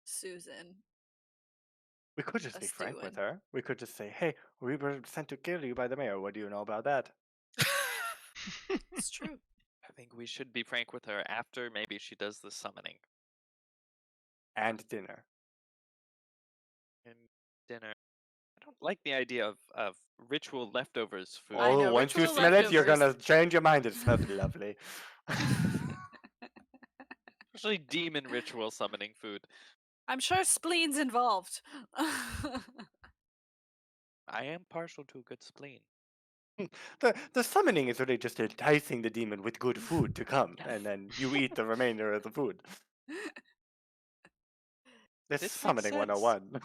Susan. We could just A be frank with stewing. her. We could just say, hey, we were sent to kill you by the mayor. What do you know about that? It's true. I think we should be frank with her after maybe she does the summoning And dinner. and dinner. I don't like the idea of ritual leftovers food. I Oh, know, once you ritual smell it, you're leftovers. gonna change your mind. It smells lovely. Especially demon ritual summoning food. I'm sure spleen's involved. I am partial to a good spleen. The summoning is really just enticing the demon with good food to come, and then you eat the remainder of the food. This is This makes summoning sense. 101.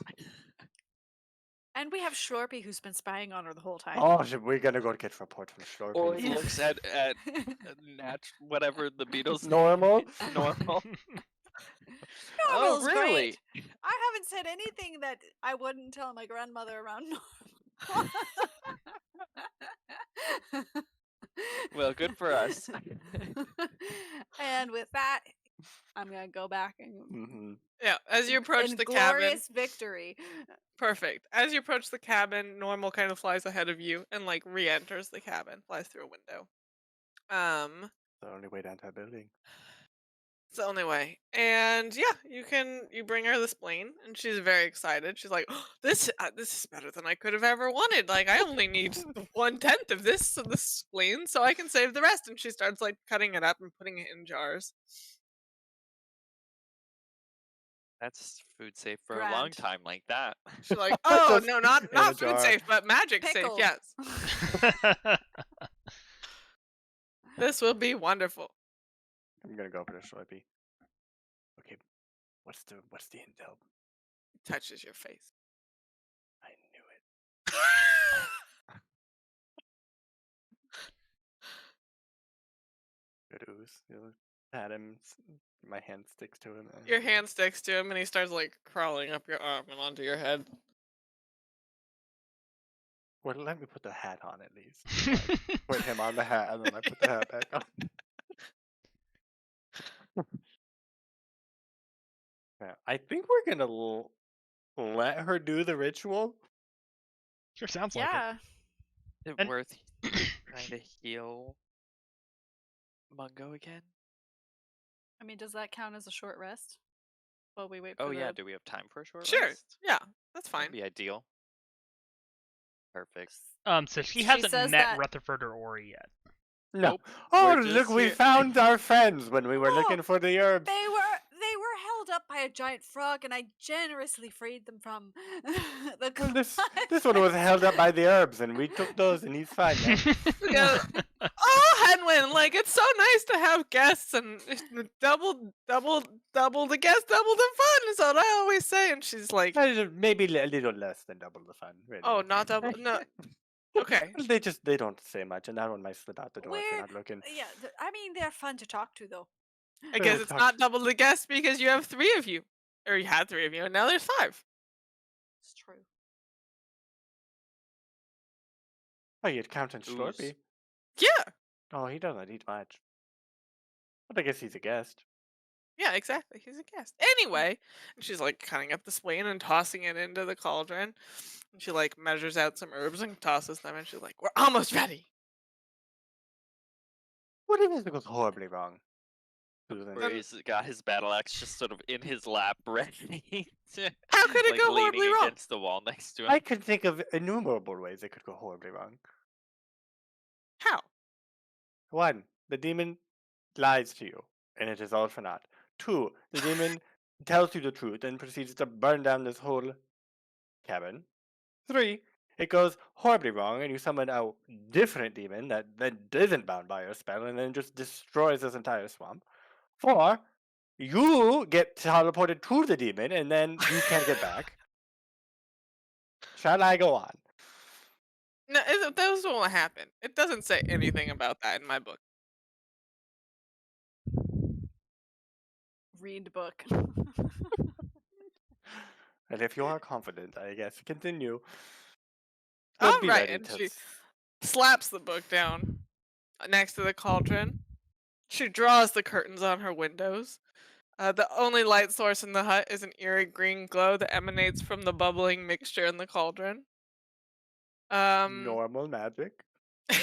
And we have Schlorpy who's been spying on her the whole time. Oh, we're gonna go get report from Schlorpy. Or he looks at whatever the Beatles Normal? normal. Normal's Oh, really? great. I haven't said anything that I wouldn't tell my grandmother around normal. Well, good for us. And with that, I'm gonna go back and Hmm. Yeah, as you approach in the cabin, glorious victory. perfect. As you approach the cabin, Normal kind of flies ahead of you and like re-enters the cabin, flies through a window. The only way down to our building. It's the only way. And yeah, you bring her the spleen, and she's very excited. She's like, oh, this is better than I could have ever wanted. Like I only need 1/10 of this spleen, so I can save the rest. And she starts like cutting it up and putting it in jars. That's food safe for a long Grand. time like that. She's like, oh Just no, in not a food jar. safe, but magic safe. Pickled. Yes, this will be wonderful. I'm gonna go for the Schlorpy. Okay, what's the intel? Touches your face. I knew it. Good ooze. Pat him. My hand sticks to him. Your hand sticks to him, and he starts like crawling up your arm and onto your head. Well, let me put the hat on at least. I put him on the hat, and then I put the hat back on. Yeah, I think we're gonna let her do the ritual. Sure sounds like Yeah. Is it And- worth trying to heal Mungo again? I mean, does that count as a short rest? While we wait for Oh yeah, the do we have time for a short Sure. rest? Yeah, that's That'd fine. be ideal. Perfect. So she She hasn't says met that- Rutherford or Ori yet. No. Nope, Oh, we're look, just we here- found our friends when we were Oh, looking for the herbs. They were held up by a giant frog, and I generously freed them from the. Well, this one was held up by the herbs, and we took those, and he's fine now. Yeah. Oh, Henwin, like it's so nice to have guests, and double the guests, double the fun is what I always say. And she's like, Maybe a little less than double the fun. Really. oh, not double, no. Okay. They don't say much, and that one might slip out the door if you're We're- not looking. Yeah, I mean they're fun to talk to, though. I guess we'll it's talk- not double the guests because you have 3 of you, or you had 3 of you, and now there's 5. It's true. Oh, you'd count on Ooze. Schlorpy. Yeah. Oh, he doesn't eat much. But I guess he's a guest. Yeah, exactly. He's a guest. Anyway, and she's like cutting up the spleen and tossing it into the cauldron. And she like measures out some herbs and tosses them, and she's like, "We're almost ready." What if this goes horribly wrong? Susan. Where he's got his battle axe just sort of in his lap, ready to, How could it like, go horribly leaning wrong? against the wall next to him. I could think of innumerable ways it could go horribly wrong. How? 1. The demon lies to you, and it is all for naught. 2. The demon tells you the truth and proceeds to burn down this whole cabin. 3. It goes horribly wrong, and you summon a different demon that isn't bound by your spell, and then just destroys this entire swamp. 4. You get teleported to the demon, and then you can't get back. Shall I go on? No, those won't happen. It doesn't say anything about that in my book. Read book. And if you are confident, I guess continue. All Be right, ready and to she slaps the book down next to the cauldron. She draws the curtains on her windows. The only light source in the hut is an eerie green glow that emanates from the bubbling mixture in the cauldron. normal magic. This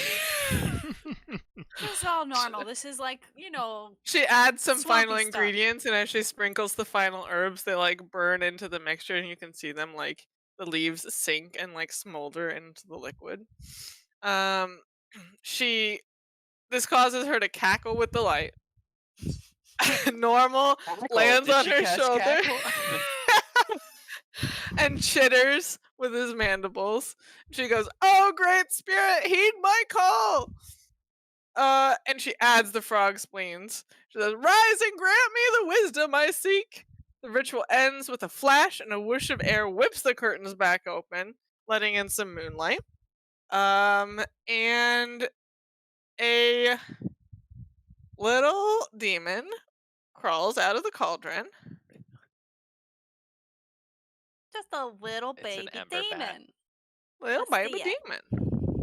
is all normal. This is like, you know, She adds some Swampy final stuff. ingredients, and as she sprinkles the final herbs, they like burn into the mixture, and you can see them like the leaves sink and like smolder into the liquid. She this causes her to cackle with delight. Normal lands Did on she her cast shoulder cackle? and chitters with his mandibles. She goes, "Oh, great spirit, heed my call!" And she adds the frog spleens. She says, "Rise and grant me the wisdom I seek." The ritual ends with a flash, and a whoosh of air whips the curtains back open, letting in some moonlight. And a little demon crawls out of the cauldron. just a little It's an baby ember bat. demon. Little Let's baby see it. demon.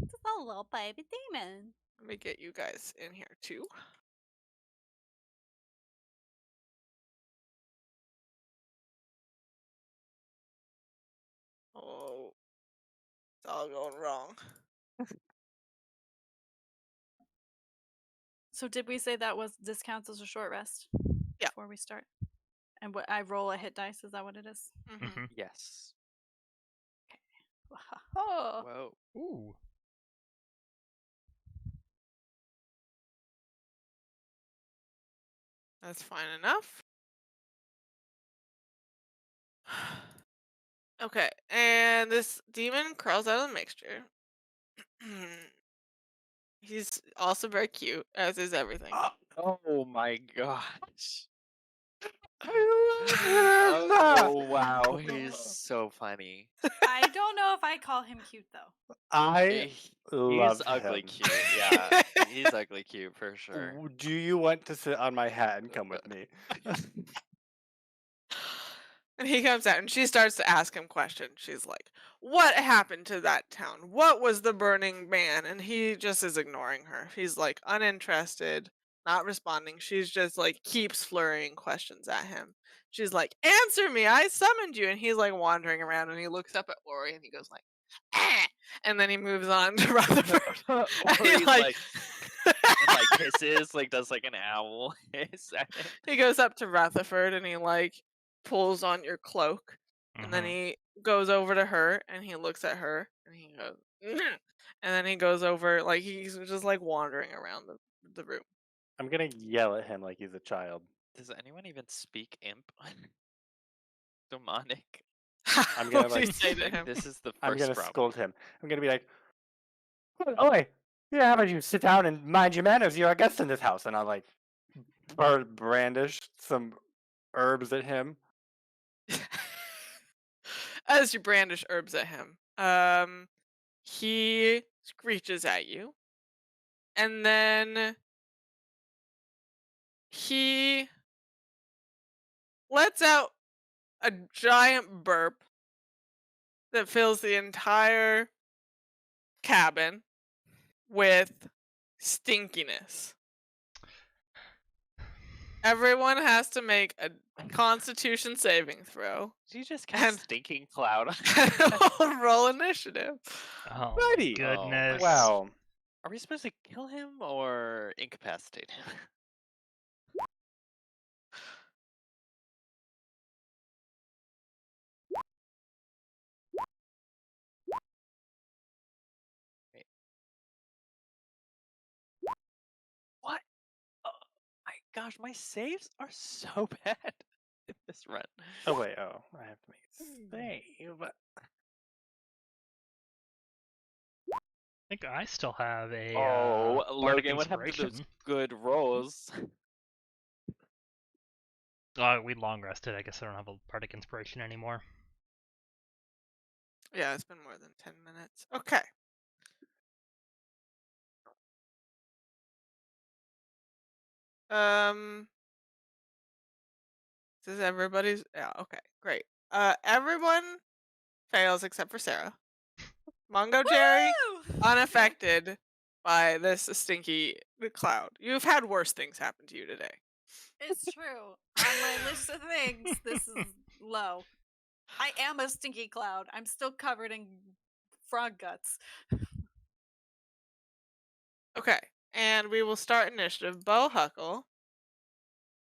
Just a little baby demon. Let me get you guys in here too. Oh, it's all going wrong. So did we say that this counts as a short rest? Yeah. Before we start. And what I roll a hit dice, is that what it is? Mhm. Yes. Oh. Whoa. Ooh. That's fine enough. Okay, and this demon crawls out of the mixture. He's also very cute, as is everything. Oh my gosh. I Oh wow, he's so funny. I don't know if I call him cute though. He's love ugly him. cute. Yeah, he's ugly cute for sure. Do you want to sit on my hat and come with me? And he comes out and she starts to ask him questions. She's like, "What happened to that town? What was the burning man?" And he just is ignoring her. He's like uninterested, not responding. She's just like keeps flurrying questions at him. She's like, "Answer me, I summoned you." And he's like wandering around and he looks up at Ori and he goes like, "Ah!" And then he moves on to Rutherford. Or And he, he's like, and like hisses, like does like an owl hiss at him. he goes up to Rutherford and he like pulls on your cloak, and then Mhm. he goes over to her and he looks at her and he goes, "Nah." And then he goes over like he's just like wandering around the room. I'm gonna yell at him like he's a child. Does anyone even speak imp? Demonic. I'm What gonna, do you like- say to Like, him? this is the I'm first gonna problem. scold him. I'm gonna be like, "Oi, yeah, how about you sit down and mind your manners? You're a guest in this house." And I'll like brandish some herbs at him. As you brandish herbs at him, he screeches at you, and then he lets out a giant burp that fills the entire cabin with stinkiness. Everyone has to make a Constitution saving throw. Did you just And- cast Stinking Cloud? Roll initiative. Oh Righty. my goodness. Wow. Are we supposed to kill him or incapacitate him? Wait. What? Oh my gosh, my saves are so bad in this run. Oh wait. Oh, I have to make a save. I think I still have a Oh, bardic Logan, what happened to those inspiration. good rolls? Oh, we long rested. I guess I don't have a bardic inspiration anymore. Yeah, it's been more than 10 minutes. Okay. This is everybody's. Yeah, okay, great. Everyone fails except for Sarah. Mungojerry, Woo! unaffected by this stinky cloud. You've had worse things happen to you today. It's true. On my list of things, this is low. I am a stinky cloud. I'm still covered in frog guts. Okay, and we will start initiative. Bohuckle.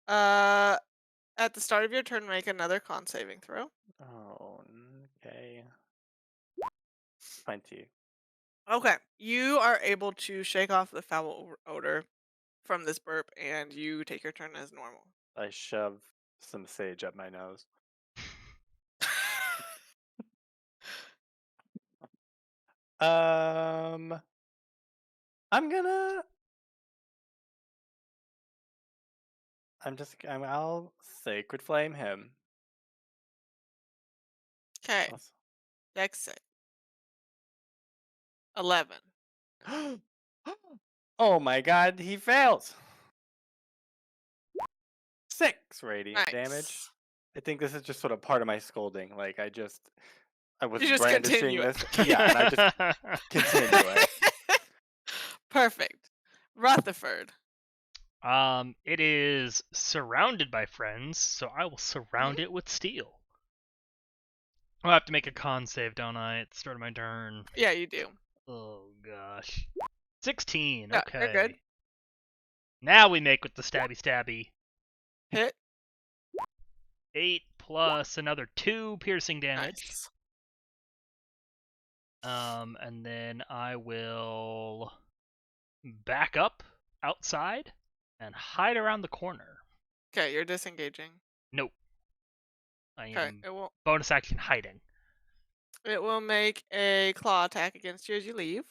At the start of your turn, make another con saving throw. Oh, okay. 20. Okay, you are able to shake off the foul odor from this burp, and you take your turn as normal. I shove some sage up my nose. I'll sacred flame him. Okay, Plus- dex save. 11. Oh my god, he fails. 6 radiant damage. Nice. I think this is just sort of part of my scolding. Like I was You just brandishing continue it. this. Yeah, and I just continue it. Perfect. Rutherford. It is surrounded by friends, so I will surround it with steel. I'll have to make a con save, don't I, at the start of my turn? Yeah, you do. Oh gosh. 16. Yeah, Okay. you're good. Now we make with the stabby. Hit. 8 plus another 2 piercing damage. Nice. And then I will back up outside and hide around the corner. Okay, you're disengaging. Nope. I Okay, am it will. bonus action hiding. It will make a claw attack against you as you leave,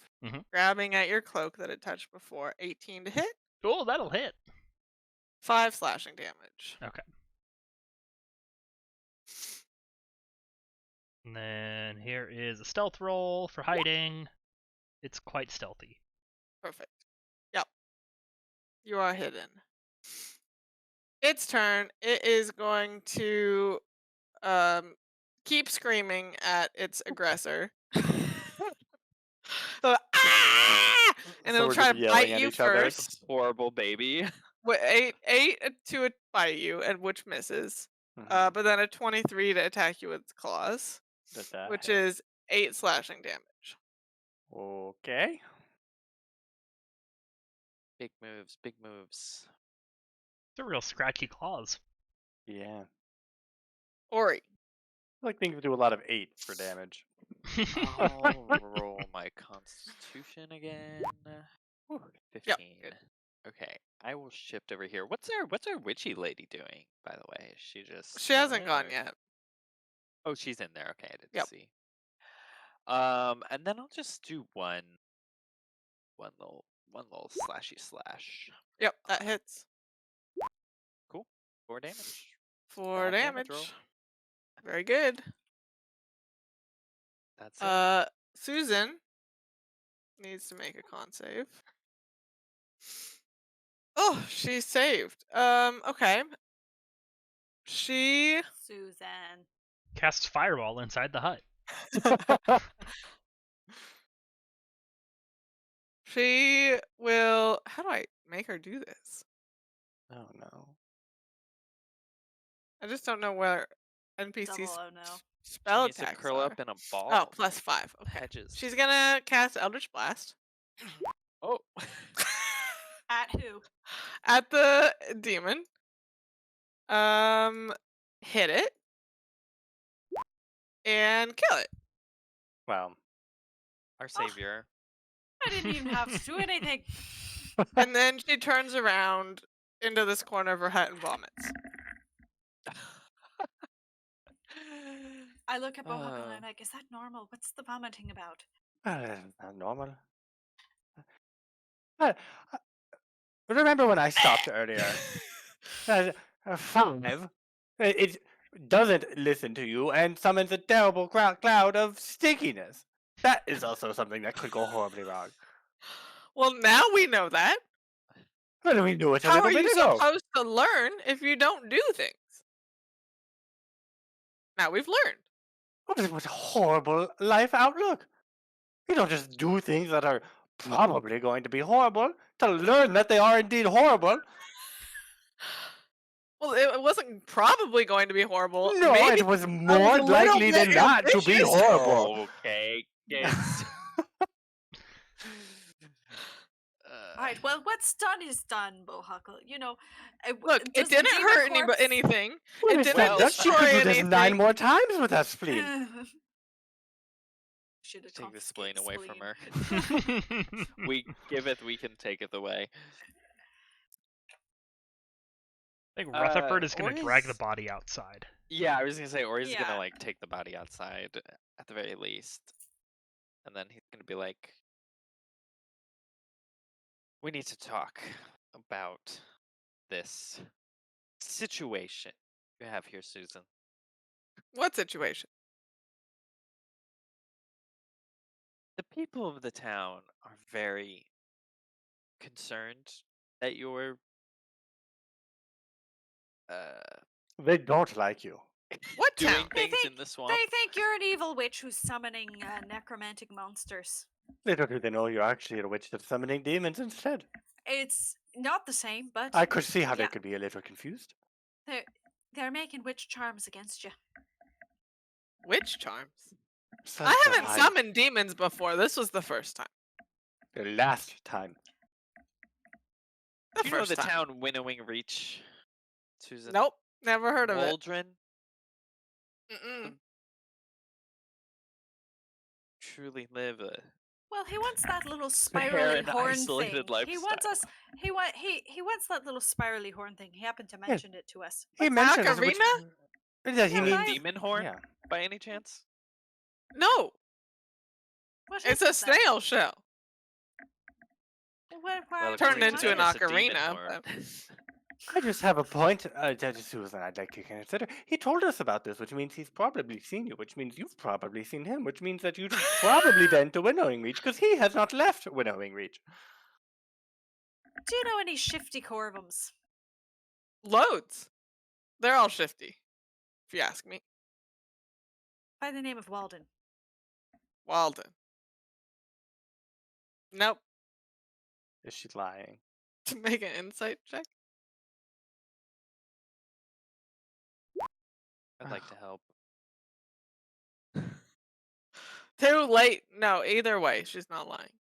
grabbing at your cloak that it touched before. 18 to hit. Oh, that'll hit. 5 slashing damage. Okay. And then here is a stealth roll for hiding. It's quite stealthy. Perfect. Yep. You are hidden. Its turn. It is going to keep screaming at its aggressor. So, "Ah!" And So it'll we're try just to yelling bite at you each other? first. Horrible baby. With 8 to bite you, and which misses. Mhm. But then a 23 to attack you with its claws, Does that which hit? is 8 slashing damage. Okay. Big moves, big moves. They're real scratchy claws. Yeah. Ori. I like things do a lot of 8s for damage. I'll roll my constitution again. Whew, 15. good. Okay, I will shift over here. What's our witchy lady doing, by the way? Is she just She hasn't chilling, gone or- yet. Oh, she's in there. Okay, I didn't Yep. see. And then I'll just do one little slashy slash. Yep, that hits. Cool. 4 damage. 4 Bad damage damage. roll. Very good. That's it. Susan needs to make a con save. Oh, she's saved. Okay. She Susan. Casts fireball inside the hut. She will. How do I make her do this? Oh no. I just don't know where NPC Double oh no. She spell needs to attacks curl are. up in a Oh, ball. +5. Okay. Hedges. She's gonna cast Eldritch Blast Oh. At who? at the demon. Hit it and kill it. Well, Our savior. I didn't even have to do anything. And then she turns around into this corner of her hut and vomits. I look at Bohuckle and Uh. I'm like, is that normal? What's the vomiting about? not normal. I, I- remember when I stopped earlier? 5. It doesn't listen to you and summons a terrible cloud of stinkiness. That is also something that could go horribly wrong. Well, now we know that. But we knew it a How little are bit you ago. supposed to learn if you don't do things? Now we've learned. What was a horrible life outlook? You don't just do things that are probably going to be horrible to learn that they are indeed horrible. Well, it wasn't probably going to be horrible. No, Maybe it was I more was a little likely bit than not to be ambitious. horrible. Okay, kids. All right, well, what's done is done, Bohuckle. You know, Look, does it the didn't demon hurt corpse- anything. Well, It it's didn't not that she could destroy do this 9 anything. more times with that spleen. Should have Take the spleen confiscated away from spleen. her. We giveth, we can take it away. I think Rutherford Uh, is going to drag the Ori's- body outside. Yeah, I was gonna say Ori's Yeah. gonna like take the body outside at the very least, and then he's gonna be like, "We need to talk about this situation you have here, Susan. What situation? The people of the town are very concerned that you're They don't like you. What doing town? They things think- in the swamp." They think you're an evil witch who's summoning necromantic monsters. Little do they know you're actually a witch that's summoning demons instead. It's not the same, but I could see how they Yeah. could be a little confused. they're making witch charms against you. Witch charms. Such I a haven't lie. summoned demons before. This was the first time. The last time. The Do you know first the time. town Winnowing Reach, Susan? Nope, never heard of it. Waldron? Mm-mm. Truly live a Well, he wants that little Fair spirally and horn isolated thing. He wants lifestyle. us. He wants that little spirally horn thing. He happened to mention it to us. He What's mentions ocarina? that he Yeah, means. I- demon horn Yeah. by any chance? No, What it's is a it then? snail shell. Why Well, Turned according to into an him, it's a demon ocarina, horn. I just have a point, Susan, I'd like to consider. He told us about this, which means he's probably seen you, which means you've probably seen him, which means that you've probably been to Winnowing Reach, because he has not left Winnowing Reach. Do you know any shifty corvums? Loads. They're all shifty, if you ask me. By the name of Walden. Walden. Nope. Is she lying? To make an insight check. I'd like to help. Too late. No, either way, she's not lying.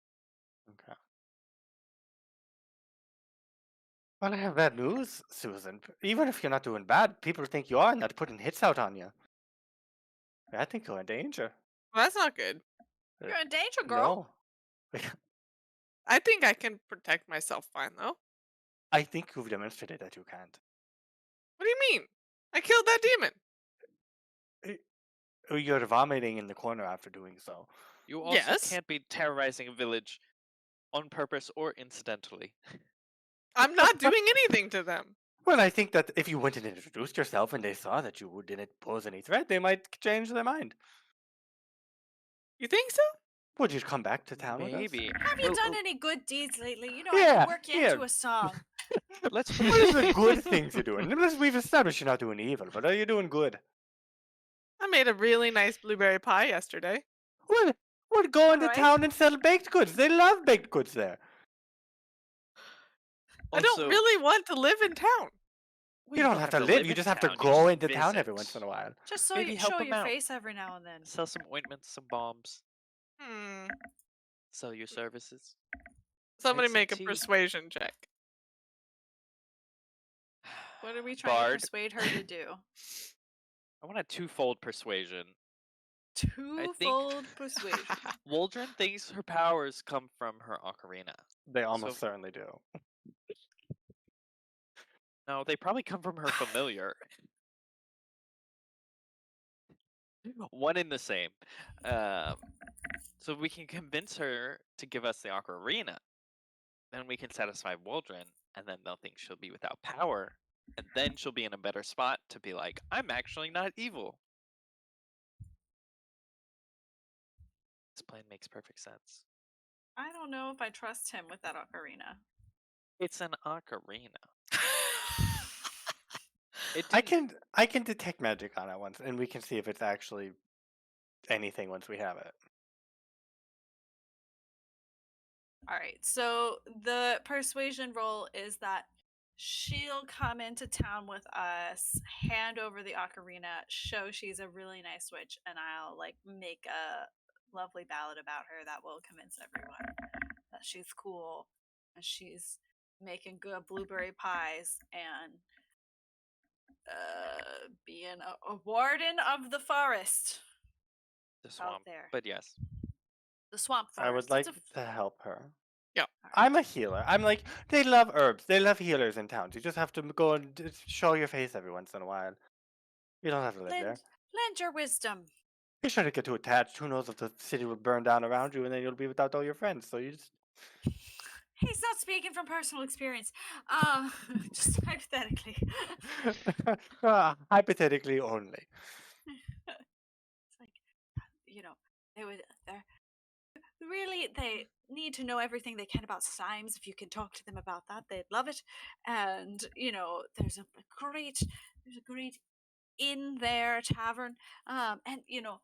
Okay. Well, I have bad news, Susan. Even if you're not doing bad, people think you are and not putting hits out on you. I think you're in danger. Well, that's not good. You're in danger, girl. No. I think I can protect myself fine, though. I think you've demonstrated that you can't. What do you mean? I killed that demon. You're vomiting in the corner after doing so. You also Yes. can't be terrorizing a village on purpose or incidentally. I'm not doing anything to them. Well, I think that if you went and introduced yourself and they saw that you didn't pose any threat, they might change their mind. You think so? Would you come back to town with us? Maybe. Have you Well, done any good deeds lately? You know, I Yeah, can work you yeah. into a song. Let's What is the good things you're doing? We've established you're not doing evil, but are you doing good? I made a really nice blueberry pie yesterday. Well, would go into Alright. town and sell baked goods. They love baked goods there. I don't Also, really want to live in town. well, You don't have to live. You in just have to town, you go just into town every visit. once in a while. Just so Maybe you help show 'em your out. face every now and then. Sell some ointments, some bombs, Hmm. sell your services. Somebody some make a tea. persuasion check. What are we trying Bard. to persuade her to do? I want a twofold persuasion. Twofold persuasion. Waldron thinks her powers come from her ocarina. They almost So- certainly do. No, they probably come from her familiar. One and the same. So we can convince her to give us the ocarina. Then we can satisfy Waldron, and then they'll think she'll be without power. And then she'll be in a better spot to be like, I'm actually not evil. This plan makes perfect sense. I don't know if I trust him with that ocarina. It's an ocarina. I can detect magic on it once, and we can see if it's actually anything once we have it. All right. So the persuasion roll is that she'll come into town with us, hand over the ocarina, show she's a really nice witch, and I'll like make a lovely ballad about her that will convince everyone that she's cool and she's making good blueberry pies and being a warden of the forest. The Out swamp. there. But yes. The swamp forest. I would It's like a to help her. Yeah. I'm a healer. I'm like, they love herbs. They love healers in towns. You just have to go and show your face every once in a while. You don't have to live there. lend your wisdom. You shouldn't get too attached. Who knows if the city will burn down around you and then you'll be without all your friends. So you just. He's not speaking from personal experience. Just hypothetically. Hypothetically only. It's like, you know, they're really, they need to know everything they can about slimes. If you can talk to them about that, they'd love it. And, there's a great in their tavern. And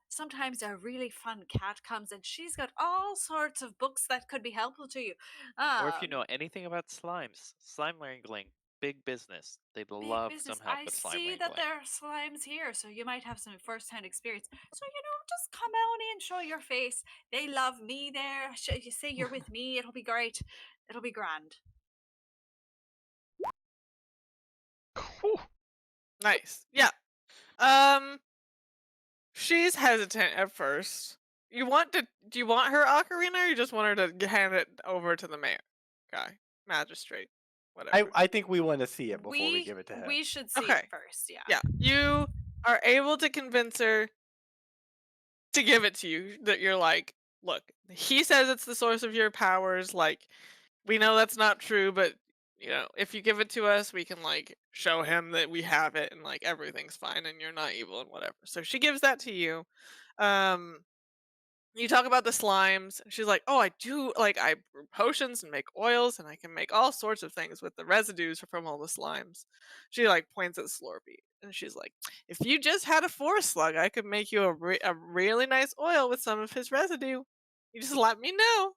sometimes a really fun cat comes and she's got all sorts of books that could be helpful to you. Or if you know anything about slimes, slime wrangling, big business. They'd Big love business. some help I with slime see wrangling. that there are slimes here, so you might have some first-hand experience. So just come on in, show your face. They love me there. You say you're with me. It'll be great. It'll be grand. Whew. Nice. Yeah. She's hesitant at first. Do you want her ocarina, or you just want her to hand it over to the mayor guy, magistrate, whatever? I think we want to see it before we give it to him. We should see Okay. it first. Yeah. Yeah, you are able to convince her to give it to you. That you're like, look, he says it's the source of your powers. Like, we know that's not true, but if you give it to us, we can like show him that we have it and like everything's fine and you're not evil and whatever. So she gives that to you. You talk about the slimes. She's like, oh, I do, like, I brew potions and make oils and I can make all sorts of things with the residues from all the slimes. She like points at Slorpy and she's like, if you just had a forest slug, I could make you a really nice oil with some of his residue. You just let me know.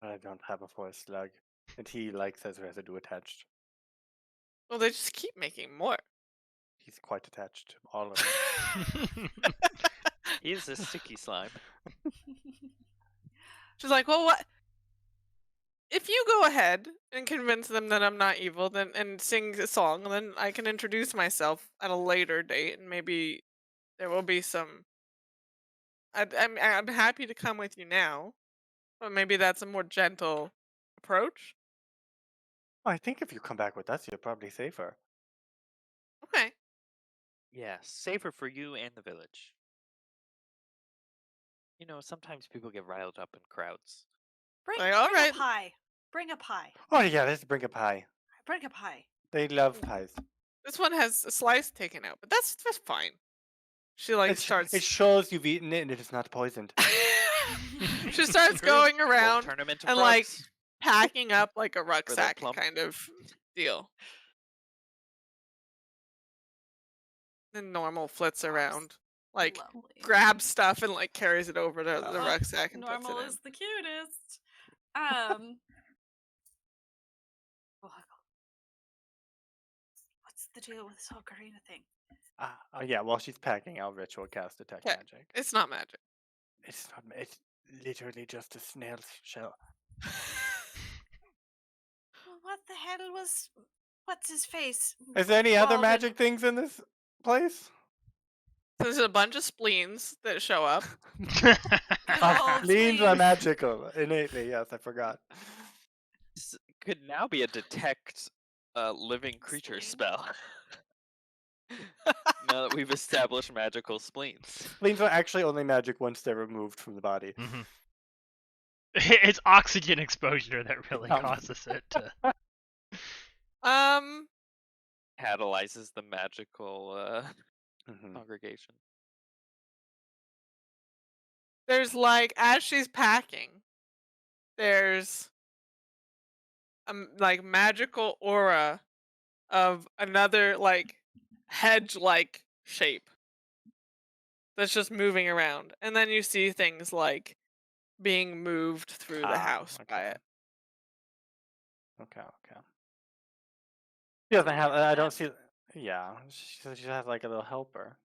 I don't have a forest slug. And he likes his residue attached. Well, they just keep making more. He's quite attached to all of it. He is a sticky slime. She's like, well, what? If you go ahead and convince them that I'm not evil, then and sing a song, then I can introduce myself at a later date, and maybe there will be some. I'm happy to come with you now, but maybe that's a more gentle approach. I think if you come back with us, you're probably safer. Okay. Yeah, safer for you and the village. Sometimes people get riled up in crowds. Bring all a right. pie. Bring a pie. Oh yeah, let's bring a pie. Bring a pie. They love pies. This one has a slice taken out, but that's fine. She like starts. It shows you've eaten it and it is not poisoned. She starts True. going We'll around turn 'em into and like frogs. packing up like a rucksack plump. kind of deal. The normal flits around. like Lovely. grabs stuff and like carries it over to the Well, rucksack and puts normal it in. is the cutest. Bohuckle, what's the deal with this whole Karina thing? Yeah, while she's packing, I'll ritual cast detect 'Kay. magic. It's not magic. It's not. It's literally just a snail shell. Well, what the hell was? What's his face? Is there any other Walden. magic things in this place? There's a bunch of spleens that show up. Good old Spleens are spleen. magical innately. Yes, I forgot. This could now be a detect living creature Spleen. spell. Now that we've established magical spleens. Spleens are actually only magic once they're removed from the body. Mhm. It's oxygen exposure that really Um. causes it to. Catalyzes the magical Mhm. congregation. There's like as she's packing, there's like magical aura of another like hedge-like shape that's just moving around, and then you see things like being moved through the house by it. Okay. She doesn't have. I don't That- see. Yeah, she has like a little helper.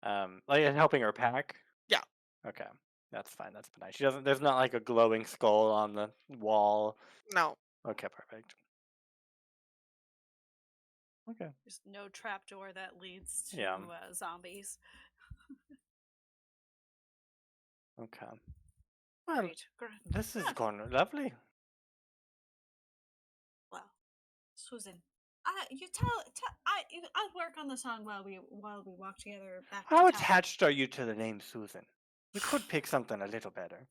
Like helping her pack. Yeah. Okay, that's fine. That's nice. She doesn't. There's not like a glowing skull on the wall. No. Okay, perfect. Okay. There's no trapdoor that leads to Yeah. zombies. Okay. Well, Great. this is Ah, going lovely. well, Susan, you I'll work on the song while we walk together back How to town. attached are you to the name Susan? We could pick something a little better.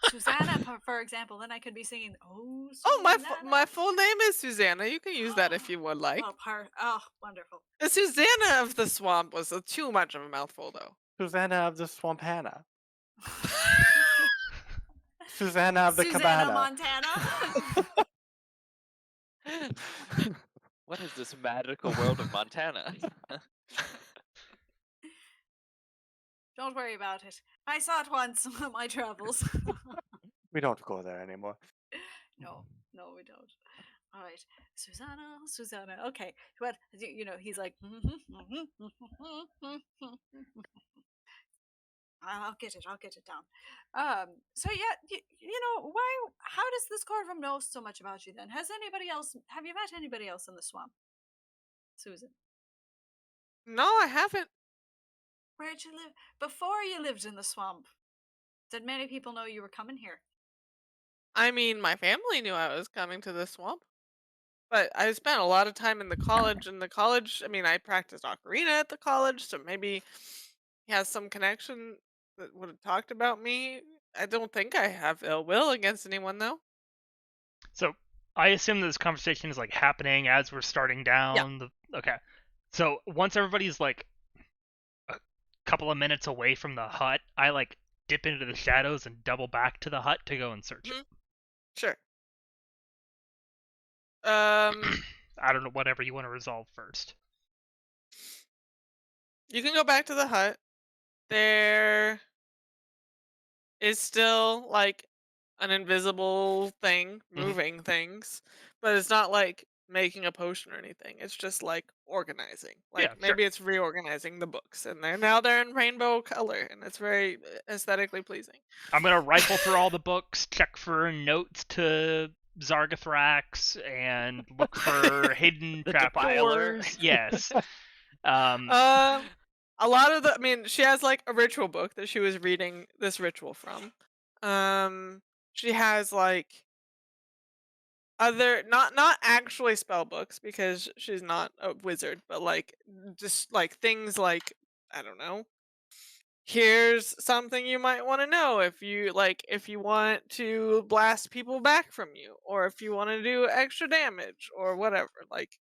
Susanna, for example, then I could be singing. Oh, Oh, my Susanna. full name is Susanna. You can use that if you would like. Oh, wonderful. The Susanna of the Swamp was too much of a mouthful, though. Susanna of the Swampana. Susanna of the Susanna, Cabana. Montana. What is this magical world of Montana? Don't worry about it. I saw it once on my travels. We don't go there anymore. No, we don't. All right, Susanna. Okay, but he's like, I'll get it down. So yeah, why? How does this Corvum know so much about you? Then have you met anybody else in the swamp, Susan? No, I haven't. Where'd you live before you lived in the swamp? Did many people know you were coming here? I mean, my family knew I was coming to the swamp, but I spent a lot of time in the college. In the college, I mean, I practiced ocarina at the college, so maybe he has some connection that would have talked about me. I don't think I have ill will against anyone, though. So I assume this conversation is like happening as we're starting down the. Okay. So once everybody's like a couple of minutes away from the hut, I like dip into the shadows and double back to the hut to go and search it. Sure. I don't know, whatever you want to resolve first. You can go back to the hut. There is still like an invisible thing moving things, but it's not like making a potion or anything. It's just like organizing. Like Yeah, sure. maybe it's reorganizing the books, and they're in rainbow color, and it's very aesthetically pleasing. I'm gonna rifle through all the books, check for notes to Zargathrax, and look for hidden The defiler. trapdoors. Yes. A lot of I mean, she has like a ritual book that she was reading this ritual from. She has like other not actually spell books because she's not a wizard, but like just like things like I don't know. Here's something you might want to know if you want to blast people back from you, or if you want to do extra damage or whatever, like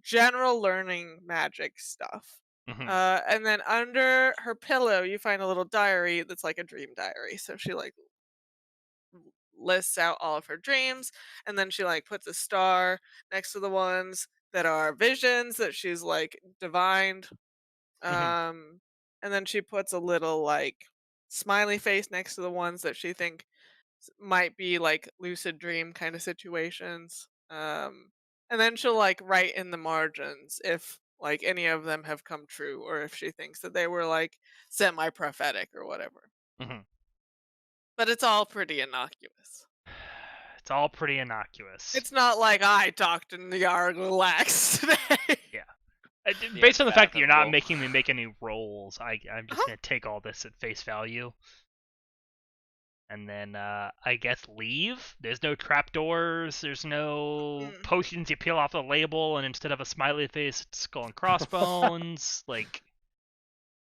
general learning magic stuff. And then under her pillow you find a little diary that's like a dream diary, so she like lists out all of her dreams, and then she like puts a star next to the ones that are visions that she's like divined, And then she puts a little like smiley face next to the ones that she think might be like lucid dream kind of situations. And then she'll like write in the margins if like any of them have come true or if she thinks that they were like semi prophetic or whatever. Mhm. But it's all pretty innocuous. It's all pretty innocuous. It's not like I talked in the Argalax today. Based on the fact that you're not unfathomable. making me make any rolls, I'm just Uh-huh. gonna take all this at face value. And then I guess leave. There's no trapdoors. There's no Mm. potions you peel off the label, and instead of a smiley face, it's skull and crossbones. Like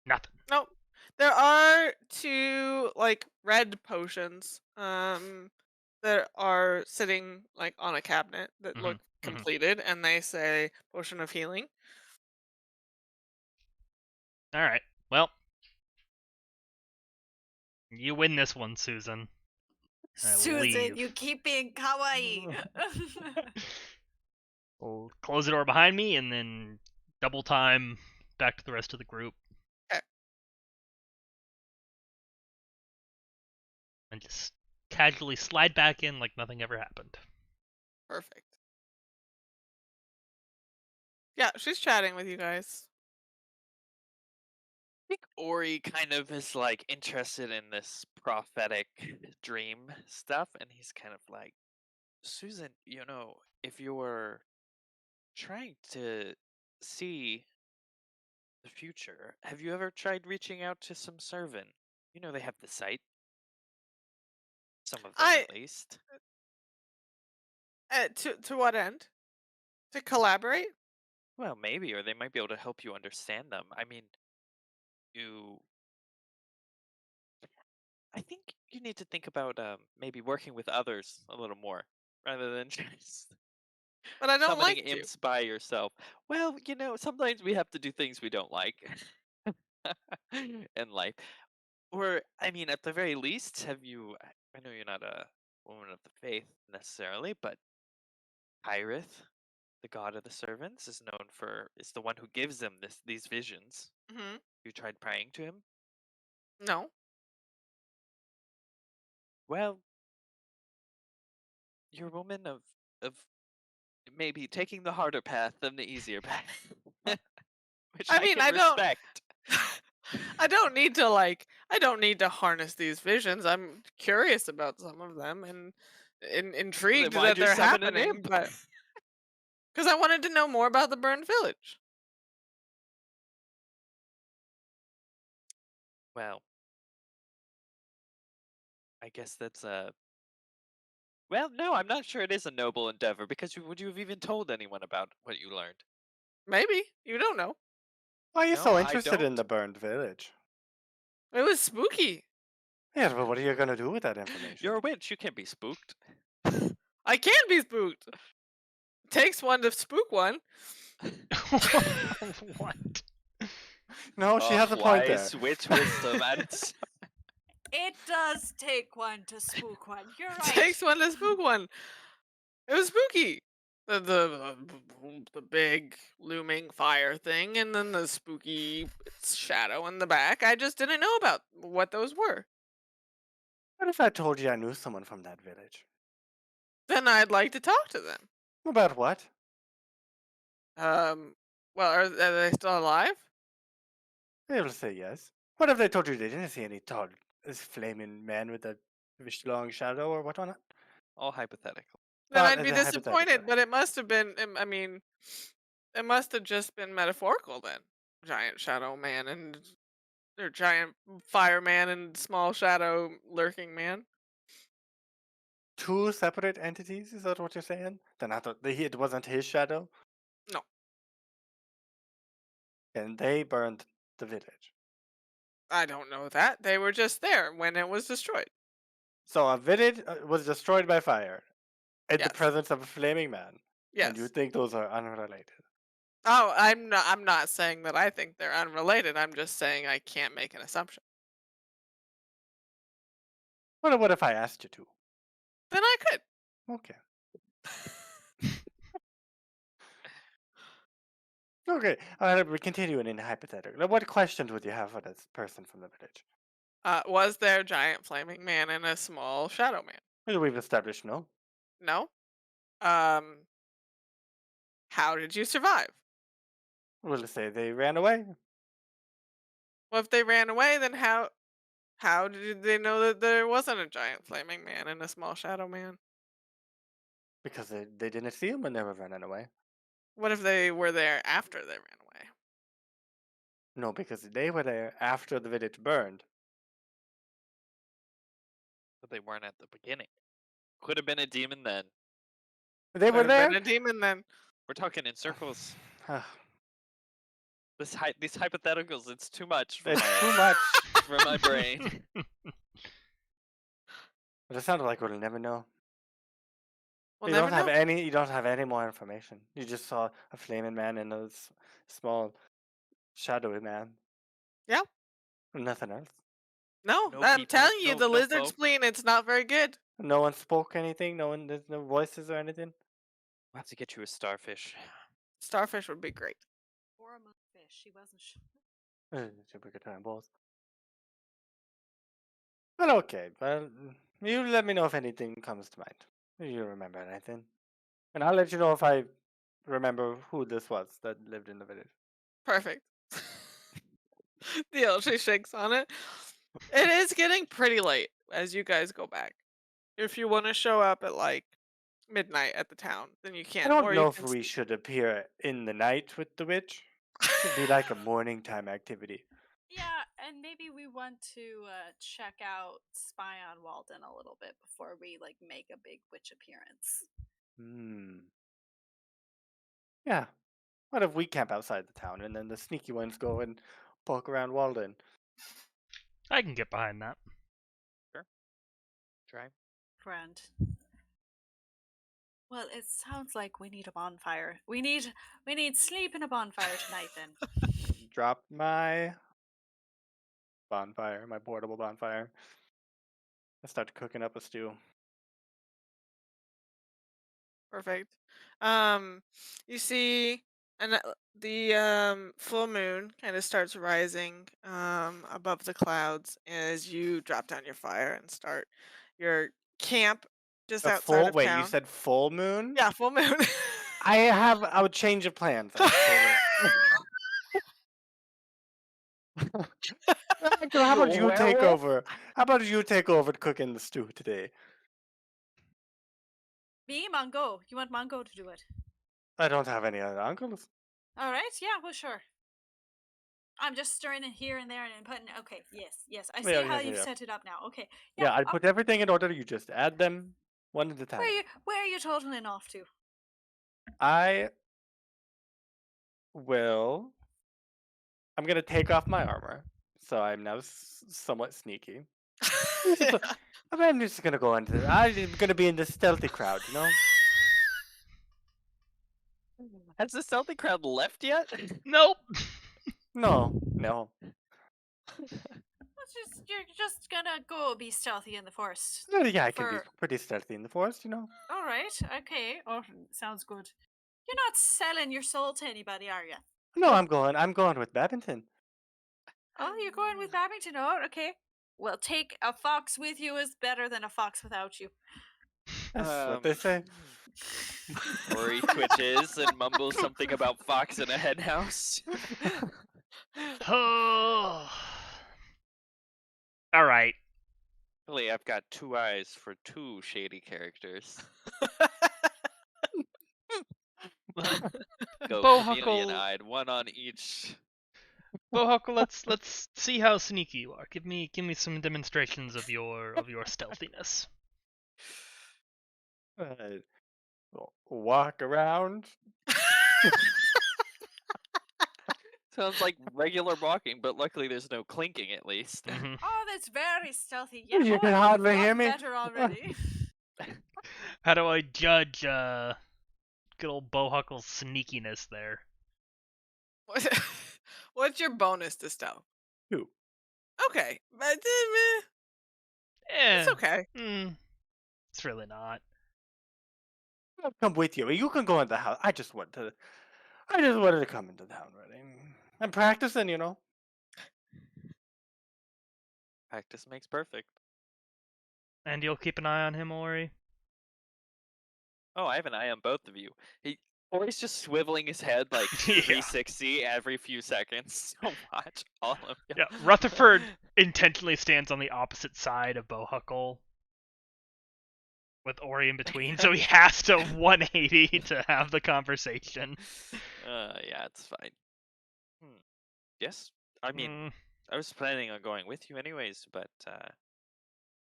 nothing. Nope. There are 2 like red potions that are sitting like on a cabinet that Mhm, look mhm. completed and they say potion of healing. All right. Well, you win this one, Susan. I will Susan, leave. you keep being kawaii. We'll close the door behind me and then double time back to the rest of the group. Okay. And just casually slide back in like nothing ever happened. Perfect. Yeah, she's chatting with you guys. I think Ori kind of is like interested in this prophetic dream stuff, and he's kind of like, Susan, if you're trying to see the future, have you ever tried reaching out to some servant? They have the sight. Some of them, I at least. to what end? To collaborate? Well, maybe, or they might be able to help you understand them. I mean, you. I think you need to think about maybe working with others a little more rather than just But I don't summoning like to. imps by yourself. Well, sometimes we have to do things we don't like in life. Or, I mean, at the very least, have you? I know you're not a woman of the faith necessarily, but Hyrith, the god of the servants, is the one who gives them these visions. Mhm. You tried praying to him? No. Well, you're a woman of maybe taking the harder path than the easier path, which I I mean, can respect. I don't need to harness these visions. I'm curious about some of them and intrigued Then why'd that you they're summon an happening, imp? but because I wanted to know more about the burned village. Well, I guess that's a. Well, no, I'm not sure it is a noble endeavor because would you have even told anyone about what you learned? Maybe you don't know. Why are you No, so I interested in don't. the burned village? It was spooky. Yeah, but what are you gonna do with that information? You're a witch. You can't be spooked. I can be spooked. Takes one to spook one. What? No, she has a point there. Wise witch wisdom. It does take one to spook one. You're right. Takes one to spook one. It was spooky. The big looming fire thing, and then the spooky shadow in the back. I just didn't know about what those were. What if I told you I knew someone from that village? Then I'd like to talk to them. About what? Well, are they still alive? They will say yes. What if they told you they didn't see any tall, this flaming man with a long shadow or what on it? All hypothetical. Then I'd be It's a hypothetical. disappointed, but it must have been. I mean, it must have just been metaphorical then. Giant shadow man and or giant fireman and small shadow lurking man. Two separate entities? Is that what you're saying? Then I thought it wasn't his shadow, No, and they burned the village. I don't know that. They were just there when it was destroyed. So a village was destroyed by fire in the Yes. presence of a flaming man, and you Yes. think those are unrelated. Oh, I'm not saying that I think they're unrelated. I'm just saying I can't make an assumption. What if I asked you to? Then I could. Okay. Okay, we're continuing in hypothetical. What questions would you have for this person from the village? Was there a giant flaming man and a small shadow man? Well, we've established no. No. Um, how did you survive? We'll say they ran away Well, if they ran away, then how did they know that there wasn't a giant flaming man and a small shadow man? because they didn't see him when they were running away. What if they were there after they ran away? No, because they were there after the village burned. But they weren't at the beginning. Could have been a demon then. They were Could have there. been a demon then. We're talking in circles. These hypotheticals, it's too much for, It's my, too much. for my brain. But it sounded like we'll never know. We'll You never don't have know. any. You don't have any more information. You just saw a flaming man and a small, shadowy man. Yeah. Nothing else. No, No I'm people, telling you, no- the no lizard folk. spleen, it's not very good. No one spoke anything. No one. There's no voices or anything. We'll have to get you a starfish. Starfish would be great. Or a moonfish. She wasn't sure. Super good time balls. But okay, well, you let me know if anything comes to mind. If you remember anything, and I'll let you know if I remember who this was that lived in the village. Perfect. Deal. She shakes on it. It is getting pretty late as you guys go back. If you want to show up at like midnight at the town, then you I can. don't Or know you if can. we should appear in the night with the witch. It'd be like a morning time activity. Yeah, and maybe we want to check out Spy on Walden a little bit before we like make a big witch appearance. Yeah. What if we camp outside the town and then the sneaky ones go and poke around Walden? I can get behind that. Try. Grand. Well, it sounds like we need a bonfire. We need sleep in a bonfire tonight then. Drop my bonfire, my portable bonfire. I start cooking up a stew. Perfect. You see, and the full moon kind of starts rising above the clouds as you drop down your fire and start your camp just A outside full of wait, you town. said full moon? Yeah, full moon. I would change of plans. How about you take over? How about you take over cooking the stew today? Me, Mongo. You want Mongo to do it? I don't have any other uncles. All right. Yeah. Well, sure. I'm just stirring it here and there and putting. Okay. Yes. I see Yeah, how yeah, you've yeah. set it up now. Okay. Yeah, I oh, put everything in order. You just add them one at a time. where are you totaling off to? I will. I'm gonna take off my armor, so I'm now somewhat sneaky. Yeah. I'm just gonna go into. I'm gonna be in the stealthy crowd, you know. Has the stealthy crowd left yet? Nope. No. You're just gonna go be stealthy in the forest. Well, yeah, I can be For- pretty stealthy in the forest, you know. All right. Okay. Oh, sounds good. You're not selling your soul to anybody, are you? No, I'm going with Babbington. Oh, you're going with Babbington. Oh, okay. Well, take a fox with you is better than a fox without you. That's what they say. Ori twitches and mumbles something about fox in a henhouse. Oh. All right. Really, I've got 2 eyes for 2 shady characters. Go Bohuckle, chameleon-eyed, 1 on each. Bohuckle, let's see how sneaky you are. Give me some demonstrations of your stealthiness. Walk around. Sounds like regular walking, but luckily there's no clinking at least. Mhm. Oh, that's very stealthy. Yeah, You can hardly hear me. Better already. How do I judge good old Bohuckle's sneakiness there? What's your bonus to stealth? 2. Okay, but Eh, it's okay. It's really not. I'll come with you. You can go in the house. I just want to. I just wanted to come into town, really. I'm practicing, Practice makes perfect. And you'll keep an eye on him, Ori? Oh, I have an eye on both of you. Ori's just swiveling his head like Yeah. 360 every few seconds. So watch all of you. Yeah, Rutherford intentionally stands on the opposite side of Bohuckle with Ori in between, so he has to 180 to have the conversation. Yeah, it's fine. Yes, I mean, I was planning on going with you anyways, but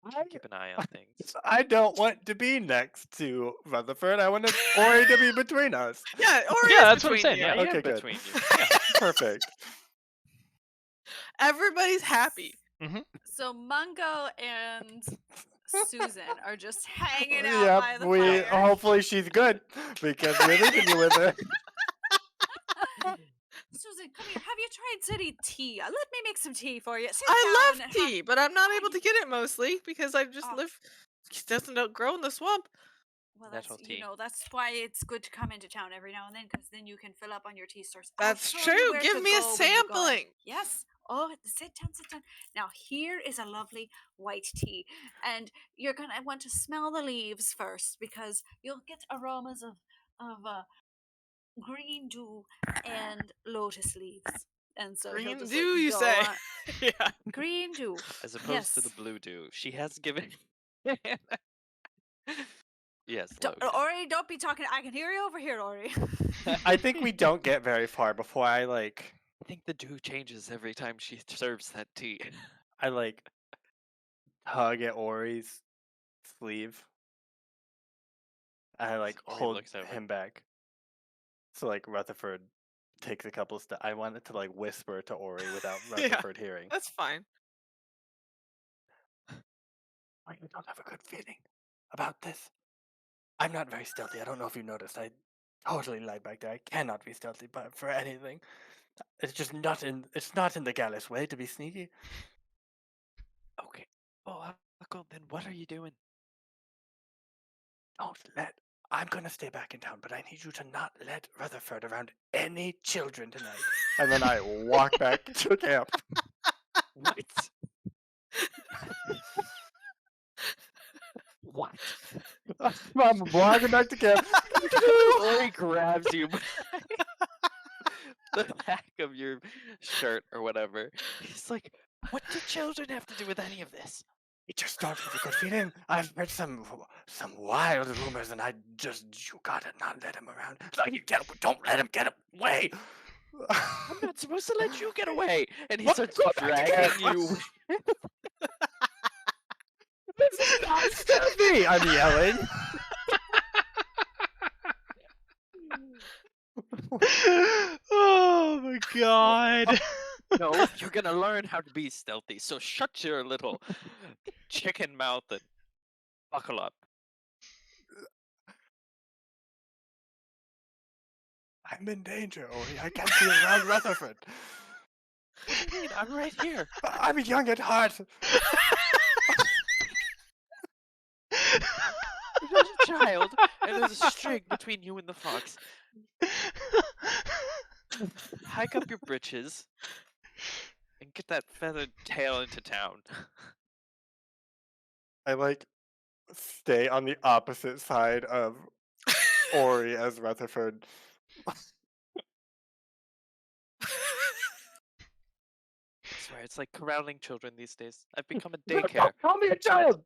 I'll keep an eye on things. I don't want to be next to Rutherford. I want Ori to be between us. Yeah, Ori Yeah, is that's what I'm between saying, you. yeah. I am Okay, good. between you. Perfect. Everybody's happy. So Mungo and Susan are just hanging out Yep, by the fire. hopefully she's good because we're leaving you with her. Susan, come here. Have you tried city tea? Let me make some tea for you. Sit I down love and tea, but I'm not able Fine. to get it mostly because I just Oh. live. It doesn't grow in the swamp. Well, Natural that's tea. that's why it's good to come into town every now and then, because then you can fill up on your tea stores. That's I'll show you true. where Give to me a go when you go. sampling. Yes. Oh, sit down, sit down. Now here is a lovely white tea, and you're gonna want to smell the leaves first because you'll get aromas of green dew and lotus leaves. And so he'll Green just dew, like you go say? on. Yeah. Green dew. As opposed to the Yes. blue dew. She has given. Yes, Logan. Ori, don't be talking. I can hear you over here, Ori. I think we don't get very far before I think the dew changes every time she serves that tea. tug at Ori's sleeve. I Ori hold looks over. him back. So Rutherford takes a couple steps. I wanted to whisper to Ori without Yeah. Rutherford hearing. That's fine. I don't have a good feeling about this. I'm not very stealthy. I don't know if you noticed. I totally lied back there. I cannot be stealthy, but for anything, it's just not in. It's not in the Gallus way to be sneaky. Okay. Oh, Uncle, then what are you doing? Don't let. I'm gonna stay back in town, but I need you to not let Rutherford around any children tonight. And then I walk back to camp. What? What? I'm walking back to camp. Ori grabs you by the back of your shirt or whatever. He's like, what do children have to do with any of this? I just don't have a good feeling. I've heard some wild rumors, and you gotta not let him around. Don't let him get away. I'm not supposed to let you get away. And he What? starts Go back to dragging camp. you. This is not stealthy. I'm yelling. Oh my god. No, you're gonna learn how to be stealthy. So shut your little chicken mouth and buckle up. I'm in danger, Ori. I can't be around Rutherford. What do you mean? I'm right here. I'm young at heart. There's a child, and there's a strig between you and the fox. Hike up your britches and get that feathered tail into town. I stay on the opposite side of Ori as Rutherford. I swear, it's like corralling children these days. I've become a daycare. Don't call me a child.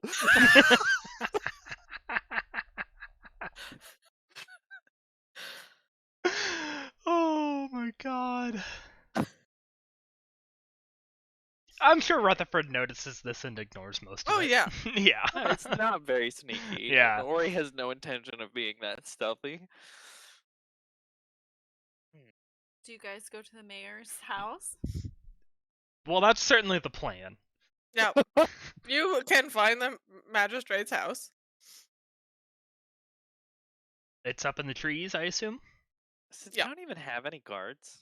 Oh my god. I'm sure Rutherford notices this and ignores most of Oh it. yeah. Yeah. No, it's not very sneaky. Yeah. And Ori has no intention of being that stealthy. Do you guys go to the mayor's house? Well, that's certainly the plan. Now, you can find the magistrate's house. It's up in the trees, I assume? Does Yeah. town even have any guards?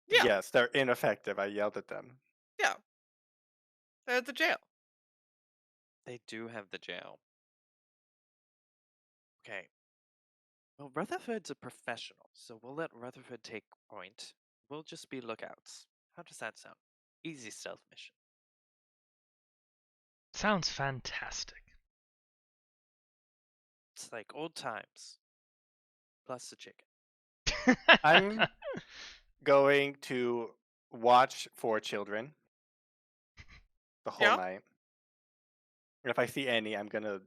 Yeah. Yes, they're ineffective. I yelled at them. Yeah. They're at the jail. They do have the jail. Okay. Well, Rutherford's a professional, so we'll let Rutherford take point. We'll just be lookouts. How does that sound? Easy stealth mission. Sounds fantastic. It's like old times. Plus the chicken. I'm going to watch for children the whole Yeah. night. And if I see any, I'm gonna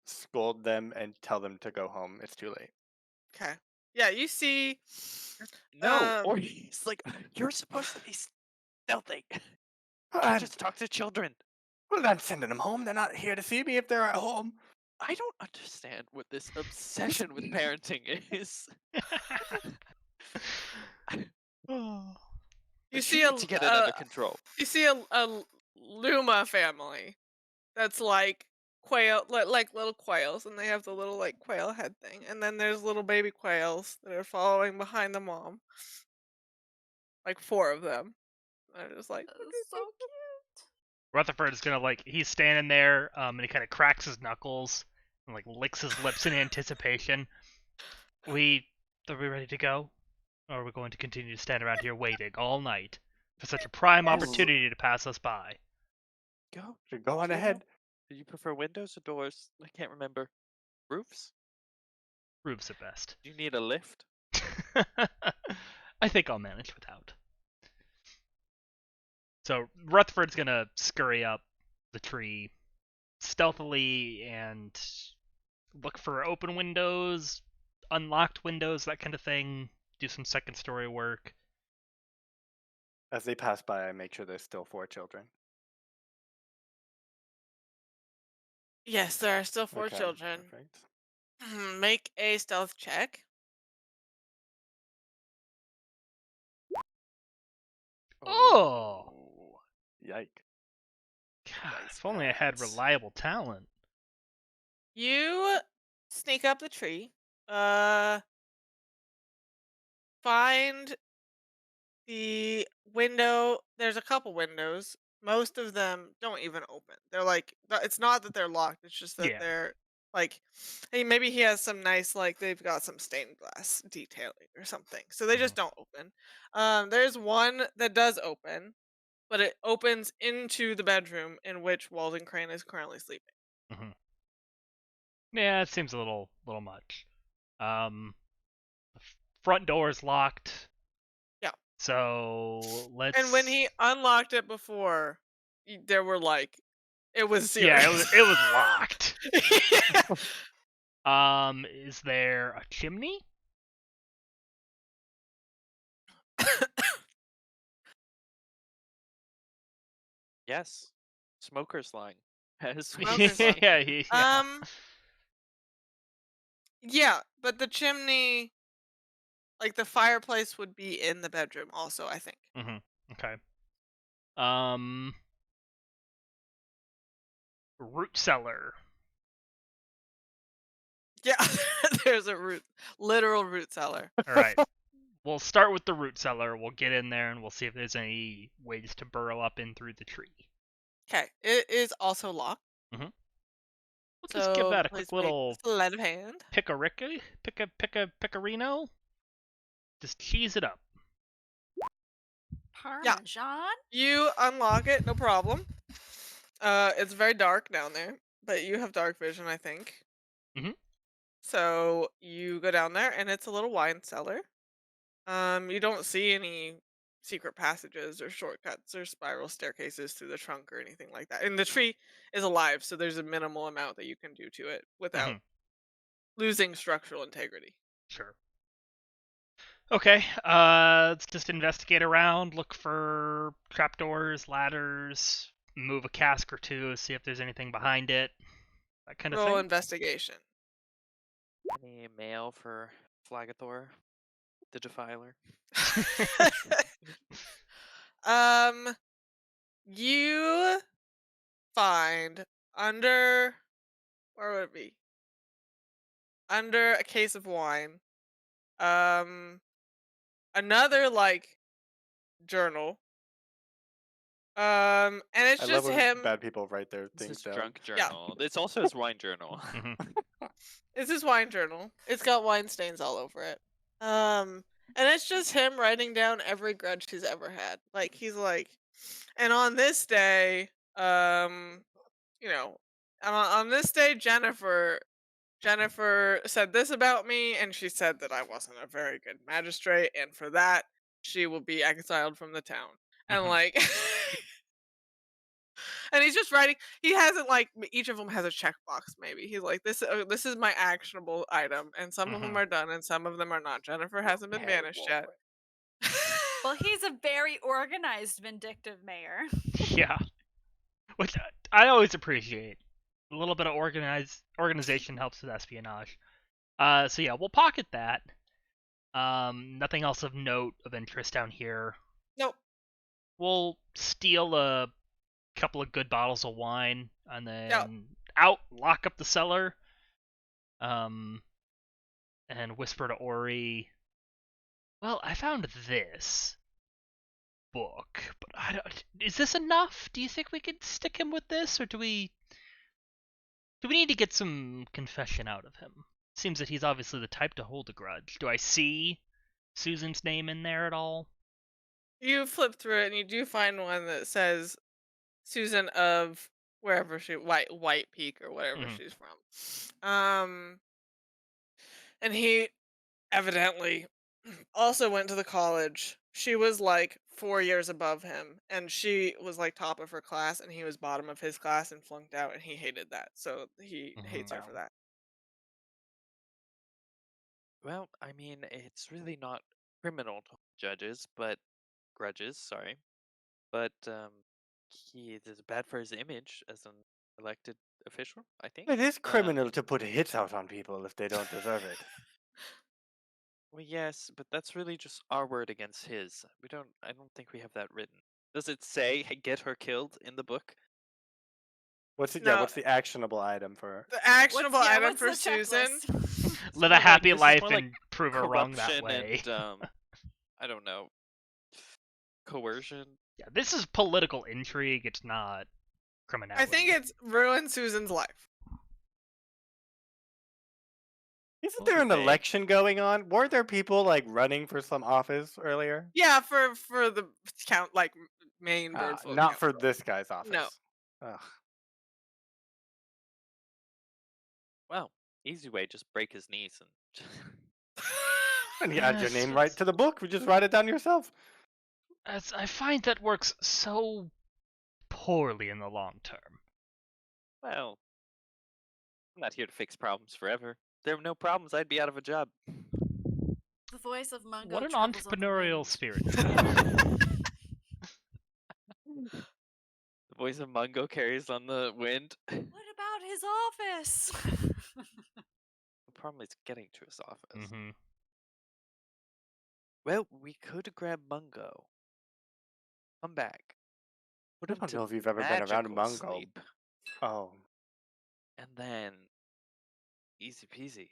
scold them and tell them to go home. It's too late. Okay. Yeah, you see. No, Um, or he's like, you're supposed to be stealthy. Well, Can't I'm, just talk to children. well, I'm sending them home. They're not here to see me if they're at home. I don't understand what this obsession with parenting is. Oh. you But see you a need to get it under control. you see a Luma family that's like quail, like little quails, and they have the little like quail head thing, and then there's little baby quails that are following behind the mom, like 4 of them. They're just like, So cute. Rutherford is gonna he's standing there, and he kind of cracks his knuckles and licks his lips in anticipation. Are we ready to go? Or are we going to continue to stand around here waiting all night for such a prime Yes. opportunity to pass us by? Go. Go on Do you ahead. know- Do you prefer windows or doors? I can't remember. Roofs? Roofs at best. Do you need a lift? I think I'll manage without. So Rutherford's gonna scurry up the tree stealthily and look for open windows, unlocked windows, that kind of thing. Do some second story work. As they pass by, I make sure there's still 4 children. yes, there are still 4 Okay, children. perfect. Make a stealth check. Oh! Yike. God, Nice if only I had pass. reliable talent. You sneak up the tree. Find the window. There's a couple windows. Most of them don't even open. They're like, it's not that they're locked. It's just that Yeah. they're like, hey, maybe he has some nice, like, they've got some stained glass detailing or something. So they just don't open. There's one that does open, but it opens into the bedroom in which Walden Crane is currently sleeping. Mm-hmm. Yeah, it seems a little much. The front door is locked. Yeah. So let's. And when he unlocked it before, there were like, it was serious. Yeah, it was locked. Yeah. Is there a chimney? Yes. Smoker's line. Smoker's line. yeah. Yeah, but the chimney, like the fireplace, would be in the bedroom also, I think. Mm-hmm. Okay. Root cellar. Yeah, there's a literal root cellar. All right. We'll start with the root cellar. We'll get in there and we'll see if there's any ways to burrow up in through the tree. Okay, it is also locked. Mm-hmm. We'll So just give that a please quick make little sleight of hand. picarino. Just cheese it up. Parmesan? You unlock it, no problem. It's very dark down there, but you have dark vision, I think. Mhm. So you go down there, and it's a little wine cellar. You don't see any secret passages or shortcuts or spiral staircases through the trunk or anything like that. And the tree is alive, so there's a minimal amount that you can do to it without losing structural integrity. Sure. Okay, let's just investigate around, look for trapdoors, ladders, move a cask or two, see if there's anything behind it, that kind of Roll thing. investigation. Any mail for Flagathor, the Defiler? You find under, where would it be? Under a case of wine, another like journal. And it's I just love when him. bad people write their It's things his down. drunk Yeah. journal. It's also his wine journal. Mhm. It's his wine journal. It's got wine stains all over it. And it's just him writing down every grudge he's ever had. Like he's like, and on this day, you know, on this day, Jennifer said this about me, and she said that I wasn't a very good magistrate, and for that, she will be exiled from the town. And Mhm. like, and he's just writing. He hasn't like each of them has a checkbox. Maybe he's like, this is my actionable item, and some of them Mhm. are done, and some of them are not. Jennifer hasn't been Okay, banished well, yet. Well, he's a very organized, vindictive mayor. Yeah. Which I always appreciate. A little bit of organization helps with espionage. So yeah, we'll pocket that. Nothing else of note of interest down here. Nope. We'll steal a couple of good bottles of wine and Yep. then lock up the cellar. And whisper to Ori, well, I found this book, but I don't. Is this enough? Do you think we could stick him with this, or do we need to get some confession out of him? Seems that he's obviously the type to hold a grudge. Do I see Susan's name in there at all? You flip through it, and you do find one that says Susan of wherever White Peak or whatever Mhm. she's from. And he evidently also went to the college. She was like 4 years above him, and she was like top of her class, and he was bottom of his class and flunked out, and he hated that. So he hates her for Mhm. that. Well, I mean, it's really not criminal to hold judges, but grudges, sorry. But he is bad for his image as an elected official, I think. it is criminal to put hits out on people if they don't deserve it. Well, yes, but that's really just our word against his. I don't think we have that written. Does it say get her killed in the book? What's it? Yeah, No, what's the actionable item for? the actionable item what's for the Susan. checklist? Live a happy This is life more like and prove her wrong that corruption way. and I don't know, coercion. Yeah, this is political intrigue. It's not criminality. I think it's ruined Susan's life. Isn't there an Okay. election going on? Weren't there people like running for some office earlier? Yeah, for the count like main Birdfolk Not for council. this guy's office. No. Ugh. Well, easy way, just break his knees and. And you add your Yes, name right to the book. You just write it down yourself. As I find that works so poorly in the long term. Well, I'm not here to fix problems forever. If there were no problems, I'd be out of a job. The voice of Mungo What an travels on the entrepreneurial wind. spirit you have. The voice of Mungo carries on the wind. The What about his office? problem is getting to his office. Mm-hmm. Well, we could grab Mungo. Come back. Put I him don't to know if you've ever been around magical Mungo. sleep, Oh, and then easy peasy.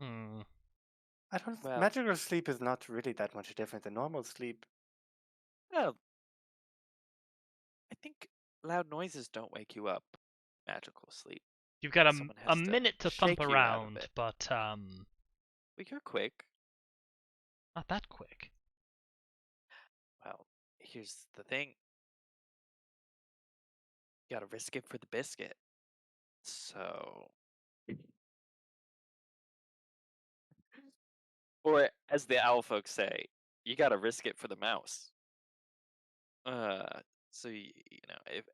Hmm. I don't. Well- Magical sleep is not really that much different than normal sleep. Well, I think loud noises don't wake you up. Magical sleep. You've got Someone a has to minute to thump shake you out of around, it. but Well, you're quick. not that quick. Well, here's the thing. You gotta risk it for the biscuit. So. Or, as the owl folks say, you gotta risk it for the mouse. So you know, if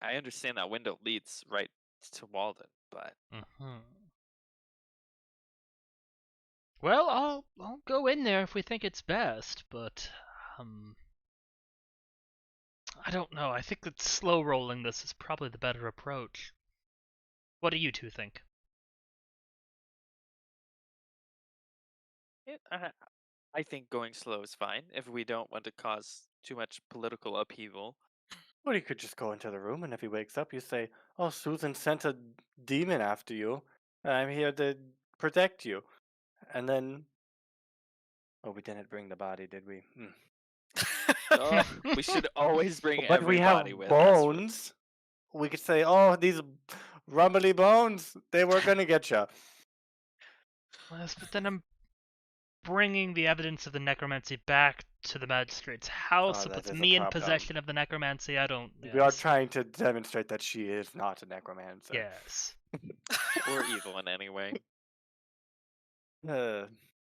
I understand that window leads right to Walden, but Mm-hmm. Well, I'll go in there if we think it's best, but I don't know. I think that slow rolling this is probably the better approach. What do you two think? I think going slow is fine if we don't want to cause too much political upheaval. Or you could just go into the room, and if he wakes up, you say, "Oh, Susan sent a demon after you. I'm here to protect you." And then, oh, we didn't bring the body, did we? Oh, we should always bring But we have everybody with us. bones. We could say, "Oh, these rumbly bones. They were gonna get you. Yes, but then I'm bringing the evidence of the necromancy back to the magistrate's house. Oh, It that puts is a me in problem. possession of the necromancy. I don't. We are Yes. trying to demonstrate that she is not a necromancer. Yes. Or evil in any way. Uh,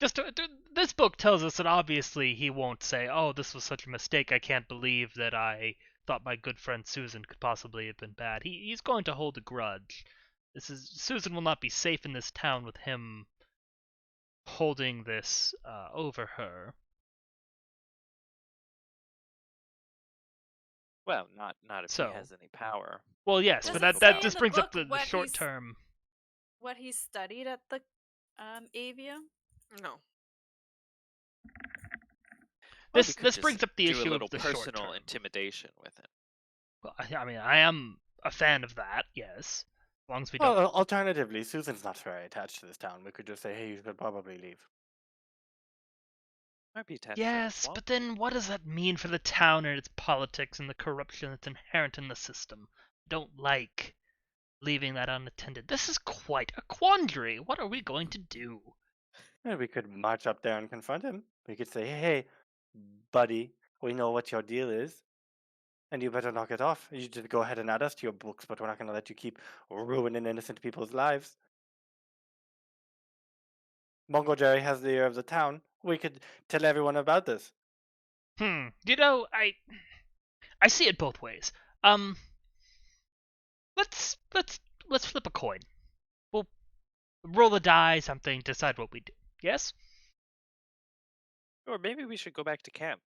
This book tells us that obviously he won't say, "Oh, this was such a mistake. I can't believe that I thought my good friend Susan could possibly have been bad." He's going to hold a grudge. Susan will not be safe in this town with him holding this over her. Well, not if So- he has any power. Well, yes, Does but it that say in just the brings up book the what short he's- term. What he studied at the Avia? No. Well, we This could just brings up the do issue a little of the short personal term. intimidation with him. Well, I mean, I am a fan of that. Yes, as long as we don't. well, alternatively, Susan's not very attached to this town. We could just say, hey, you should probably leave. Might be attached to Yes, swamp. but then what does that mean for the town and its politics and the corruption that's inherent in the system? Don't like leaving that unattended. This is quite a quandary. What are we going to do? Yeah, we could march up there and confront him. We could say, hey, buddy, we know what your deal is, and you better knock it off. You just go ahead and add us to your books, but we're not going to let you keep ruining innocent people's lives. Mungojerry has the ear of the town. We could tell everyone about this. You know, I see it both ways. Let's flip a coin. We'll roll a die, something, decide what we do. Yes? Or maybe we should go back to camp.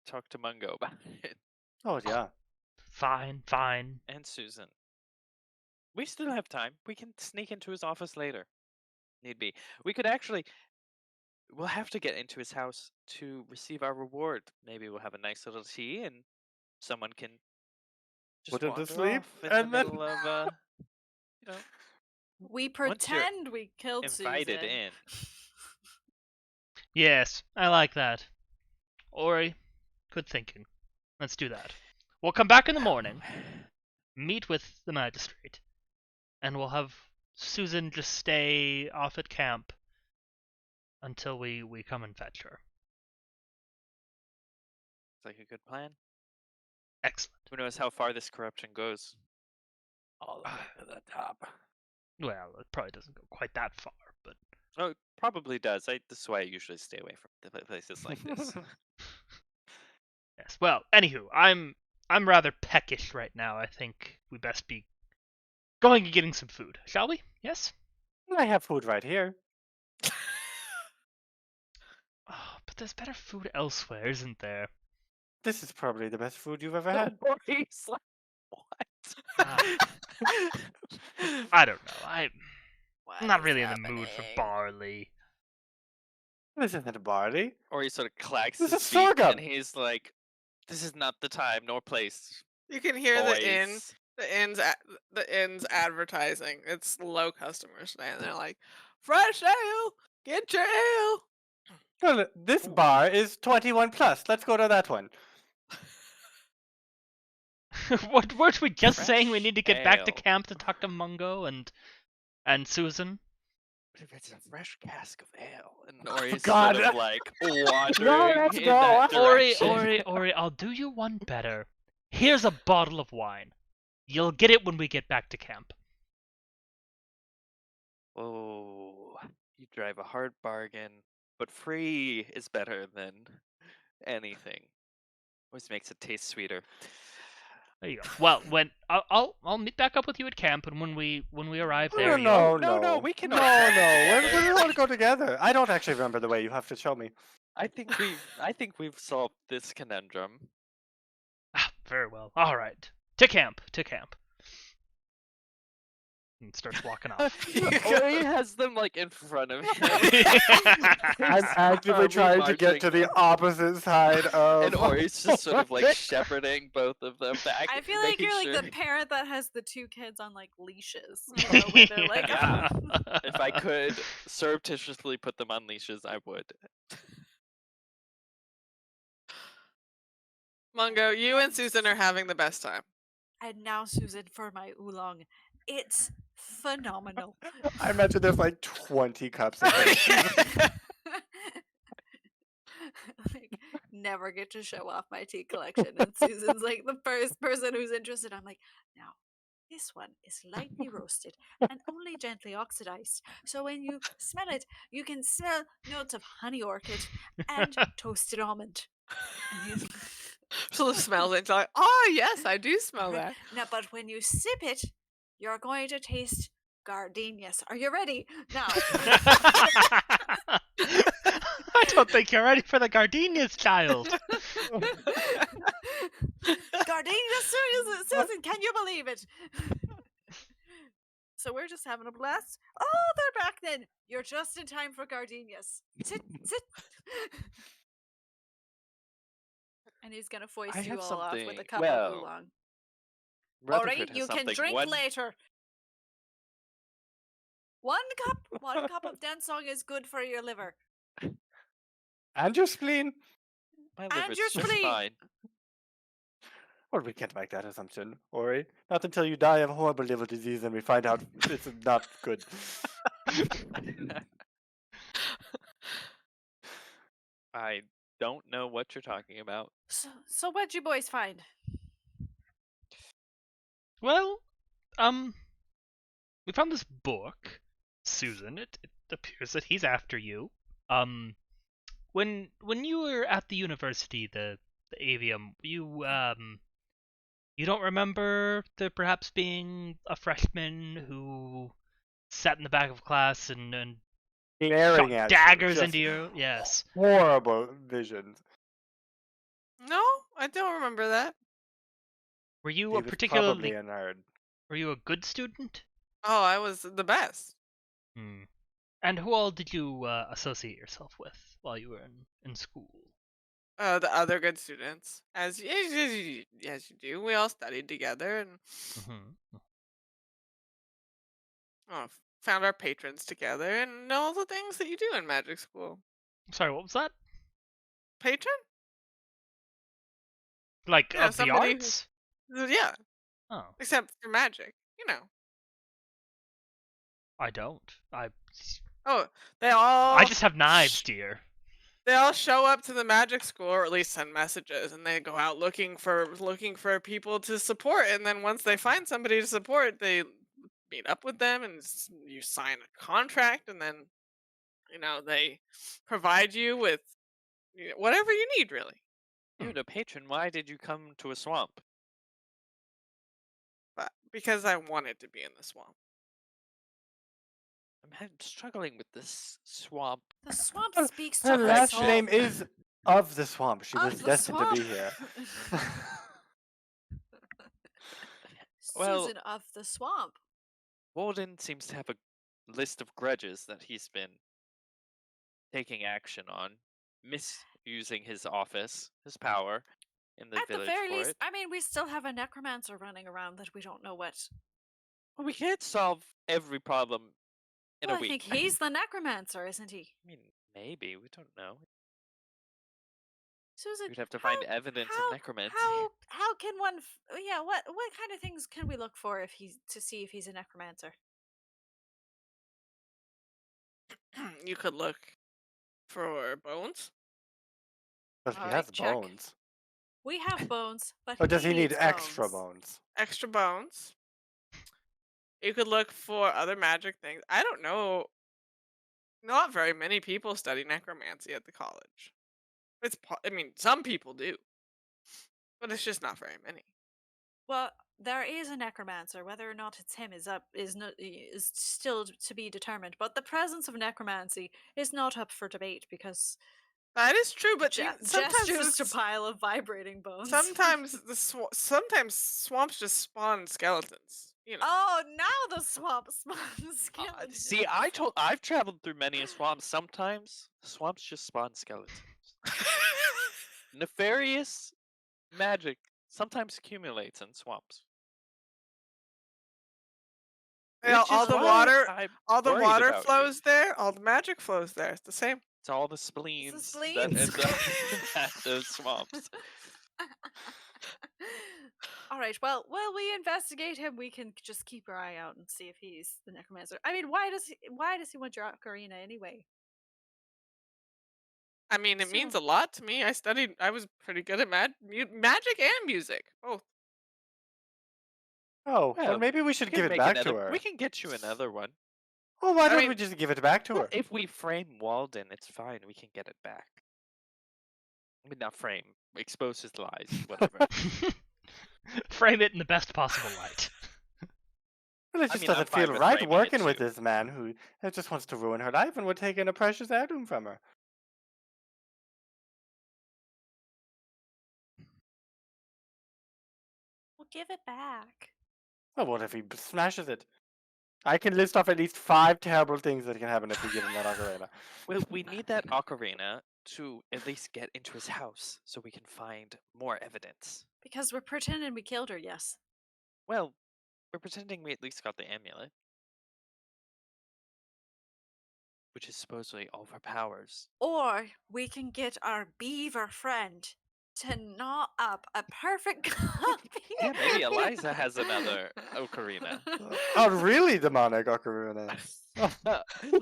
Talk to Mungo about it. Oh, yeah. Fine. And Susan. We still have time. We can sneak into his office later. Need be. We could actually. We'll have to get into his house to receive our reward. Maybe we'll have a nice little tea and someone can just Put him to wander sleep, off in and the then- middle of, We Once you're pretend we killed invited Susan. in. Yes, I like that. Ori, good thinking. Let's do that. We'll come back in the morning, meet with the magistrate, and we'll have Susan just stay off at camp until we come and fetch her. It's like a good plan. Excellent. Who knows how far this corruption goes? All the way to the top. Well, it probably doesn't go quite that far, but Oh, it probably does. This is why I usually stay away from places like this. yes. Well, anywho, I'm rather peckish right now. I think we best be going and getting some food, shall we? Yes? I have food right here. Oh, but there's better food elsewhere, isn't there? This is probably the best food you've ever had. He's like, Ah. what? I don't know. I'm What not is really in the mood for happening? barley. This isn't barley. Or he sort of clacks This his is feet sorghum. and he's like, "This is not the time nor place." You can hear Boys. the inn's advertising. It's low customers today, and they're like, "Fresh ale, get your ale." Well, this bar is 21 plus. Let's go to that one. What weren't we just saying we Fresh need to get back to ale. camp to talk to Mungo and Susan? But if it's a fresh cask of ale, and Ori's God. sort of like wandering let's in go. that Ori, direction. Ori, I'll do you one better. Here's a bottle of wine. You'll get it when we get back to camp. Oh, you drive a hard bargain, but free is better than anything. Always makes it taste sweeter. There you go. Well, when I'll meet back up with you at camp, and when we arrive there, No, you'll- we can. No, we want to go together. I don't actually remember the way. You have to show me. I think we've solved this conundrum. Ah, very well. All right, to camp. And starts walking off. Ori has them like in front of him. I'm actively Army trying to get to marching. the opposite side of. And Ori's just sort of like shepherding both of them back. I feel like making you're like sure- the parent that has the two kids on like leashes. You know, where they're like, Yeah. If I could surreptitiously put them on leashes, I would. Mungo, you and Susan are having the best time. And now, Susan, for my oolong It's phenomenal. I imagine there's like 20 cups in there. Like, never get to show off my tea collection. And Susan's like the first person who's interested. I'm like, now, this one is lightly roasted and only gently oxidized. So when you smell it, you can smell notes of honey orchid and toasted almond. And So the smells it, it's like, oh yes, I do smell that. now, but when you sip it, you're going to taste gardenias. Are you ready? Now, I don't think you're ready for the gardenias, child. gardenias, Susan, can you believe it? So we're just having a blast. Oh, they're back then. You're just in time for gardenias. Sit. And he's gonna foist I you have all off with a something- cup well, of oolong. Rutherford Alright, has you can something. drink One- later. One cup of Densong is good for your liver. And your spleen. My And liver's your just spleen. fine. Well, we can't make that assumption, Ori. Not until you die of horrible liver disease and we find out it's not good. I don't know what you're talking about. So what'd you boys find? Well, we found this book, Susan. It appears that he's after you. When you were at the university, the avium, you don't remember there perhaps being a freshman who sat in the back of class and Glaring shot at daggers you. into you? Yes. Horrible visions. No, I don't remember that. Were you He a was particularly probably a nerd. were you a good student? Oh, I was the best. Hmm. And who all did you associate yourself with while you were in school? The other good students, as you do. We all studied together and Mm-hmm. found our patrons together and all the things that you do in magic school. Sorry, what was that? Patron? Like Yeah, of the somebody who- arts? Yeah, Oh, except for magic. I don't. Oh, they all. I just have knives, dear. They all show up to the magic school, or at least send messages, and they go out looking for people to support. And then once they find somebody to support, they meet up with them, and you sign a contract, and then they provide you with whatever you need, really. Dude, a patron, why did you come to a swamp? But because I wanted to be in the swamp. I'm struggling with this swamp. The swamp speaks to Her her last soul. name is of the swamp. She Of was the destined to be swamp. here. Well- Susan of the swamp. Walden seems to have a list of grudges that he's been taking action on, misusing his office, his power in the At the village very for least, it. I mean, we still have a necromancer running around that we don't know what. Well, we can't solve every problem in Well, a I week. think he's the necromancer, isn't he? I mean, maybe we don't know. Susan, We'd have to find evidence of necromancy. How can one? Yeah, what kind of things can we look for to see if he's a necromancer? You could look for bones. But he All has right, check. bones. We have bones, but Or does he need needs extra bones? bones? Extra bones. You could look for other magic things. I don't know. Not very many people study necromancy at the college. I mean, some people do, but it's just not very many. Well, there is a necromancer. Whether or not it's him is still to be determined. But the presence of necromancy is not up for debate because That is true, but gestures sometimes to pile of vibrating bones. sometimes sometimes swamps just spawn skeletons. Oh, now the swamp spawns skeletons. See, I've traveled through many a swamp. Sometimes swamps just spawn skeletons. Nefarious magic sometimes accumulates in swamps. Yeah, Which all is the why water, I'm all the worried water about you. flows there. All the magic flows there. It's the same. It's all the spleens, that spleens. end up at those swamps. All right. Well, while we investigate him, we can just keep our eye out and see if he's the necromancer. I mean, why does he want your ocarina anyway? I mean, it means So- a lot to me. I was pretty good at magic and music. Both. Oh, well, Well, maybe we we should can give it make back another. to her. We can get you another one. Well, why I don't mean- we just give it back to her? If we frame Walden, it's fine. We can get it back. I mean, not frame. Expose his lies. Whatever. Frame it in the best possible light. Well, it I just mean, I'm doesn't fine feel with right framing it working with too. this man who just wants to ruin her life, and we're taking a precious heirloom from her. We'll give it back. Well, what if he smashes it? I can list off at least 5 terrible things that can happen if we give him that ocarina. Well, we need that ocarina to at least get into his house so we can find more evidence. Because we're pretending we killed her, yes. Well, we're pretending we at least got the amulet, which is supposedly all of our powers. Or we can get our beaver friend to gnaw up a perfect copy. Yeah, maybe Eliza has another ocarina. A really demonic ocarina.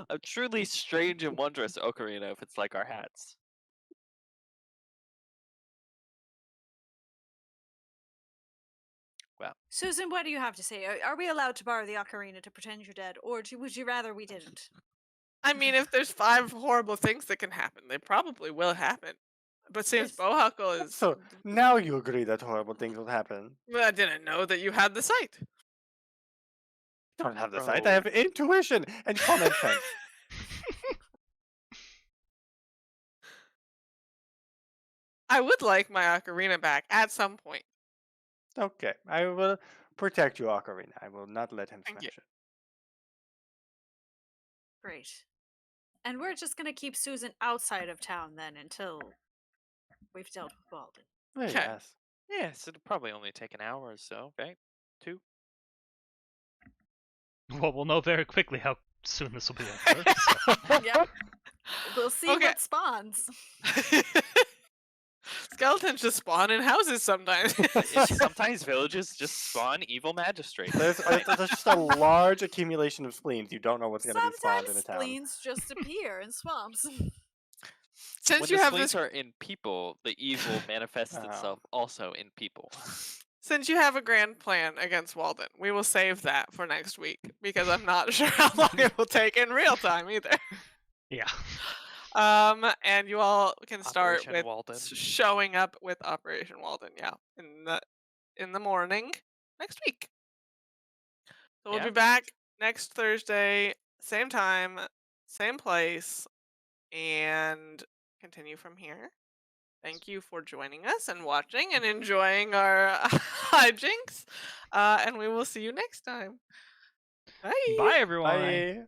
A truly strange and wondrous ocarina if it's like our hats. Well, Susan, what do you have to say? Are we allowed to borrow the ocarina to pretend you're dead, or would you rather we didn't? I mean, if there's 5 horrible things that can happen, they probably will happen. But since Yes. Bohuckle is, So now you agree that horrible things will happen. well, I didn't know that you had the sight. I don't have the sight. I have intuition and common sense. I would like my ocarina back at some point. Okay, I will protect you, ocarina. I will not let him Thank smash you. it. Great. And we're just gonna keep Susan outside of town then until we've dealt with Walden. Well, Okay. yes. yes, it'll probably only take an hour or so, right? 2? Well, we'll know very quickly how soon this will be over. So. Yep. We'll see Okay. what spawns. Skeletons just spawn in houses sometimes. Sometimes villages just spawn evil magistrates. There's just a large accumulation of spleens. You don't know what's going to be spawned in Sometimes a town. spleens just appear in swamps. Since When you the have spleens this, are in people, the evil manifests itself also in people. since you have a grand plan against Walden, we will save that for next week because I'm not sure how long it will take in real time either. Yeah. And you all can start Operation with Walden. showing up with Operation Walden, yeah, in the morning next week. So we'll Yeah. be back next Thursday, same time, same place, and continue from here. Thank you for joining us and watching and enjoying our hijinks. And we will see you next time. Bye. Bye, everyone. Bye.